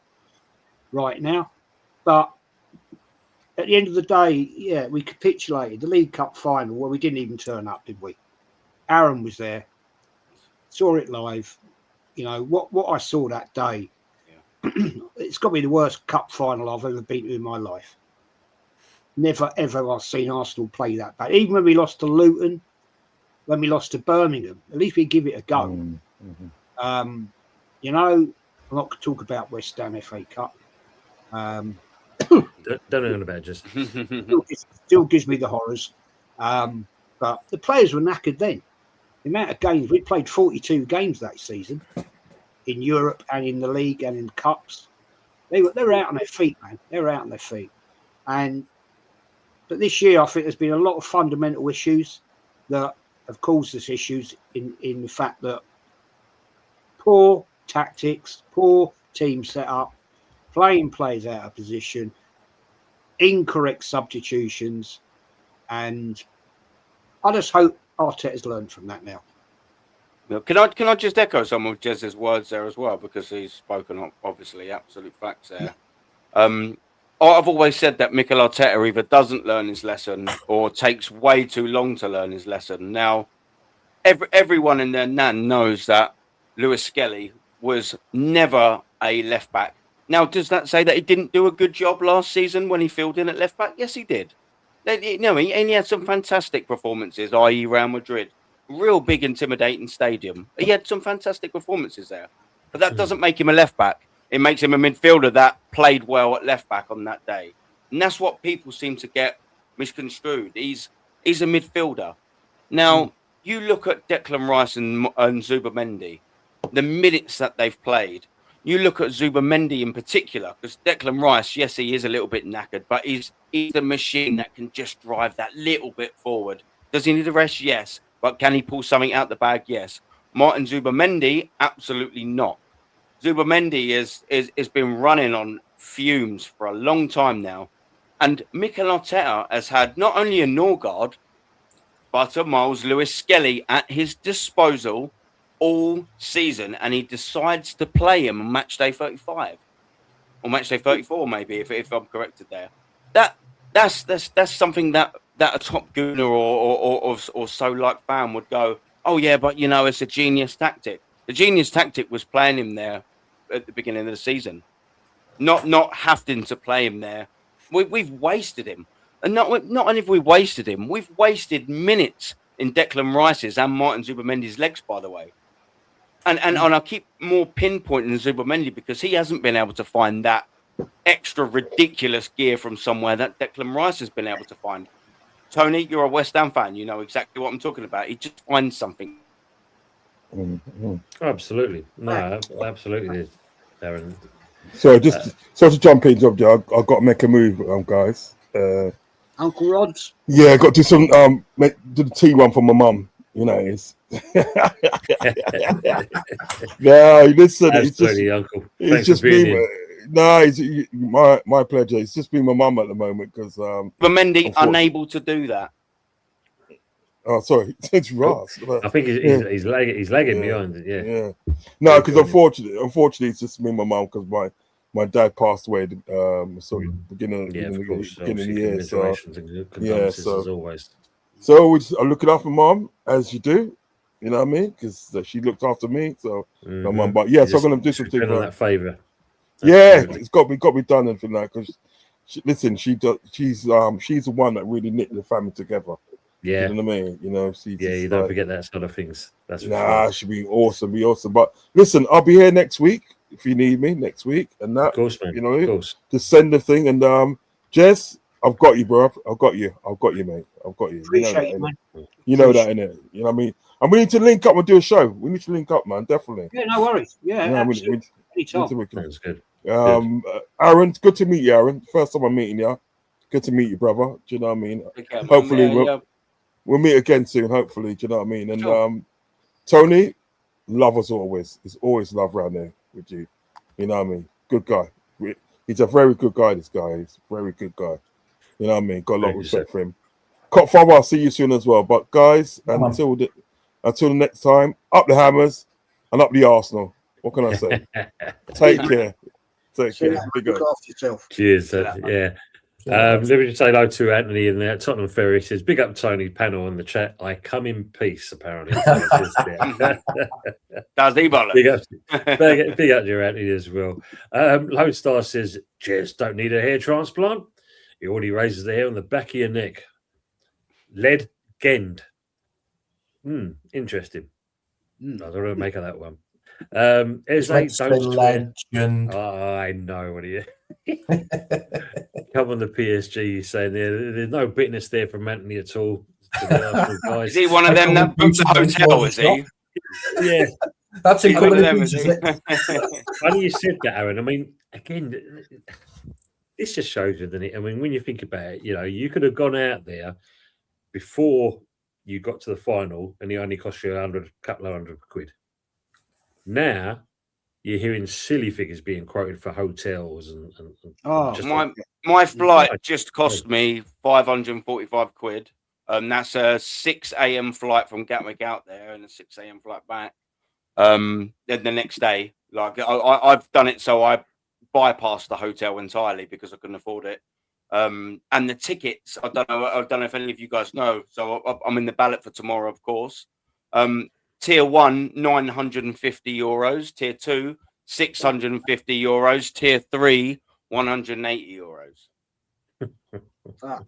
right now. But at the end of the day, yeah, we capitulated. The League Cup final, well, we didn't even turn up, did we? Aaron was there, saw it live. You know, what I saw that day, it's got to be the worst cup final I've ever been to in my life. Never, ever I've seen Arsenal play that bad. Even when we lost to Luton, when we lost to Birmingham, at least we give it a go. You know, I'm not going to talk about West Ham FA Cup.
Don't know about just.
Still gives me the horrors. But the players were knackered then. The amount of games, we played 42 games that season in Europe and in the league and in cups. They were out on their feet, man. They were out on their feet. But this year, I think there's been a lot of fundamental issues that have caused us issues in the fact that poor tactics, poor team setup, playing players out of position, incorrect substitutions, and I just hope Arteta's learned from that now.
Can I just echo some of Jez's words there as well, because he's spoken obviously absolute facts there. I've always said that Mikel Arteta either doesn't learn his lesson or takes way too long to learn his lesson. Now, everyone in their nan knows that Lewis Skelly was never a left back. Now, does that say that he didn't do a good job last season when he filled in at left back? Yes, he did. He had some fantastic performances, i.e. Real Madrid. Real big, intimidating stadium. He had some fantastic performances there. But that doesn't make him a left back. It makes him a midfielder that played well at left back on that day. And that's what people seem to get misconstrued. He's a midfielder. Now, you look at Declan Rice and Zubimendi, the minutes that they've played. You look at Zubimendi in particular, because Declan Rice, yes, he is a little bit knackered, but he's a machine that can just drive that little bit forward. Does he need a rest? Yes. But can he pull something out the bag? Yes. Martin Zubimendi, absolutely not. Zubimendi has been running on fumes for a long time now. And Mikel Arteta has had not only a Norgard, but a Miles Lewis Skelly at his disposal all season, and he decides to play him on match day 35 or match day 34, maybe, if I'm corrected there. That's something that a top gooner or so like fan would go, oh yeah, but you know, it's a genius tactic. The genius tactic was playing him there at the beginning of the season, not having to play him there. We've wasted him, and not only have we wasted him, we've wasted minutes in Declan Rice's and Martin Zubimendi's legs, by the way. And I keep more pinpointing Zubimendi because he hasn't been able to find that extra ridiculous gear from somewhere that Declan Rice has been able to find. Tony, you're a West Ham fan. You know exactly what I'm talking about. He just finds something.
Absolutely. No, absolutely, Darren.
So just to jump in, I've got to make a move, guys.
Uncle Rod's.
Yeah, I got to do some do the tea one for my mum. You know, it's no, listen,
Absolutely, Uncle.
It's
Thanks
just
for being
been
in.
no, it's my pleasure. It's just been my mum at the moment because
But Mendy unable to do that.
Oh, sorry, it's Ross.
I think he's lagging behind it.
Yeah. No, because unfortunately, it's just me and my mum because my dad passed away. Beginning of the year. So
as always.
So I'm looking after mum as you do. You know what I mean? Because she looked after me. So my mum, but yeah, so I'm gonna do something.
That favour.
Yeah, it's got to be done and for that because she's the one that really knit the family together.
Yeah,
you know what I mean. You know,
you don't forget that sort of things. That's
should be awesome. But listen, I'll be here next week if you need me next week, and that.
Of course, man.
You know,
of course.
To send the thing and Jez, I've got you, bro. I've got you, mate. I've got you.
Appreciate it, man.
You know that, innit? You know what I mean? And we need to link up and do a show. We need to link up, man. Definitely.
Yeah, no worries. Yeah, absolutely.
Sounds good.
Aaron, it's good to meet you, Aaron. First time I'm meeting you. Good to meet you, brother. Do you know what I mean? Hopefully, we'll meet again soon. Hopefully, do you know what I mean? And Tony, love as always. There's always love around there with you. You know what I mean? Good guy. He's a very good guy. This guy is a very good guy. You know what I mean? Got a lot of respect for him. Cop Father, I'll see you soon as well. But guys, until the next time, up the Hammers and up the Arsenal. What can I say? Take care. Take care.
Look after yourself.
Cheers. Yeah. Let me just say hello to Anthony in there. Tottenham Ferry says, "Big up Tony panel in the chat. I come in peace." Apparently,
does he bother?
Big up your Anthony as well. Lone Star says, "Jez don't need a hair transplant. He already raises the hair on the back of your neck." Lead Gend. Interesting. I don't know what to make of that one. I know what he is. Come on, the PSG saying there's no bitterness there from Anthony at all.
Is he one of them that books a hotel? Is he?
Yeah,
that's
one of them.
Funny you said that, Aaron. I mean, again, this just shows you, doesn't it? I mean, when you think about it, you could have gone out there before you got to the final, and it only cost you a couple of hundred quid. Now you're hearing silly figures being quoted for hotels and
my flight just cost me 545 quid. That's a 6 a.m. flight from Gatwick out there and a 6 a.m. flight back. Then the next day, like I've done it so I bypassed the hotel entirely because I couldn't afford it. And the tickets, I don't know if any of you guys know. So I'm in the ballot for tomorrow, of course. Tier 1, 950 euros. Tier 2, 650 euros. Tier 3, 180 euros.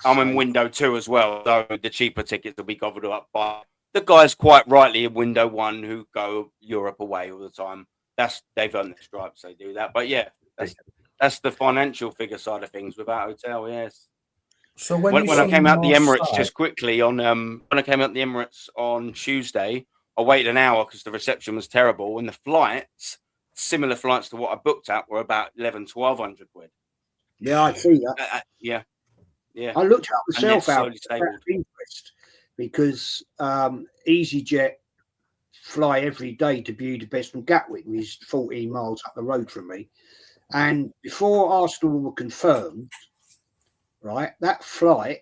I'm in window 2 as well, so the cheaper tickets will be covered up by the guys quite rightly in window 1 who go Europe away all the time. They've earned their stripes, they do that. But yeah, that's the financial figure side of things without hotel, yes. So when I came out the Emirates just quickly when I came out the Emirates on Tuesday, I waited an hour because the reception was terrible, and the flights, similar flights to what I booked at, were about 1,100-1,200 quid.
Yeah, I see that.
Yeah.
I looked up myself out of interest because EasyJet fly every day to Budapest from Gatwick, which is 14 miles up the road from me. And before Arsenal were confirmed, right, that flight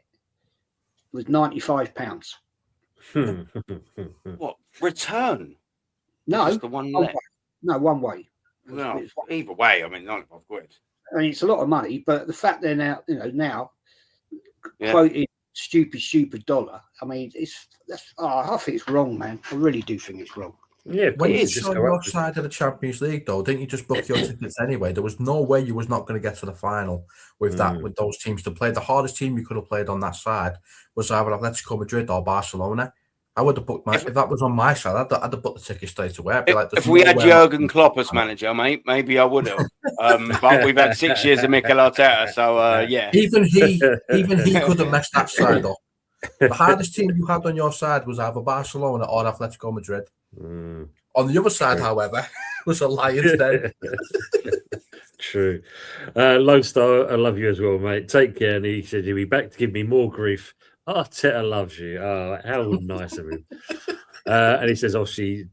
was £95.
What, return?
No,
just the one leg?
No, one way.
Well, either way, I mean, 95 quid. I
mean, it's a lot of money, but the fact they're now quoting stupid dollar. I mean, I think it's wrong, man. I really do think it's wrong.
Yeah,
when you saw your side of the Champions League, though, didn't you just book your tickets anyway? There was no way you was not going to get to the final with with those teams to play. The hardest team you could have played on that side was either Atletico Madrid or Barcelona. I would have booked if that was on my side, I'd have booked the ticket straight away. I'd be like,
if we had Jurgen Klopp as manager, mate, maybe I would have. But we've had 6 years of Mikel Arteta, so yeah.
Even he could have messed that side up. The hardest team you had on your side was either Barcelona or Atletico Madrid.
Mm.
On the other side,
True.
however, was a Lions Den.
True. Lone Star, I love you as well, mate. Take care. And he said he'll be back to give me more grief. Arteta loves you. Oh, how nice of him. And he says, she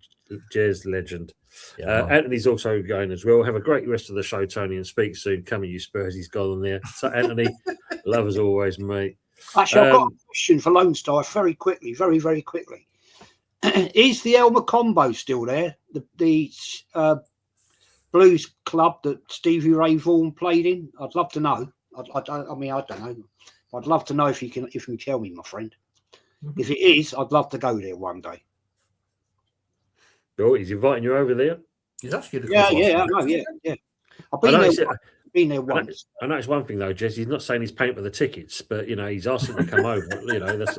Jez legend.
Yeah,
Anthony's also going as well. Have a great rest of the show, Tony, and speak soon. Coming, you Spurs. He's gone on there. So, Anthony, love as always, mate.
Actually, I've got a question for Lone Star very quickly, very, very quickly. Is the Elmer Combo still there? The blues club that Stevie Ray Vaughan played in? I'd love to know. I don't know. I'd love to know if you can tell me, my friend. Mm-hmm. If it is, I'd love to go there one day.
Oh, he's inviting you over there.
He's asking you to
yeah. I've been there once.
I know it's one thing though, Jez. He's not saying he's paying for the tickets, but he's asking to come over.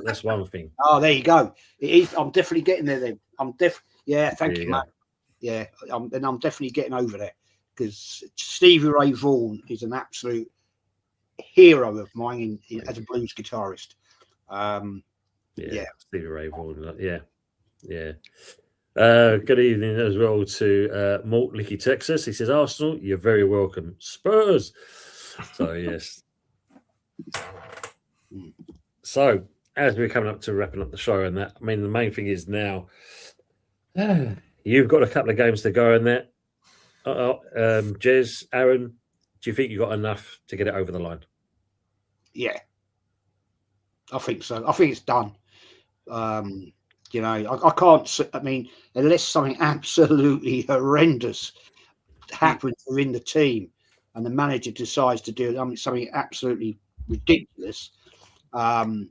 That's one thing.
Oh, there you go. It is. I'm definitely getting there then. Thank you, mate. Yeah, I'm definitely getting over there because Stevie Ray Vaughan is an absolute hero of mine as a blues guitarist.
Stevie Ray Vaughan. Yeah. Good evening as well to Malt Licky, Texas. He says, Arsenal, you're very welcome. Spurs. So, yes. So, as we're coming up to wrapping up the show and that, I mean, the main thing is now you've got a couple of games to go in there. Jez, Aaron, do you think you got enough to get it over the line?
Yeah. I think so. I think it's done. I can't. I mean, unless something absolutely horrendous happens within the team, and the manager decides to do something absolutely ridiculous, I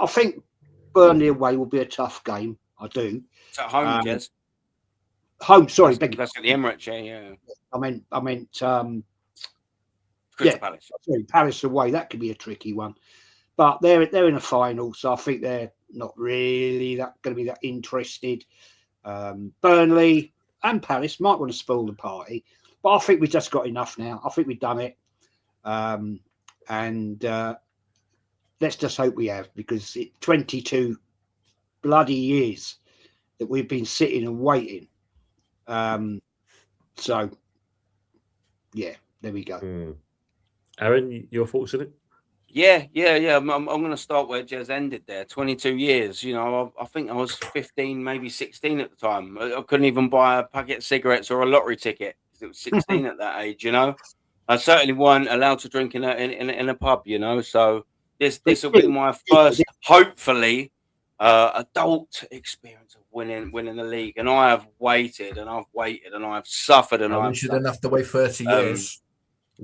think Burnley away will be a tough game. I do.
It's at home, Jez.
Home. Sorry,
that's at the Emirates. Yeah.
I meant.
Palace.
Sorry, Paris away. That could be a tricky one, but they're in a final, so I think they're not really going to be that interested. Burnley and Paris might want to spoil the party, but I think we've just got enough now. I think we've done it. And let's just hope we have, because 22 bloody years that we've been sitting and waiting. So, yeah, there we go.
Aaron, your thoughts on it?
Yeah. I'm going to start where Jez ended there. 22 years. I think I was 15, maybe 16 at the time. I couldn't even buy a packet of cigarettes or a lottery ticket. It was 16 at that age. I certainly weren't allowed to drink in a pub. So this will be my first, hopefully, adult experience of winning the league. And I have waited and I've waited and I've suffered and
you shouldn't have to wait 30 years.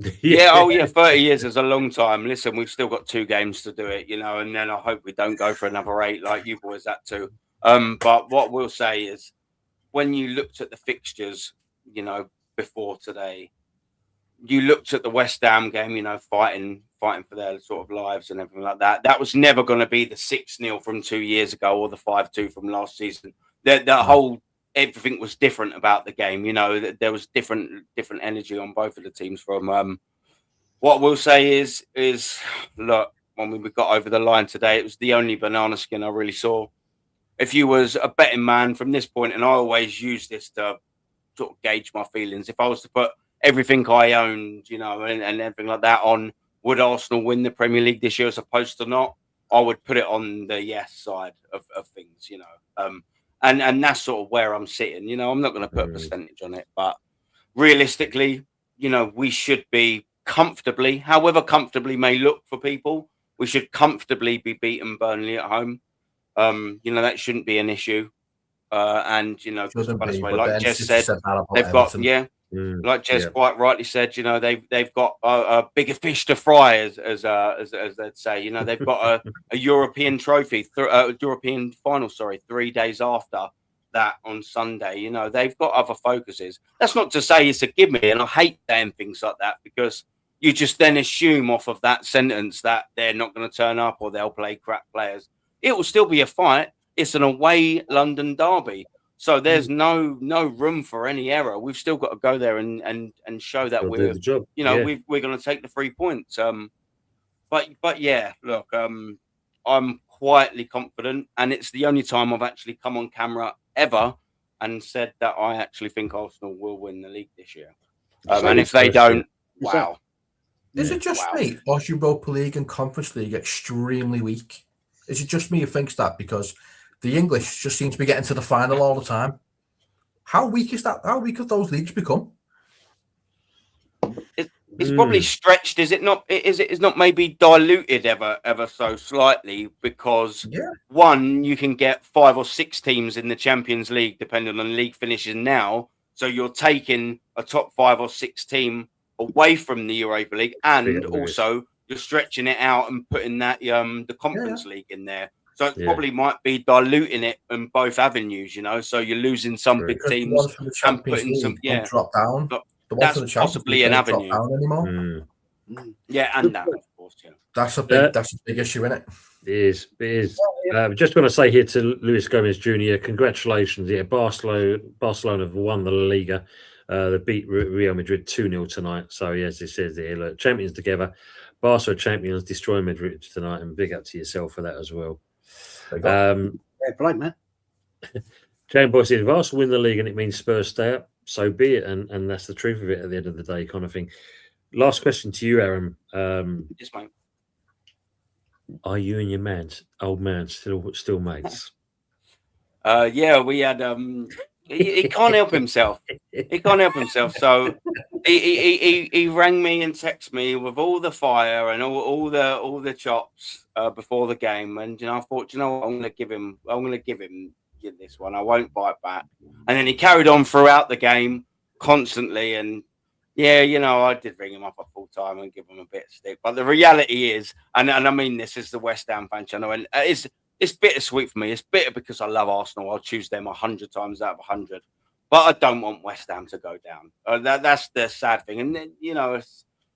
30 years is a long time. Listen, we've still got 2 games to do it, and then I hope we don't go for another 8 like you boys had to. But what we'll say is, when you looked at the fixtures, before today, you looked at the West Ham game, fighting for their sort of lives and everything like that. That was never going to be the 6-0 from 2 years ago or the 5-2 from last season. Everything was different about the game. There was different energy on both of the teams. From what we'll say is look, when we got over the line today, it was the only banana skin I really saw. If you was a betting man from this point, and I always use this to sort of gauge my feelings, if I was to put everything I owned, and everything like that on, would Arsenal win the Premier League this year as opposed to not, I would put it on the yes side of things, And that's sort of where I'm sitting. I'm not going to put a percentage on it, but realistically, we should be comfortably, however comfortably may look for people, we should comfortably be beating Burnley at home. That shouldn't be an issue. Like Jez said, they've got, like Jez quite rightly said, they've got a bigger fish to fry, as they'd say. They've got a European trophy, European final, 3 days after that on Sunday. They've got other focuses. That's not to say it's a gimme, and I hate saying things like that, because you just then assume off of that sentence that they're not going to turn up or they'll play crap players. It will still be a fight. It's an away London derby. So there's no room for any error. We've still got to go there and show that we're, we're going to take the 3 points. But yeah, look, I'm quietly confident, and it's the only time I've actually come on camera ever and said that I actually think Arsenal will win the league this year. And if they don't, wow.
Is it just me, or is Europa League and Conference League extremely weak? Is it just me who thinks that? Because the English just seem to be getting to the final all the time. How weak is that? How weak have those leagues become?
It's probably stretched, is it not? It's not maybe diluted ever so slightly, because one, you can get 5 or 6 teams in the Champions League depending on the league finishes now. So you're taking a top 5 or 6 team away from the Europa League, and also you're stretching it out and putting that the Conference League in there. So it probably might be diluting it in both avenues, you know. So you're losing some big teams and putting some
drop down.
That's possibly an avenue. Yeah, and that, of course,
That's a big issue, isn't it?
It is. Just want to say here to Luis Gomez Jr., congratulations. Yeah, Barcelona have won the La Liga. They beat Real Madrid 2-0 tonight. So, yes, it says here, look, champions together. Barca champions, destroy Madrid tonight, and big up to yourself for that as well.
Play, man.
Jane Boy said, if Arsenal win the league and it means Spurs stay up, so be it. And that's the truth of it at the end of the day, kind of thing. Last question to you, Aaron.
Yes, mate.
Are you and your old man still mates?
Yeah, we had he can't help himself. He can't help himself. So he rang me and texted me with all the fire and all the chops before the game. And I thought, I'm gonna give him this one. I won't bite back. And then he carried on throughout the game constantly. And yeah, I did ring him up at full time and give him a bit of stick. But the reality is, and I mean this is the West Ham fan channel, and it's bittersweet for me. It's bitter because I love Arsenal. I'll choose them 100 times out of 100. But I don't want West Ham to go down. That's the sad thing. And then,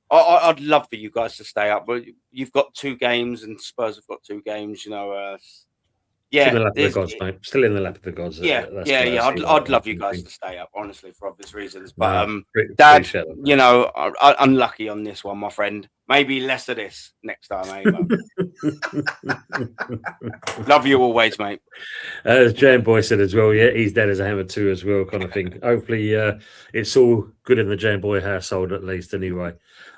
I'd love for you guys to stay up. But you've got 2 games, and Spurs have got 2 games.
Still in the lap of the gods, mate. Still in the lap of the gods.
Yeah. I'd love you guys to stay up, honestly, for obvious reasons. But Dad, unlucky on this one, my friend. Maybe less of this next time, Love you always, mate.
As Jane Boy said as well, he's dead as a hammer too, as well, kind of thing. Hopefully, it's all good in the Jane Boy household at least, anyway.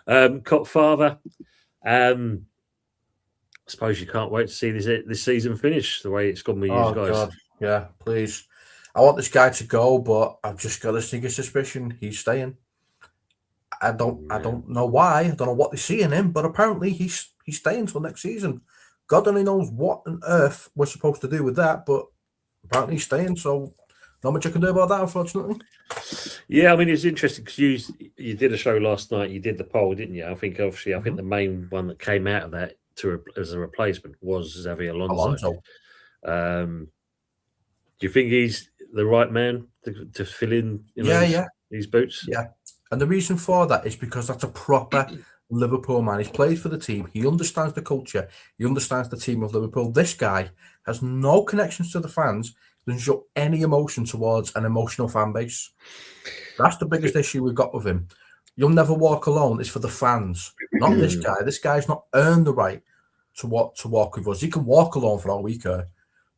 Cop Father, I suppose you can't wait to see this season finish the way it's gone with you guys.
God. Yeah, please. I want this guy to go, but I've just got a sneaky suspicion he's staying. I don't know why. I don't know what they see in him, but apparently he's staying until next season. God only knows what on earth we're supposed to do with that, but apparently he's staying. So not much I can do about that, unfortunately.
Yeah, I mean, it's interesting because you did a show last night. You did the poll, didn't you? I think the main one that came out of that as a replacement was Xavi Alonso. Do you think he's the right man to fill in these boots?
Yeah. And the reason for that is because that's a proper Liverpool man. He's played for the team. He understands the culture. He understands the team of Liverpool. This guy has no connections to the fans. Doesn't show any emotion towards an emotional fan base. That's the biggest issue we've got with him. You'll never walk alone. It's for the fans, not this guy. This guy's not earned the right to walk with us. He can walk alone for all we care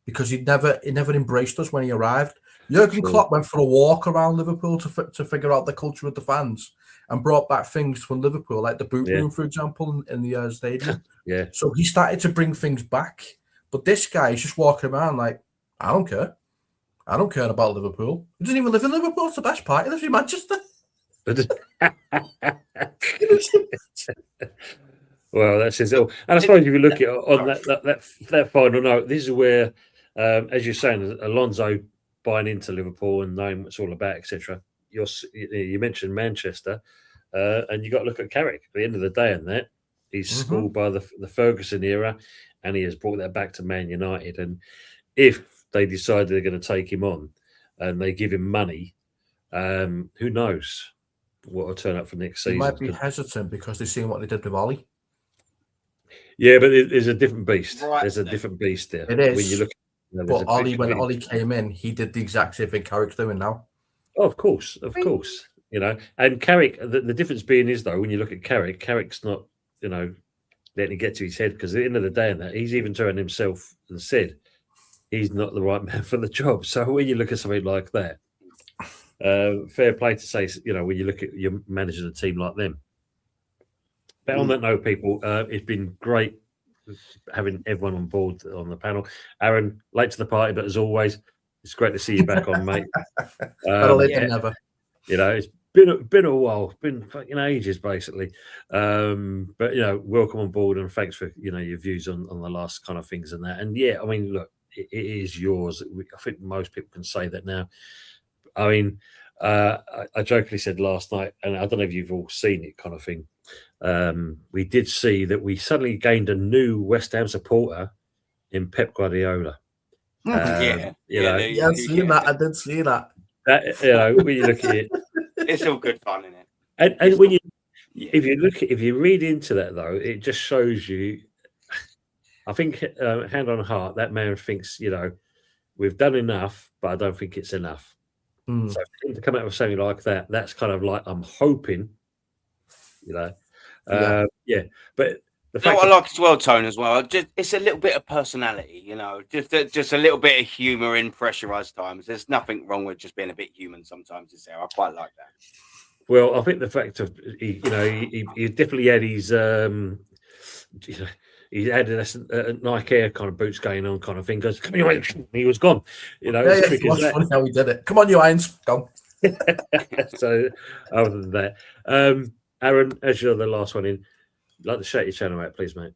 because he never embraced us when he arrived. Jurgen Klopp went for a walk around Liverpool to figure out the culture of the fans and brought back things from Liverpool, like the boot room, for example, in the stadium.
Yeah.
So he started to bring things back. But this guy is just walking around like, I don't care. I don't care about Liverpool. He doesn't even live in Liverpool. It's the best part. He lives in Manchester.
Well, that's his. And I suppose if you look at on that final note, this is where, as you're saying, Alonso buying into Liverpool and knowing what it's all about, etc. You mentioned Manchester, and you got to look at Carrick. At the end of the day, and that he's schooled by the Ferguson era, and he has brought that back to Man United. And if they decide they're going to take him on, and they give him money, who knows what will turn up for next season?
He might be hesitant because they've seen what they did with Ollie.
Yeah, but there's a different beast. Right. There's a different beast there.
It is.
When you look.
But when Ollie came in, he did the exact same thing Carrick's doing now.
Oh, of course. And Carrick, the difference being is though, when you look at Carrick's not, letting it get to his head, because at the end of the day, and that he's even turned himself and said he's not the right man for the job. So when you look at something like that, fair play to say, when you look at your managing a team like them. But on that note, people, it's been great having everyone on board on the panel. Aaron, late to the party, but as always, it's great to see you back on, mate.
Better late than never.
It's been a while, been fucking ages, basically. But welcome on board, and thanks for your views on the last kind of things and that. And yeah, I mean, look, it is yours. I think most people can say that now. I mean, I jokingly said last night, and I don't know if you've all seen it, kind of thing. We did see that we suddenly gained a new West Ham supporter in Pep Guardiola.
I did see that.
When you look at it,
it's all good fun, isn't it?
And when if you read into that though, it just shows you. I think, hand on heart, that man thinks we've done enough, but I don't think it's enough. So for him to come out with something like that, that's kind of like, I'm hoping, But the fact
what I like as well, Tone, as well, it's a little bit of personality, just a little bit of humour in pressurised times. There's nothing wrong with just being a bit human sometimes, is there? I quite like that.
Well, I think the fact of he definitely had his he had a Nike Air kind of boots going on, kind of thing. Goes, come on, he was gone.
It was funny how he did it. Come on, you Irons, go.
So, other than that, Aaron, as you're the last one in, I'd like to shout your channel out, please, mate.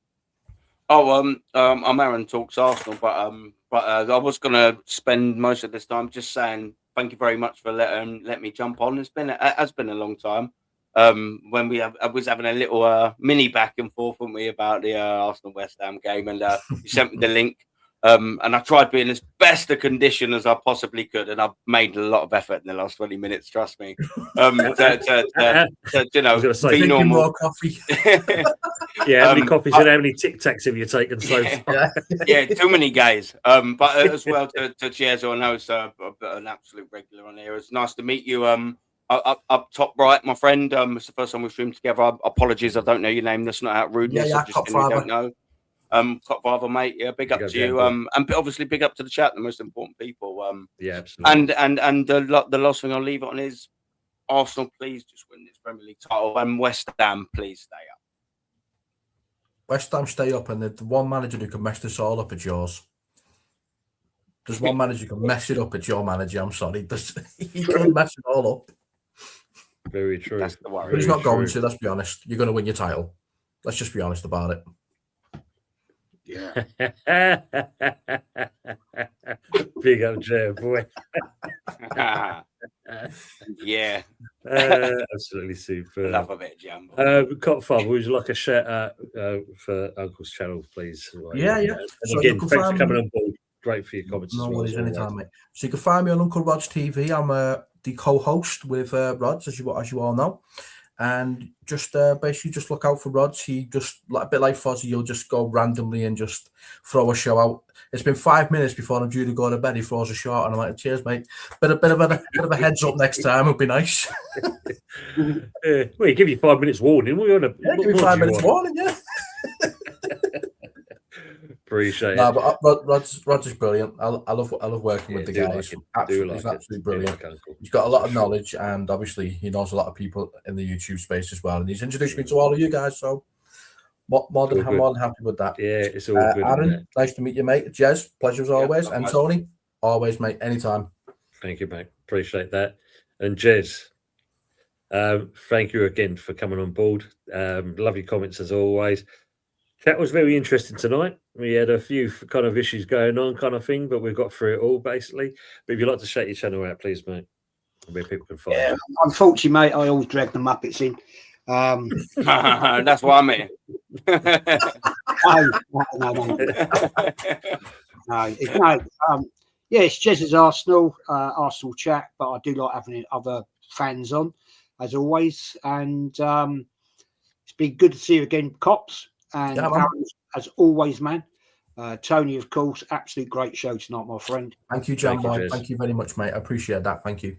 Oh, I'm Aaron Talks Arsenal, but I was going to spend most of this time just saying thank you very much for letting me jump on. It has been a long time. When I was having a little mini back and forth, weren't we, about the Arsenal West Ham game, and you sent me the link. And I tried being as best a condition as I possibly could, and I've made a lot of effort in the last 20 minutes. Trust me. To be normal.
More coffee.
Yeah, how many coffees and how many Tic Tacs have you taken so far?
Yeah, too many guys. But as well to Chiezo, I know it's an absolute regular on here. It's nice to meet you. Up top right, my friend. It's the first time we've streamed together. Apologies, I don't know your name. That's not out rudeness.
Yeah,
Cop Father. Don't know. Cop Father, mate. Yeah, big up to you. And obviously big up to the chat, the most important people.
Yeah, absolutely.
And the last thing I'll leave it on is Arsenal, please just win this Premier League title, and West Ham, please stay up.
West Ham stay up, and the one manager who can mess this all up, it's yours. There's one manager who can mess it up, it's your manager. I'm sorry. He can mess it all up.
Very true.
That's the worry.
But he's not going to, let's be honest. You're going to win your title. Let's just be honest about it.
Yeah.
Big up, Jay, boy.
Yeah.
Absolutely super.
Love of it, Jumbo.
Cop Father, would you like a shout out for Uncle's channel, please?
Yeah.
And
So
again, thanks for coming on board. Great for your comments.
No
as well,
worries, anytime, mate. So you can find me on Uncle Rod's TV. I'm the co-host with Rods, as you all know. And just basically just look out for Rods. He just, a bit like Fozzie, he'll just go randomly and just throw a show out. It's been 5 minutes before I'm due to go to bed. He throws a shot, and I'm like, "Cheers, mate." Bit of a heads up next time would be nice.
Well, you give you 5 minutes warning.
Give me 5 minutes warning, yeah.
Appreciate it.
No, but Rod's is brilliant. I love working with the guys. He's absolutely brilliant. He's got a lot of knowledge, and obviously he knows a lot of people in the YouTube space as well. And he's introduced me to all of you guys, so more than happy with that.
Yeah, it's all good.
Aaron, nice to meet you, mate. Jez, pleasure as always. And Tony, always, mate, anytime.
Thank you, mate. Appreciate that. And Jez, thank you again for coming on board. Lovely comments as always. That was very interesting tonight. We had a few kind of issues going on, kind of thing, but we got through it all basically. But if you'd like to shout your channel out, please, mate, where people can find you.
Unfortunately, mate, I always drag the Muppets in.
That's why I'm here.
No. It's Jez's Arsenal chat, but I do like having other fans on, as always. And it's been good to see you again, Cops. And Aaron, as always, man. Tony, of course, absolute great show tonight, my friend.
Thank you, John. Thank you very much, mate. I appreciate that. Thank you.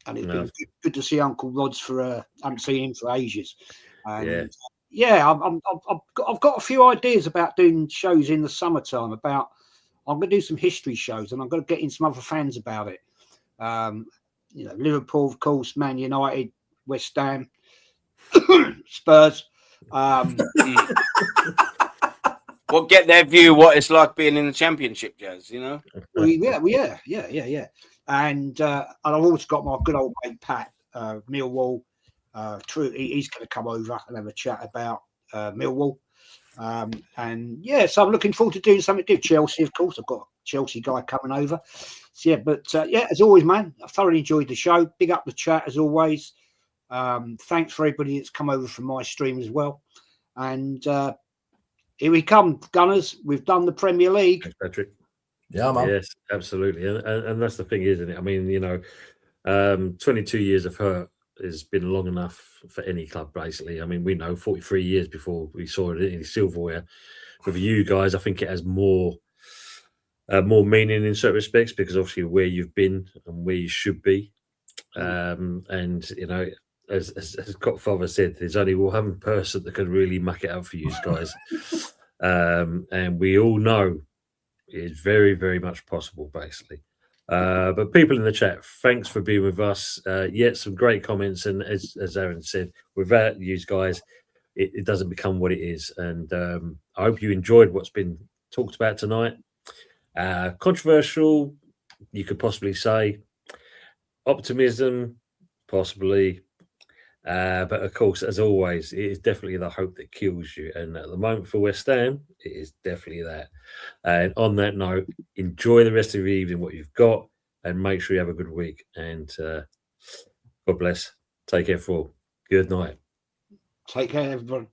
And it's been good to see Uncle Rods I haven't seen him for ages. And yeah, I've got a few ideas about doing shows in the summertime. I'm going to do some history shows, and I'm going to get in some other fans about it. Liverpool, of course, Man United, West Ham, Spurs.
Well, get their view what it's like being in the Championship, Jazz.
Yeah. And I've also got my good old mate Pat Millwall. True, he's going to come over and have a chat about Millwall. And yeah, so I'm looking forward to doing something. Do Chelsea, of course. I've got a Chelsea guy coming over. So yeah, but yeah, as always, man, I thoroughly enjoyed the show. Big up the chat as always. Thanks for everybody that's come over from my stream as well. And here we come, Gunners. We've done the Premier League.
Thanks, Patrick.
Yeah, man.
Yes, absolutely. And that's the thing, isn't it? I mean, 22 years of hurt has been long enough for any club, basically. I mean, we know 43 years before we saw it in silverware. With you guys, I think it has more meaning in certain respects because obviously where you've been and where you should be. And, as Godfather said, there's only one person that can really muck it up for you guys. And we all know it's very, very much possible, basically. But people in the chat, thanks for being with us. Some great comments. And as Aaron said, without you guys, it doesn't become what it is. And I hope you enjoyed what's been talked about tonight. Controversial, you could possibly say. Optimism, possibly. But of course, as always, it is definitely the hope that kills you. And at the moment for West Ham, it is definitely that. And on that note, enjoy the rest of your evening, what you've got, and make sure you have a good week. And God bless. Take care for all. Good night.
Take care, everybody.